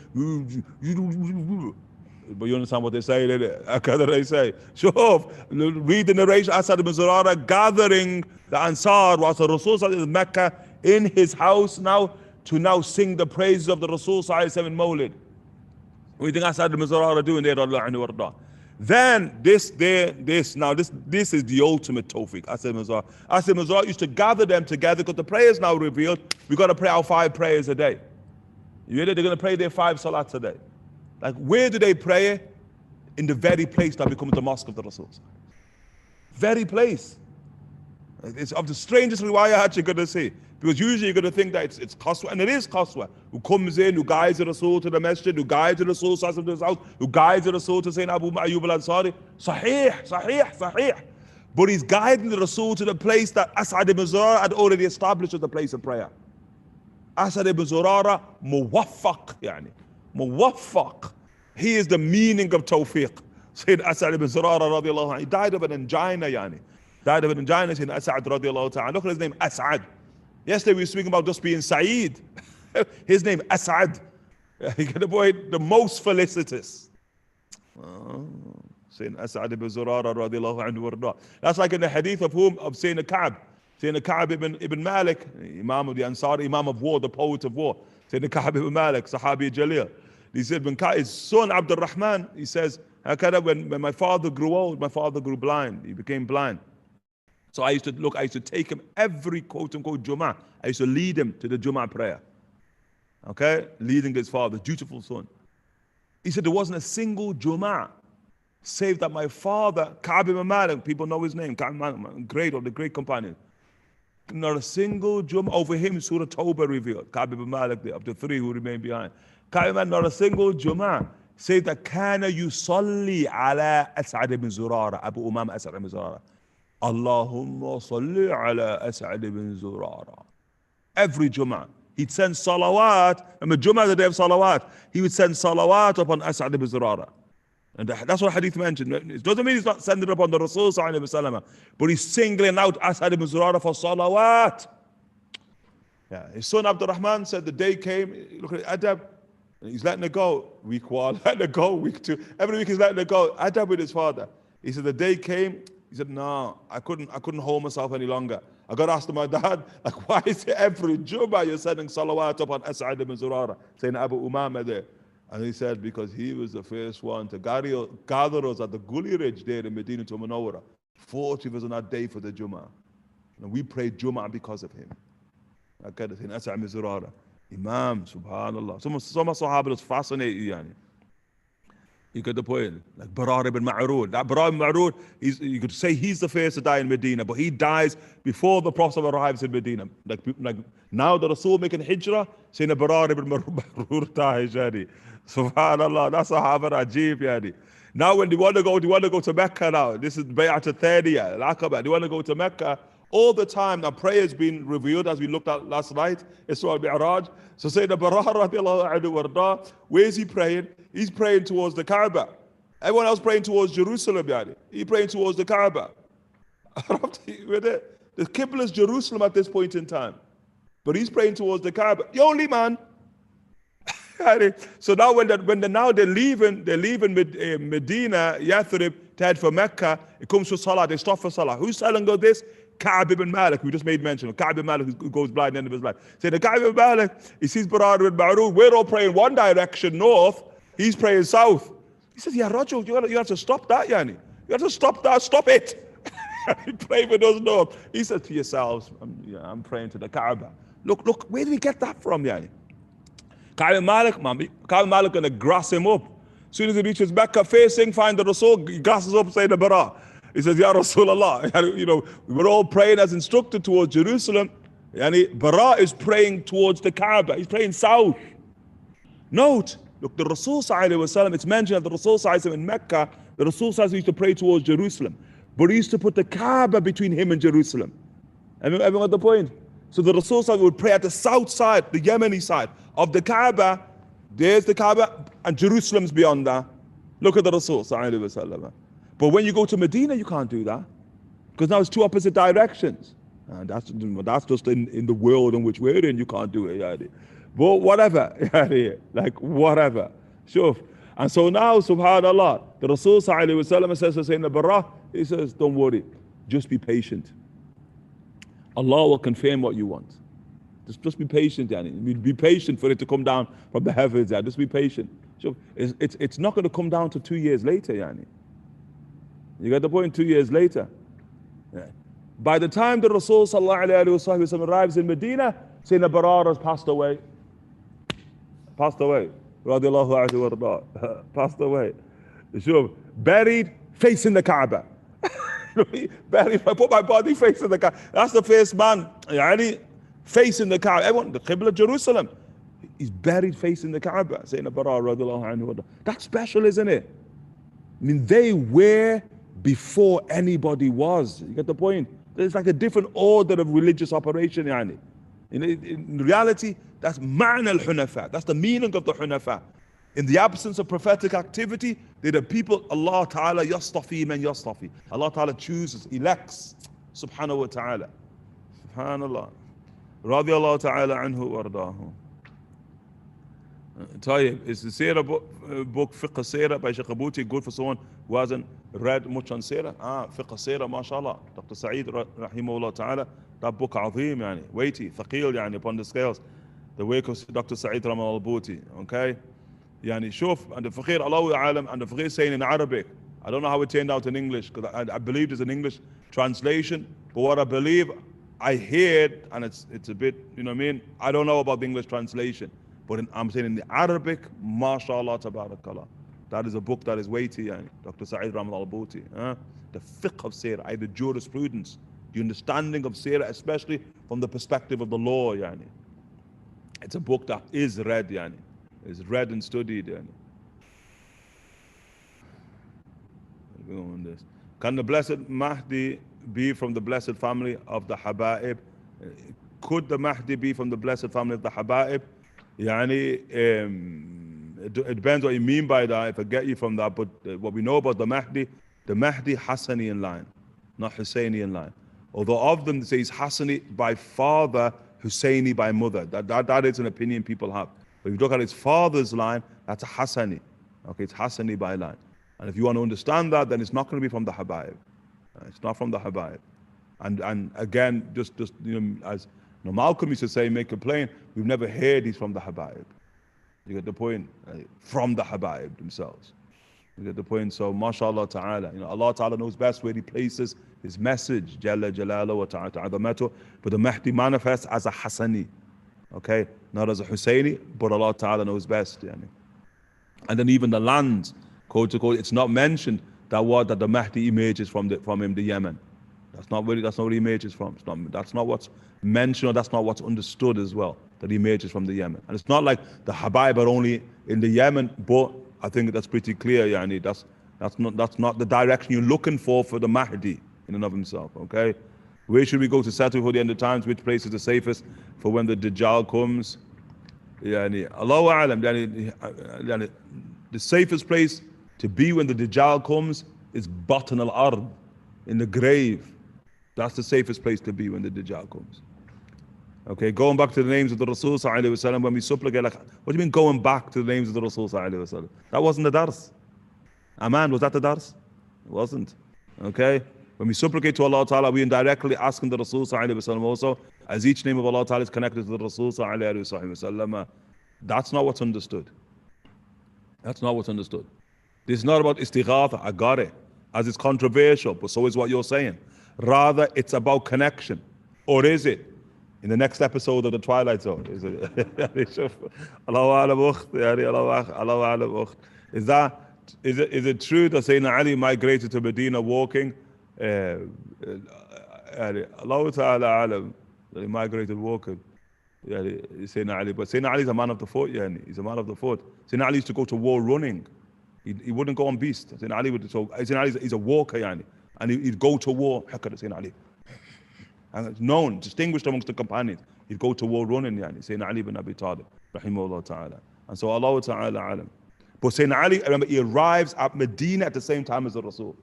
Speaker 2: But you understand what they say, innit? What do they say? Shuf, read the narration, Asad ibn Zurara gathering the Ansar whilst the Rasul in Mecca in his house now to now sing the praises of the Rasul in Mawlid. What do you think Asad ibn Zurara doing there? Then this is the ultimate tawfiq. Asad ibn Zurara used to gather them together because the prayers now revealed. We got to pray our 5 prayers a day. You hear that? They're going to pray their 5 salats a day. Like, where do they pray? In the very place that becomes the mosque of the Rasul. Very place. It's of the strangest riwayat you're going to see. Because usually you're going to think that it's qaswa, and it is qaswa. Who comes in, who guides the Rasul to the masjid, who guides the Rasul to his house, who guides the Rasul to Sayyidina Abu Ayyub al-Ansari. Sahih. But he's guiding the Rasul to the place that Asad ibn Zurara had already established as the place of prayer. Asad ibn Zurara, muwaffaq, yani. Muwaffaq. He is the meaning of tawfiq. Sayyid Asad ibn Zurara radiallahu anhu. He died of an angina, yani. Died of an angina, Sayyid Asad radiallahu ta'ala. Look at his name, Asad. Yesterday we were speaking about just being Saeed. His name, Asad. He can avoid the most felicitous. Sayyid Asad ibn Zurara radiallahu anhu warda. That's like in the hadith of whom? Of Sayyidina Ka'b. Sayyidina Ka'b ibn Malik, Imam of the Ansar, Imam of war, the poet of war. Sayyidina Ka'b ibn Malik, Sahabi Jalil. He said, when his son Abdul Rahman, he says, when my father grew old, my father grew blind. He became blind. So I used to take him every quote unquote Jummah. I used to lead him to the Jummah prayer. Okay? Leading his father, dutiful son. He said there wasn't a single Jummah save that my father, Ka'b ibn Malik, people know his name, Ka'b ibn Malik, great, or the great companion. Not a single Jummah over him, Surah Tawbah revealed. Ka'b ibn Malik, of the 3 who remained behind. Ka'b ibn Malik, not a single Jummah save that kana yusalli ala As'ad ibn Zurara, Abu Umam As'ad ibn Zurara. Allahumma salli ala As'ad ibn Zurara. Every Jummah. He'd send salawat, and the Jummah the day of salawat, he would send salawat upon As'ad ibn Zurara. And that's what hadith mentioned. It doesn't mean he's not sending it upon the Rasul sallallahu alaihi wasallam, but he's singling out As'ad ibn Zurara for salawat. Yeah, his son Abdul Rahman said the day came, look at Adab, he's letting it go. Week 1, letting it go. Week 2, every week he's letting it go. Adab with his father. He said the day came. He said, no, I couldn't hold myself any longer. I got asked to my dad, like, why is it every Jummah you're sending salawat upon As'ad ibn Zurara, saying Abu Umama there? And he said, because he was the first one to gather us at the Gully Ridge there in Medina to Munawwara. 40 of us on that day for the Jummah. And we prayed Jummah because of him. Okay, that's in As'ad ibn Zurara. Imam, subhanallah. Some Sahaba was fascinated, yani. You get the point. Like Barar ibn Ma'rur. That Barar ibn Ma'rur, you could say he's the first to die in Medina, but he dies before the Prophet arrives in Medina. Like now the Rasul making hijrah, saying Barar ibn Ma'rur dies, yani. Subhanallah, that's Sahaba Ajib, yani. Now when they want to go to Mecca now, this is Bay'at al-Thaniya, al-Aqaba, they want to go to Mecca. All the time, now prayer is being revealed as we looked at last night, Isra al-Mi'raj. So say the Barar radiallahu anhu warda, where is he praying? He's praying towards the Kaaba. Everyone else praying towards Jerusalem, yani. He's praying towards the Kaaba. The Qibla is Jerusalem at this point in time. But he's praying towards the Kaaba. The only man. So now when they're leaving Medina, Yathrib, to head for Mecca, it comes for Salah, they stop for Salah. Who's telling us this? Ka'b ibn Malik, we just made mention of Ka'b ibn Malik who goes blind, end of his life. Say the Ka'b ibn Malik, he sees Barar ibn Ma'rur, we're all praying one direction, north, he's praying south. He says, yeah, Rajul, you have to stop that, yani. You have to stop that, stop it. He prayed with us north. He said to yourselves, I'm praying to the Kaaba. Look, where do we get that from, yani? Ka'b ibn Malik gonna grass him up. As soon as he reaches Mecca facing, find the Rasul, he grasses up, say the Barar. He says, Ya Rasulullah, we're all praying as instructed towards Jerusalem. Yani Bara is praying towards the Kaaba. He's praying south. Note, look, the Rasul sallallahu alaihi wasallam, it's mentioned that the Rasul sallallahu alaihi wasallam in Mecca, the Rasul sallallahu alaihi wasallam used to pray towards Jerusalem. But he used to put the Kaaba between him and Jerusalem. Everyone got the point? So the Rasul sallallahu alaihi wasallam would pray at the south side, the Yemeni side of the Kaaba. There's the Kaaba and Jerusalem's beyond that. Look at the Rasul sallallahu alaihi wasallam. But when you go to Medina, you can't do that. Because now it's 2 opposite directions. And that's just in the world in which we're in, you can't do it. Yani. But whatever. Yani. Like whatever. Sure. And so now, subhanAllah, the Rasul sallallahu alayhi wa sallam says to Sayyidina Barra, he says, don't worry, just be patient. Allah will confirm what you want. Just be patient, yani. Be patient for it to come down from the heavens, yani. Just be patient. So it's not going to come down to 2 years later, yani. You get the point? 2 years later. Yeah. By the time the Rasul sallallahu alayhi wa sallam arrives in Medina, Sayyidina Barra has passed away. Passed away. Radiallahu anhu warda. Passed away. Sure. Buried facing the Kaaba. Buried, I put my body facing the Kaaba. That's the first man, yani, facing the Kaaba. Everyone, the Qibla, Jerusalem. He's buried facing the Kaaba. Sayyidina Barra radiallahu anhu warda. That's special, isn't it? I mean, they were before anybody was. You get the point? There's like a different order of religious operation, yani. In reality, that's ma'na al-hunafa. That's the meaning of the hunafa. In the absence of prophetic activity, they're the people Allah Ta'ala yastafi man yastafi. Allah Ta'ala chooses, elects, subhanahu wa ta'ala. Subhanallah. Radiallahu ta'ala anhu wardahu. طيب, is the Sirah book Fiqh Sirah by Sheikh Abuti good for someone who hasn't read much on Sirah? Fiqh Sirah, mashallah. Dr. Sa'id rahimahullah ta'ala, that book azim, yani, weighty, thaqil, yani, upon the scales. The work of Dr. Sa'id Ramal al-Buti, okay? Yani, shuf, and the Faqir, Allahu Alam, and the Faqir saying in Arabic. I don't know how it turned out in English, because I believe there's an English translation, but what I believe, I heard, and it's a bit, you know what I mean? I don't know about the English translation. But I'm saying in the Arabic, mashallah, tabarakallah. That is a book that is weighty, yani. Dr. Sa'id Ramal al-Buti. The fiqh of Sirah, the jurisprudence, the understanding of Sirah, especially from the perspective of the law, yani. It's a book that is read, yani. Is read and studied, yani. Can the Blessed Mahdi be from the blessed family of the Haba'ib? Could the Mahdi be from the blessed family of the Haba'ib? Yani, it depends what you mean by that, if I get you from that, but what we know about the Mahdi Hassanian line, not Husseinian line. Although of them say he's Hassani by father, Husseini by mother. That is an opinion people have. But if you look at his father's line, that's a Hassani. Okay, it's Hassani by line. And if you want to understand that, then it's not going to be from the Habaib. It's not from the Habaib. And again, just you know, as Malcolm used to say, make a plain, we've never heard he's from the Habaib. You get the point? From the Habaib themselves. You get the point? So, mashallah ta'ala, you know, Allah ta'ala knows best where he places his message, Jalla Jalala wa ta'ala, but the Mahdi manifests as a Hassani, okay? Not as a Husseini, but Allah ta'ala knows best. Yani. And then even the land, quote to quote, it's not mentioned that the Mahdi emerges from him, the Yemen. That's not where he emerges from. That's not what's mentioned, or that's not what's understood as well, that he emerges from the Yemen. And it's not like the Habaib are only in the Yemen, but I think that's pretty clear, yani. That's not the direction you're looking for the Mahdi in and of himself, okay? Where should we go to settle for the end of times? Which place is the safest for when the Dajjal comes? Yani, Allahu A'lam, yani, the safest place to be when the Dajjal comes is Batn al-Ard, in the grave. That's the safest place to be when the Dajjal comes. Okay, going back to the names of the Rasul sallallahu alaihi wasallam, when we supplicate, like, what do you mean going back to the names of the Rasul sallallahu alaihi wasallam? That wasn't the dars. Aman, was that the dars? It wasn't. Okay, when we supplicate to Allah Ta'ala, we indirectly asking the Rasul sallallahu alaihi wasallam also, as each name of Allah Ta'ala is connected to the Rasul sallallahu alaihi wasallam. That's not what's understood. That's not what's understood. This is not about istighatha, I got it, as it's controversial, but so is what you're saying. Rather, it's about connection. Or is it? In the next episode of the Twilight Zone, is it? Is it true that Sayyidina Ali migrated to Medina walking? Allah Ta'ala alam, that he migrated walking. Sayyidina Ali, but Sayyidina Ali is a man of the foot. He's a man of the foot. Sayyidina Ali used to go to war running. He wouldn't go on beast. Sayyidina Ali would. So Sayyidina Ali is a walker, and he'd go to war. Sayyidina Ali. And it's known, distinguished amongst the companions. He'd go to war running, Sayyidina Ali ibn Abi Talib, rahimahullah ta'ala. And so Allah ta'ala alam. But Sayyidina Ali, remember, he arrives at Medina at the same time as the Rasul.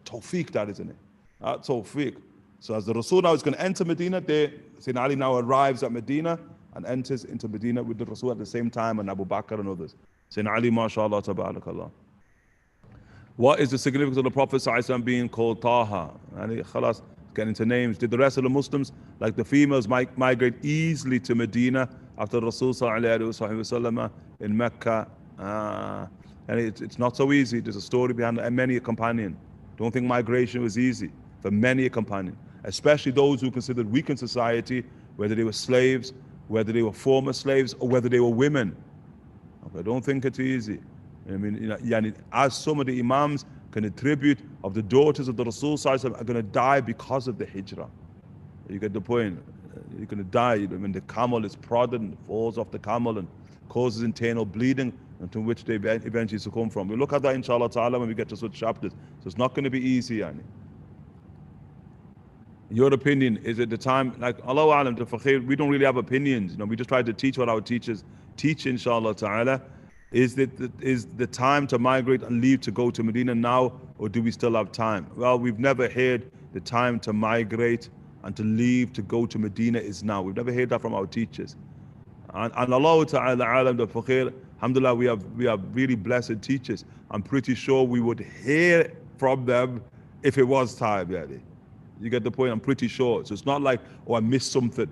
Speaker 2: Tawfiq, that isn't it? Tawfiq. So as the Rasul now is going to enter Medina, Sayyidina Ali now arrives at Medina and enters into Medina with the Rasul at the same time, and Abu Bakr and others. Sayyidina Ali, mashallah, tabarakallah. What is the significance of the Prophet ﷺ being called Taha? And khalas, getting into names. Did the rest of the Muslims, like the females, migrate easily to Medina after Rasul ﷺ in Mecca? And it's not so easy. There's a story behind many a companion. Don't think migration was easy for many a companion, especially those who considered weak in society, whether they were slaves, whether they were former slaves, or whether they were women. Okay, don't think it's easy. I mean, as some of the Imams can attribute of the daughters of the Rasul are going to die because of the hijrah. You get the point? You're going to die when the camel is prodded and falls off the camel and causes internal bleeding, into which they eventually succumb from. We'll look at that inshallah ta'ala when we get to such chapters. So it's not going to be easy, yani. Your opinion, is it the time, like Allahu Alam, we don't really have opinions. We just try to teach what our teachers teach, inshallah ta'ala. Is the time to migrate and leave to go to Medina now, or do we still have time? Well, we've never heard the time to migrate and to leave to go to Medina is now. We've never heard that from our teachers. And Allah Ta'ala Alam, the Fakir, alhamdulillah, we have really blessed teachers. I'm pretty sure we would hear from them if it was time, yani. You get the point? I'm pretty sure. So it's not like, oh, I missed something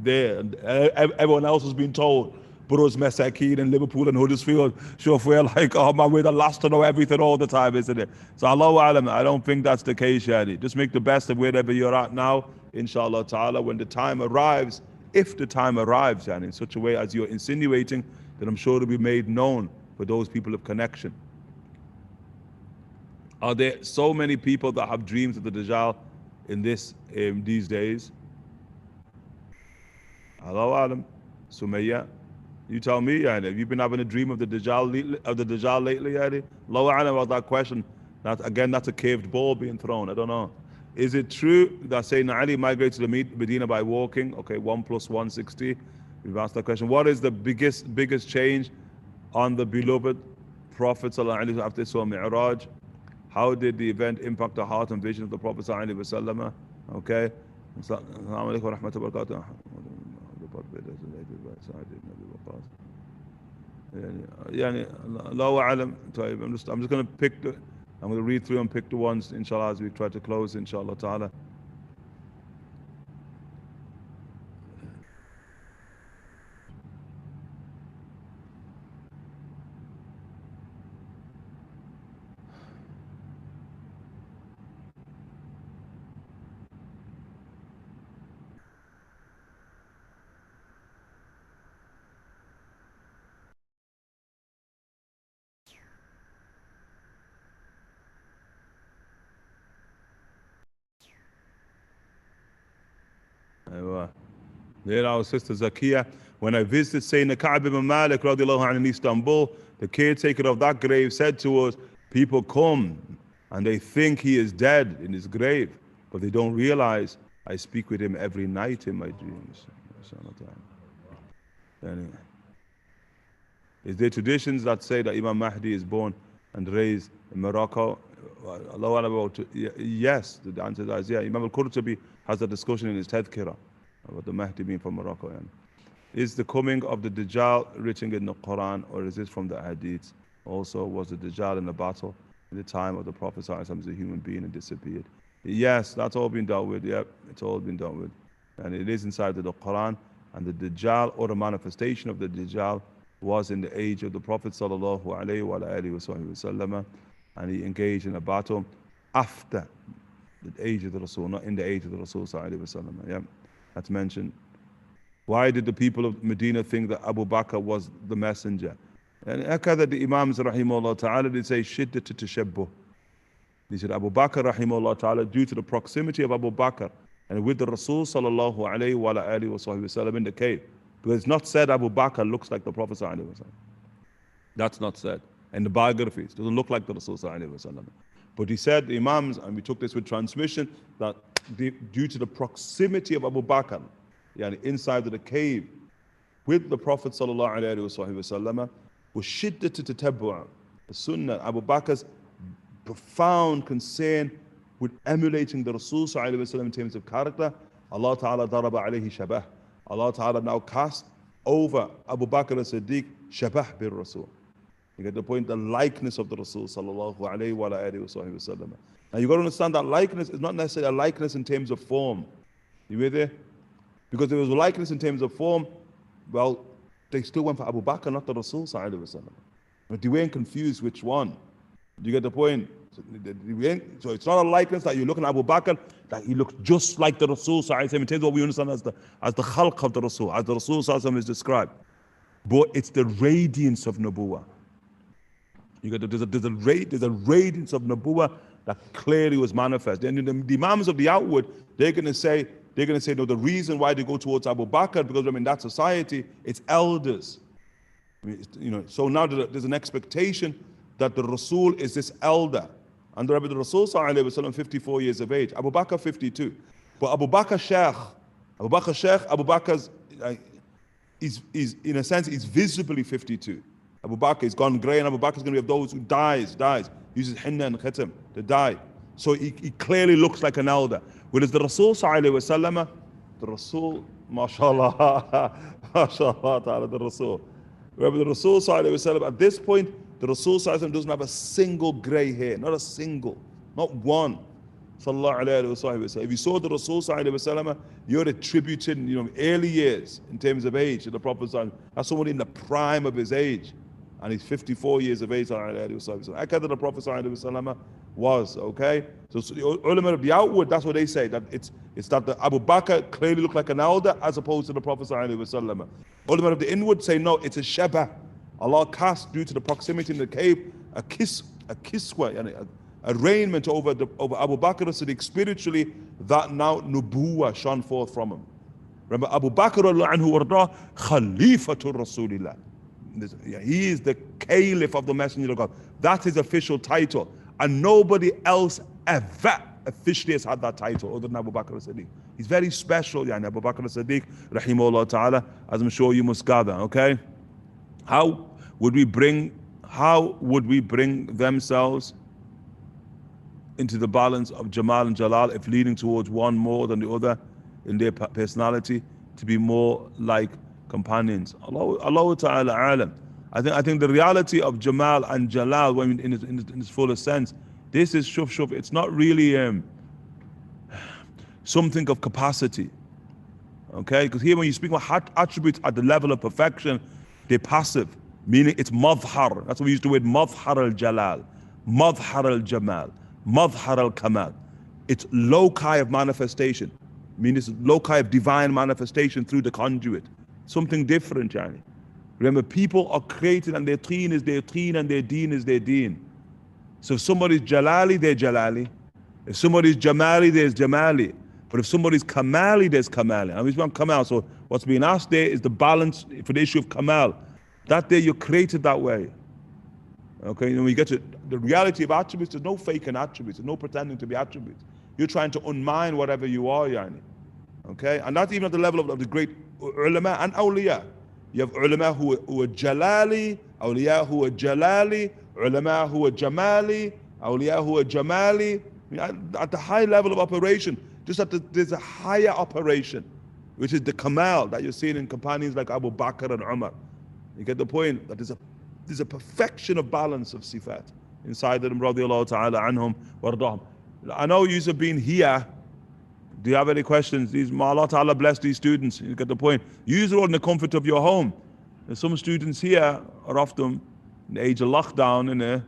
Speaker 2: there. And everyone else has been told. Burroughs, Mesakeen, and Liverpool and Huddersfield. Sure, we're like, oh man, we're the last to know everything all the time, isn't it? So Allahu Alam, I don't think that's the case, yani. Just make the best of wherever you're at now, inshallah ta'ala. When the time arrives, if the time arrives, yani, in such a way as you're insinuating, then I'm sure it'll be made known for those people of connection. Are there so many people that have dreams of the Dajjal in these days? Allahu Alam. Sumayya, you tell me, yani, have you been having a dream of the Dajjal lately, yani? Allahu Alam about that question. That's a caved ball being thrown. I don't know. Is it true that Sayyidina Ali migrated to Medina by walking? Okay, 1 + 1 = 60. We've asked that question. What is the biggest change on the beloved Prophet ﷺ after Isra Mi'raj? How did the event impact the heart and vision of the Prophet ﷺ? Okay. Assalamu alaikum wa rahmatullahi wa barakatuh. Allahu Alam. I'm just going to I'm going to read through and pick the ones, inshallah, as we try to close, inshallah ta'ala. There, our sister Zakiya. When I visited Sayyidina Ka'b ibn Malik radiallahu anhu in Istanbul, the caretaker of that grave said to us, people come and they think he is dead in his grave, but they don't realize I speak with him every night in my dreams. Anyway. Is there traditions that say that Imam Mahdi is born and raised in Morocco? Yes, the answer is yeah. Imam al-Qurtubi has a discussion in his Tadhkirah about the Mahdi being from Morocco. Is the coming of the Dajjal written in the Quran, or is this from the Hadiths? Also, was the Dajjal in the battle in the time of the Prophet as a human being and disappeared? Yes, that's all been dealt with. Yep, it's all been dealt with. And it is inside of the Quran. And the Dajjal, or the manifestation of the Dajjal, was in the age of the Prophet sallallahu alaihi wasallam, and he engaged in a battle after the age of the Rasul, not in the age of the Rasul sallallahu alaihi wasallam. Yeah, that's mentioned. Why did the people of Medina think that Abu Bakr was the messenger? And that the Imams rahimahullah ta'ala did say shiddat tashabbuh. They said Abu Bakr rahimahullah ta'ala, due to the proximity of Abu Bakr and with the Rasul sallallahu alaihi wasallam in the cave. Because it's not said Abu Bakr looks like the Prophet sallallahu alaihi wasallam. That's not said. In the biographies, it doesn't look like the Rasul sallallahu alaihi wasallam. But he said, the Imams, and we took this with transmission, that due to the proximity of Abu Bakr, inside of the cave with the Prophet sallallahu alaihi wasallam, was shiddat tatabbu', the Sunnah, Abu Bakr's profound concern with emulating the Rasul sallallahu alaihi wasallam in terms of character. Allah Ta'ala daraba alayhi shabah. Allah Ta'ala now cast over Abu Bakr as-Siddiq shabah bil Rasul. You get the point? The likeness of the Rasul sallallahu alayhi wa alihi wa sallam. Now you got to understand that likeness is not necessarily a likeness in terms of form. You with there? Because if there was a likeness in terms of form, well, they still went for Abu Bakr, not the Rasul sallallahu alayhi wa sallam. But they weren't confused which one. Do you get the point? So it's not a likeness that you're looking at Abu Bakr, that he looks just like the Rasul sallallahu alayhi wa sallam. In terms of what we understand as the khalq of the Rasul, as the Rasul sallallahu alayhi wa sallam is described. But it's the radiance of Nubuwah. You get there's a radiance of Nubuwah that clearly was manifest. And the Imams of the outward, they're gonna say, no, the reason why they go towards Abu Bakr, because in that society, it's elders. So now there's an expectation that the Rasul is this elder. And the Rasul sallallahu alayhi wa sallam, 54 years of age. Abu Bakr 52. But Abu Bakr is in a sense, he's visibly 52. Abu Bakr is gone grey, and Abu Bakr is going to be of those who dies, uses hinna and khitam to die. So he clearly looks like an elder. Whereas the Rasul sallallahu alayhi wa sallam, the Rasul, mashallah, mashallah ta'ala, the Rasul. Remember the Rasul sallallahu alayhi wa sallam, at this point, the Rasul sallallahu alayhi wa sallam doesn't have a single grey hair, not a single, not one. Sallallahu alayhi wa sallam. If you saw the Rasul sallallahu alayhi wa sallam, you're attributing, early years in terms of age to the Prophet sallallahu alayhi wa sallam. That's someone in the prime of his age. And he's 54 years of age, sallallahu alayhi wa sallam. I the Prophet sallallahu alayhi wa sallam was, okay? So the ulama of the outward, that's what they say, that it's that the Abu Bakr clearly looked like an elder as opposed to the Prophet sallallahu alayhi wa sallam. Ulama of the inward say, no, it's a shabah. Allah cast, due to the proximity in the cave, a kiswa, a raiment over Abu Bakr as-Siddiq spiritually, that now nubuwah shone forth from him. Remember, Abu Bakr anhu warda Khalifatul Rasulillah. He is the caliph of the Messenger of God. That's his official title. And nobody else ever officially has had that title other than Abu Bakr as-Siddiq. He's very special, Abu Bakr as-Siddiq, rahimahullah ta'ala, as I'm sure you must gather, okay? How would we bring themselves into the balance of Jamal and Jalal if leaning towards one more than the other in their personality to be more like companions? Allah Ta'ala alam. I think the reality of Jamal and Jalal, when in its fullest sense, this is shuf. It's not really something of capacity. Okay? Because here when you speak about attributes at the level of perfection, they're passive, meaning it's madhar. That's why we use the word madhar al-Jalal, madhar al-Jamal, madhar al-Kamal. It's loci of manifestation, meaning it's loci of divine manifestation through the conduit. Something different, yani. Remember, people are created and their teen is their teen and their deen is their deen. So if somebody's Jalali, they're Jalali. If somebody's Jamali, there's Jamali. But if somebody's Kamali, there's Kamali. And we want Kamal. So what's being asked there is the balance for the issue of Kamal. That day you're created that way. Okay, when you get to the reality of attributes, there's no faking attributes, there's no pretending to be attributes. You're trying to unmind whatever you are, yani. Okay, and that's even at the level of the great ulama and awliya. You have ulama who are jalali, awliya who are jalali, ulama who are jamali, awliya who are jamali. At the high level of operation, there's a higher operation, which is the kamal that you're seeing in companions like Abu Bakr and Umar. You get the point that there's a perfection of balance of sifat inside them, radiyallahu ta'ala anhum wardahum. I know you have been here. Do you have any questions? May Allah ta'ala bless these students. You get the point. Use it all in the comfort of your home. There's some students here are often in the age of lockdown,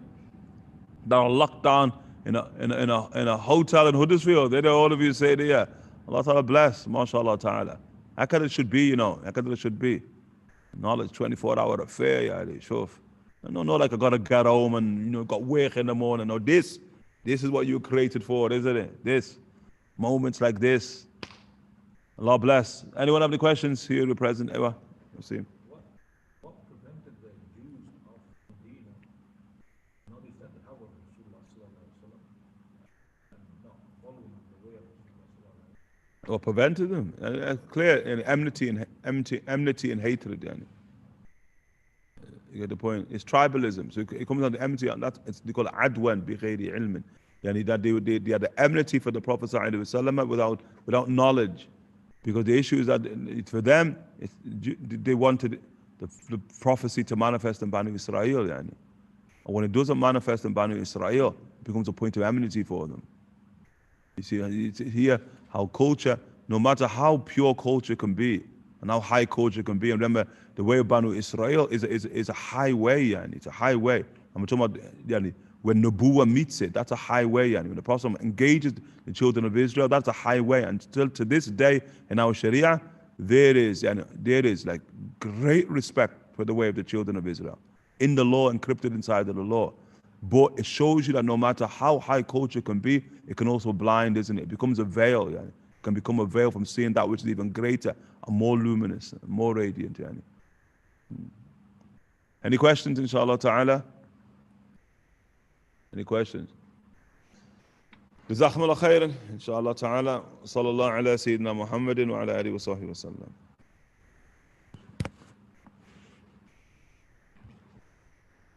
Speaker 2: that are locked down in a hotel in Huddersfield. They all of you say there. Allah ta'ala bless, mashallah ta'ala. How can it should be, how can it should be. Knowledge 24-hour affair, yeah, sure. No, like I gotta get home and got work in the morning. No, this is what you were created for, isn't it? This. Moments like this. Allah bless. Anyone have any questions here present? Ever? Let's see.
Speaker 3: What prevented the Jews of Medina notice that the hour of Rasulullah and not following the way of Rasulullah?
Speaker 2: What prevented them? Clear enmity and hatred. Yani. You get the point. It's tribalism. So it comes down to enmity, and they call it adwan bi ghayri ilmin. Yani that they had the enmity for the Prophet ﷺ without knowledge, because the issue is that for them they wanted the prophecy to manifest in Bani Israel. Yani. And when it doesn't manifest in Banu Israel, it becomes a point of enmity for them. You see, it's here how culture, no matter how pure culture can be, and how high culture can be, and remember, the way of Banu Israel is a highway, yani. It's a highway. I'm talking about yani, when Nubuwah meets it, that's a highway. Yani. When the Prophet engages the children of Israel, that's a highway. And still to this day in our Sharia, there is like great respect for the way of the children of Israel. In the law, encrypted inside of the law. But it shows you that no matter how high culture can be, it can also blind, isn't it? It becomes a veil. Yani. It can become a veil from seeing that which is even greater and more luminous, and more radiant. Yani. Any questions, inshallah ta'ala? Any questions? جزاكم الله خيرا إن شاء الله تعالى صلى الله على سيدنا محمد وعلى آله وصحبه وسلم